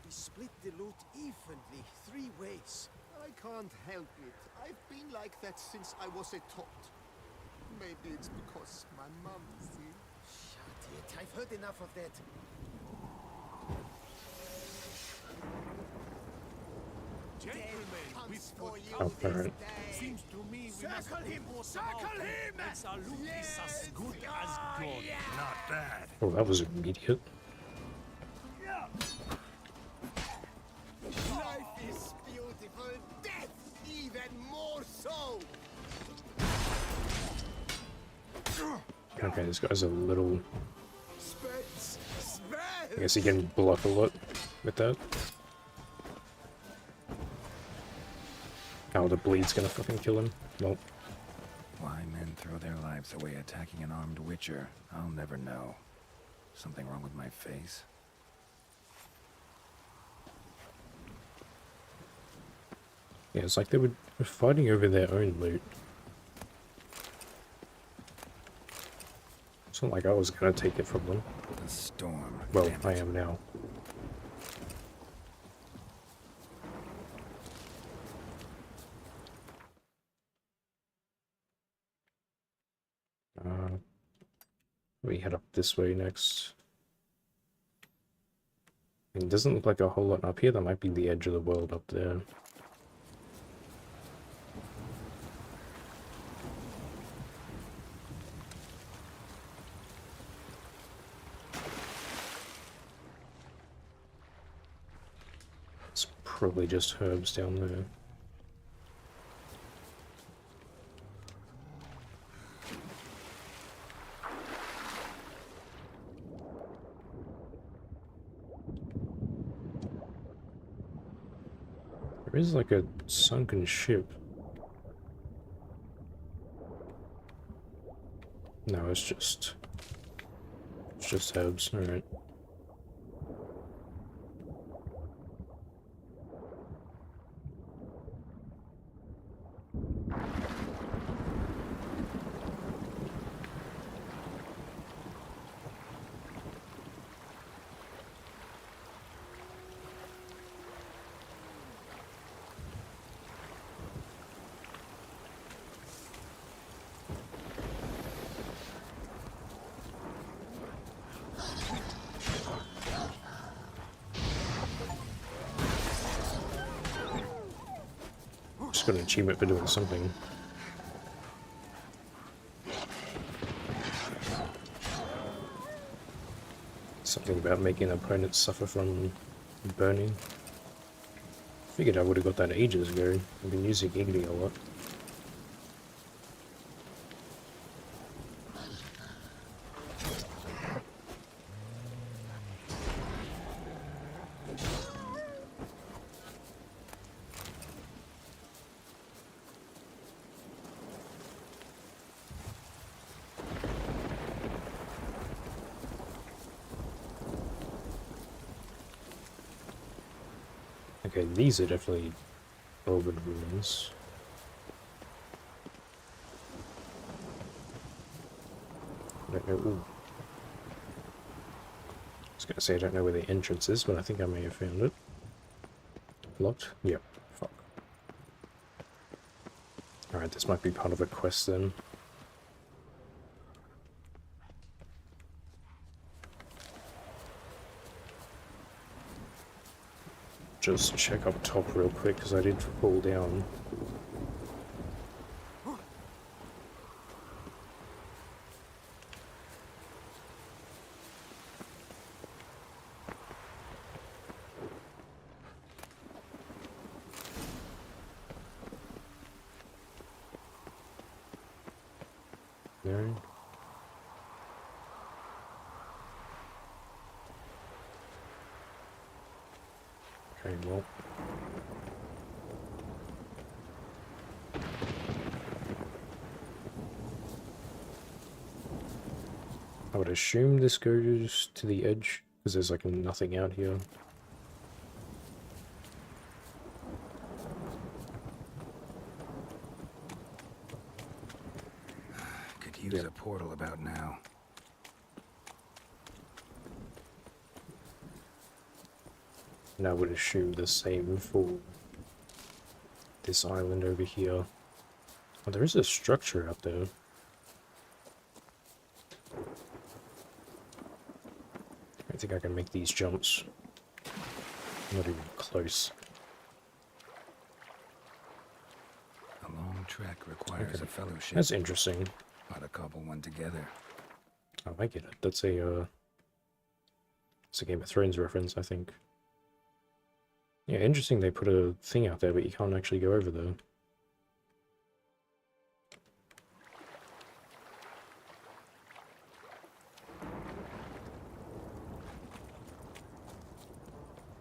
We split the loot evenly, 3 ways. I can't help it. I've been like that since I was a tot. Maybe it's because my mum, see? Shut it. I've heard enough of that. Gentlemen, we've For you Oh, this alright. day. seems to me we must Circle him! report Circle about him! and salute is as good as gold. Not bad. Oh, that was immediate. Life is beautiful. Death even more so. Okay, this guy's a little... Spets. I guess he can block a lot with that. Oh, the bleed's gonna fucking kill him. Nope. Why men throw their lives away attacking an armed witcher, I'll never know. Something wrong with my face? Yeah, it's like they were fighting over their own loot. It's not like I was gonna take it from them. A storm. Well, Damn I it. am now. We head up this way next. It doesn't look like a whole lot up here. That might be the edge of the world up there. It's probably just herbs down there. There is like a sunken ship. No, it's just herbs. All right. Just got an achievement for doing something. Something about making opponents suffer from burning. Figured I would have got that ages ago. I've been using Igni a lot. Okay, these are definitely Elven ruins. I don't know. Ooh. I was gonna say I don't know where the entrance is, but I think I may have found it. Locked? Yep. Fuck. Alright, this might be part of a quest then. Just check up top real quick because I did fall down. No. Okay, well. I would assume this goes to the edge, because there's like nothing out here. Could use a portal about now. And I would assume the same for this island over here. Oh, there is a structure out there. I think I can make these jumps. Not even close. A long trek requires a fellowship. That's interesting. How to cobble one together. Oh, I get it. That's a, it's a Game of Thrones reference, I think. Yeah, interesting they put a thing out there, but you can't actually go over there.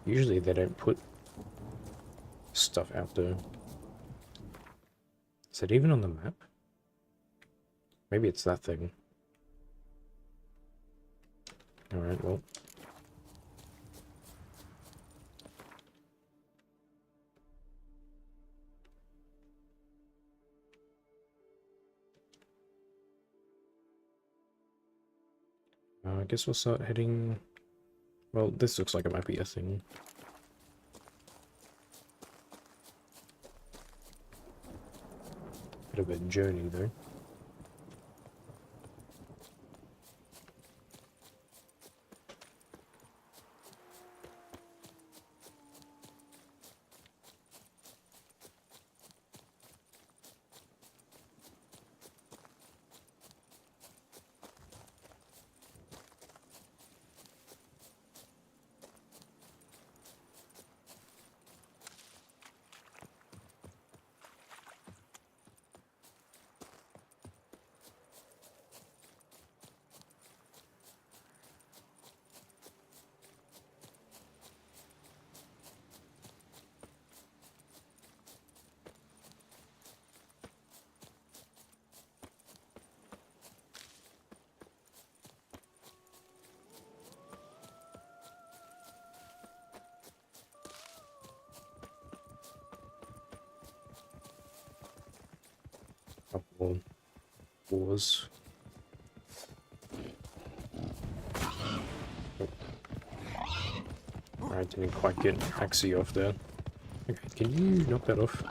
Usually they don't put stuff out there. Is it even on the map? Maybe it's that thing. Alright, well. I guess we'll start heading... Well, this looks like it might be a thing. Bit of a journey, though. Couple wars. I didn't quite get Axie off there. Okay, can you knock that off?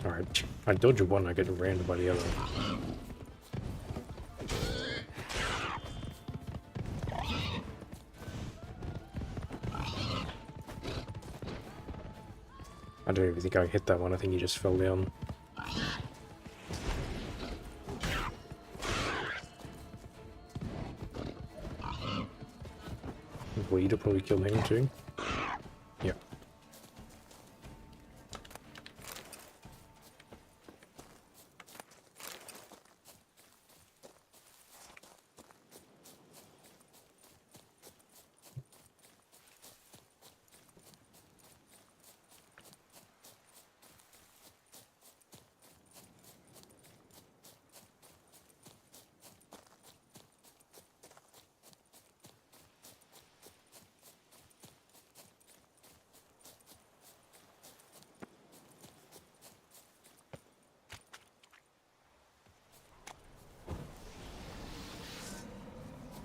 Alright, I dodge one, I get rammed by the other. I don't even think I hit that one, I think he just fell down. We'd have probably killed him too. Yeah.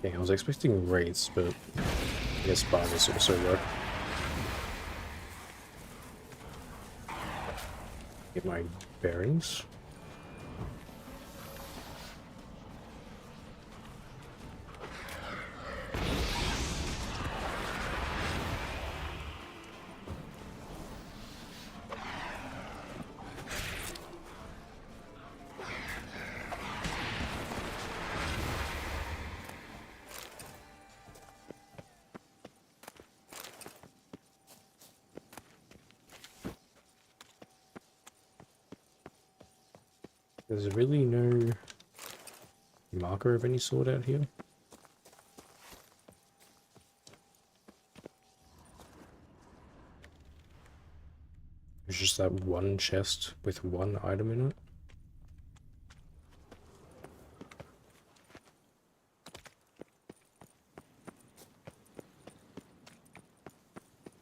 Yeah, I was expecting raids, but I guess Barney's also work. Get my bearings. There's really no marker of any sort out here. There's just that one chest with one item in it.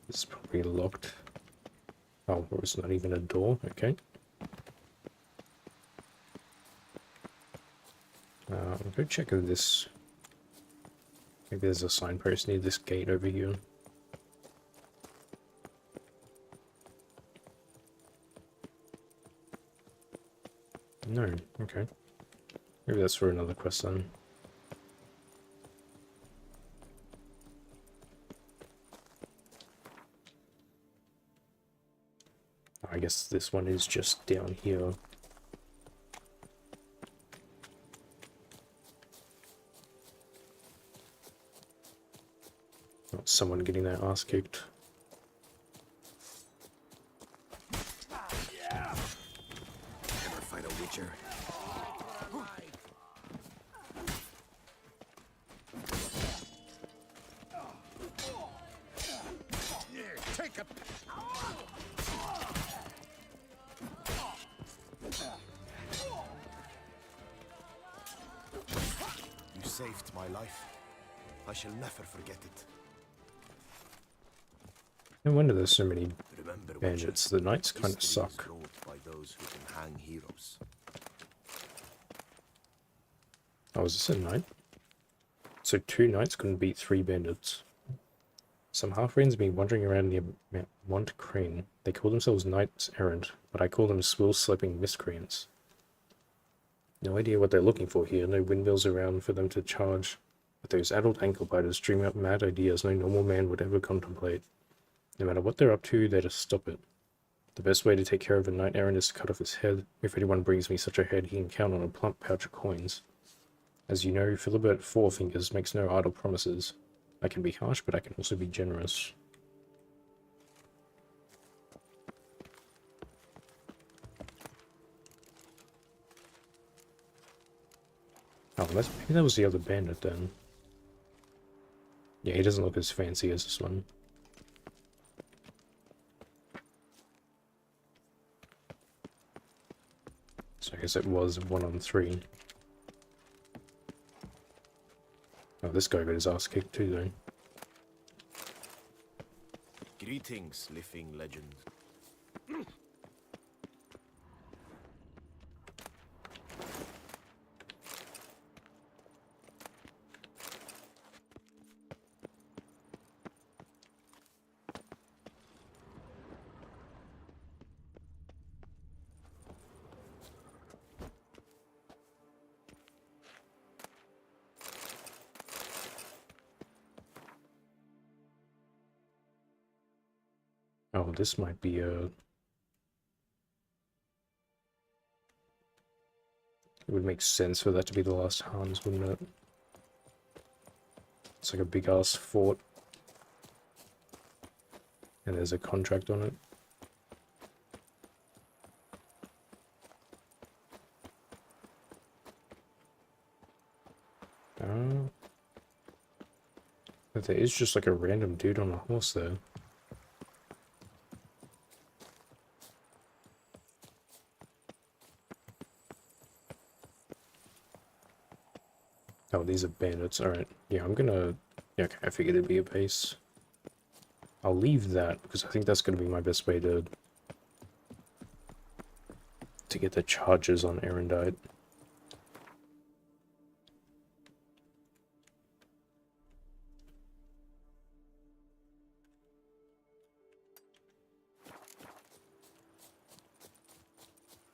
It's probably locked. Oh, or it's not even a door. Okay. I'll go check this. Maybe there's a signpost near this gate over here. No, okay. Maybe that's for another quest then. I guess this one is just down here. Not someone getting their ass kicked. Ever fight a witcher? Take it. You saved my life. I shall never forget it. No wonder there's so many Remember, bandits. The knights kind of history is suck. wrote by those who can hang heroes. Oh, is this a knight? So 2 knights couldn't beat 3 bandits. Some half-breeds have been wandering around near Mount Mont Crane. They call themselves knights errant, but I call them swill-slipping miscreants. No idea what they're looking for here, no windmills around for them to charge. But those adult ankle-biters dream up mad ideas no normal man would ever contemplate. No matter what they're up to, they're to stop it. The best way to take care of a knight errant is to cut off his head. If anyone brings me such a head, he can count on a plump pouch of coins. As you know, Philibert Fourfingers makes no idle promises. I can be harsh, but I can also be generous. Oh, maybe that was the other bandit then. Yeah, he doesn't look as fancy as this one. So I guess it was 1 on 3. Oh, this guy got his ass kicked too, though. Greetings, living legend. Oh, this might be a... It would make sense for that to be the last Hans, wouldn't it? It's like a big-ass fort. And there's a contract on it. But there is just like a random dude on a horse there. Oh, these are bandits. Alright. Yeah, I'm gonna... Yeah, okay, I figured it'd be a base. I'll leave that, because I think that's gonna be my best way to get the charges on Erendite.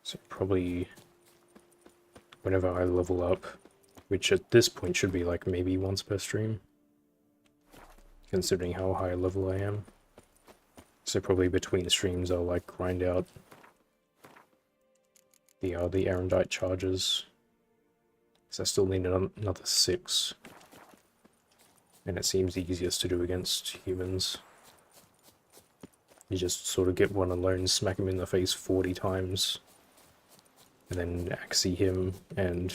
So probably... whenever I level up, which at this point should be like maybe once per stream, considering how high level I am. So probably between streams I'll like grind out the Erendite charges, because I still need another 6, and it seems the easiest to do against humans. You just sort of get one alone, smack him in the face 40 times, and then axie him and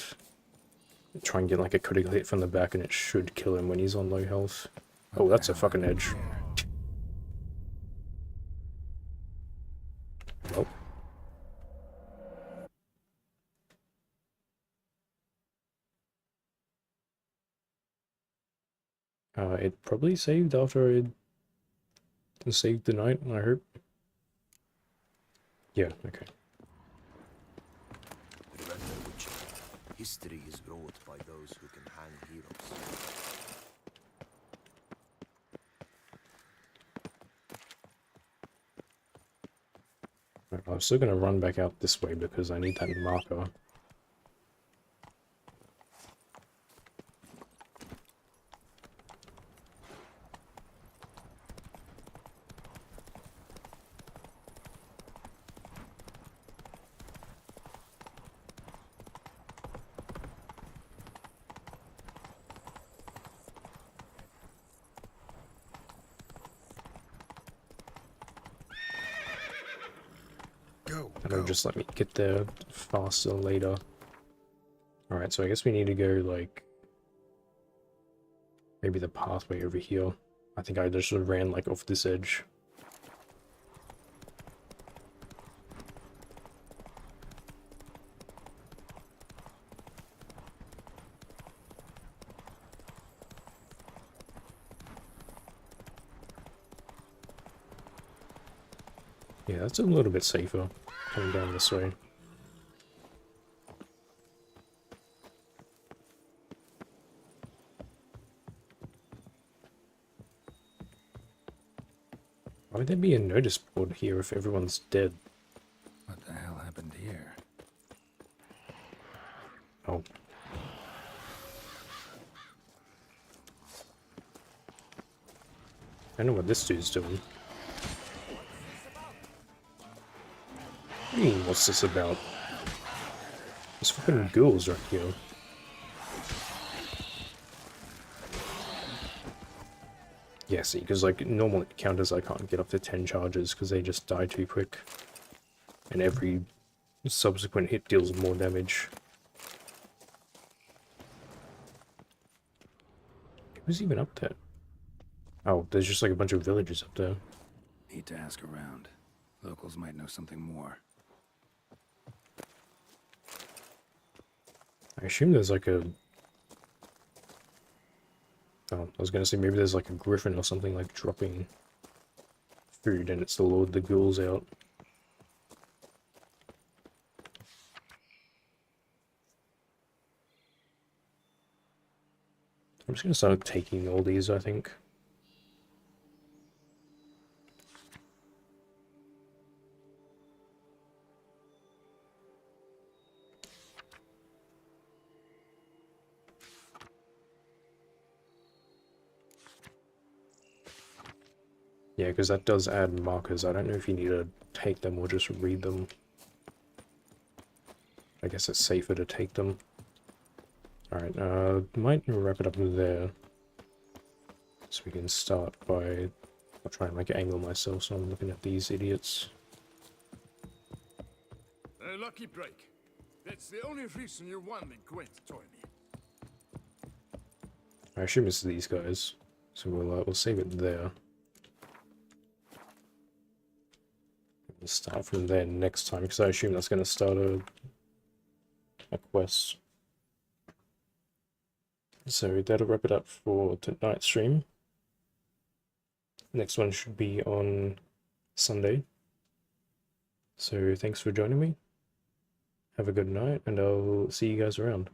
try and get like a critical hit from the back, and it should kill him when he's on low health. Oh, that's a fucking edge. Well. It probably saved after I saved the knight, I hope. Yeah, okay. Remember, Witcher, history is wrote by those who can hang heroes. I'm still gonna run back out this way because I need that marker. And it'll just let me get there faster later. Alright, so I guess we need to go, like, maybe the pathway over here. I think I just ran, like, off this edge. Yeah, that's a little bit safer, coming down this way. Why would there be a notice board here if everyone's dead? What the hell happened here? Oh. I know what this dude's doing. What do you mean, what's this about? There's fucking ghouls right here. Yeah, see, because like normal encounters I can't get up to 10 charges because they just die too quick. And every subsequent hit deals more damage. Who's even up there? Oh, there's just like a bunch of villagers up there. Need to ask around. Locals might know something more. I assume there's like a... Oh, I was gonna say maybe there's like a griffin or something like dropping food and it's to lured the ghouls out. I'm just gonna start taking all these, I think. Yeah, because that does add markers. I don't know if you need to take them or just read them. I guess it's safer to take them. Alright, might wrap it up there. So we can start by... I'll try and make an angle myself so I'm looking at these idiots. A lucky break. That's the only reason you wanted Gwen to join me. I assume it's these guys. So we'll save it there. We'll start from there next time, because I assume that's going to start a quest. So that'll wrap it up for tonight's stream. Next one should be on Sunday. So thanks for joining me. Have a good night, and I'll see you guys around.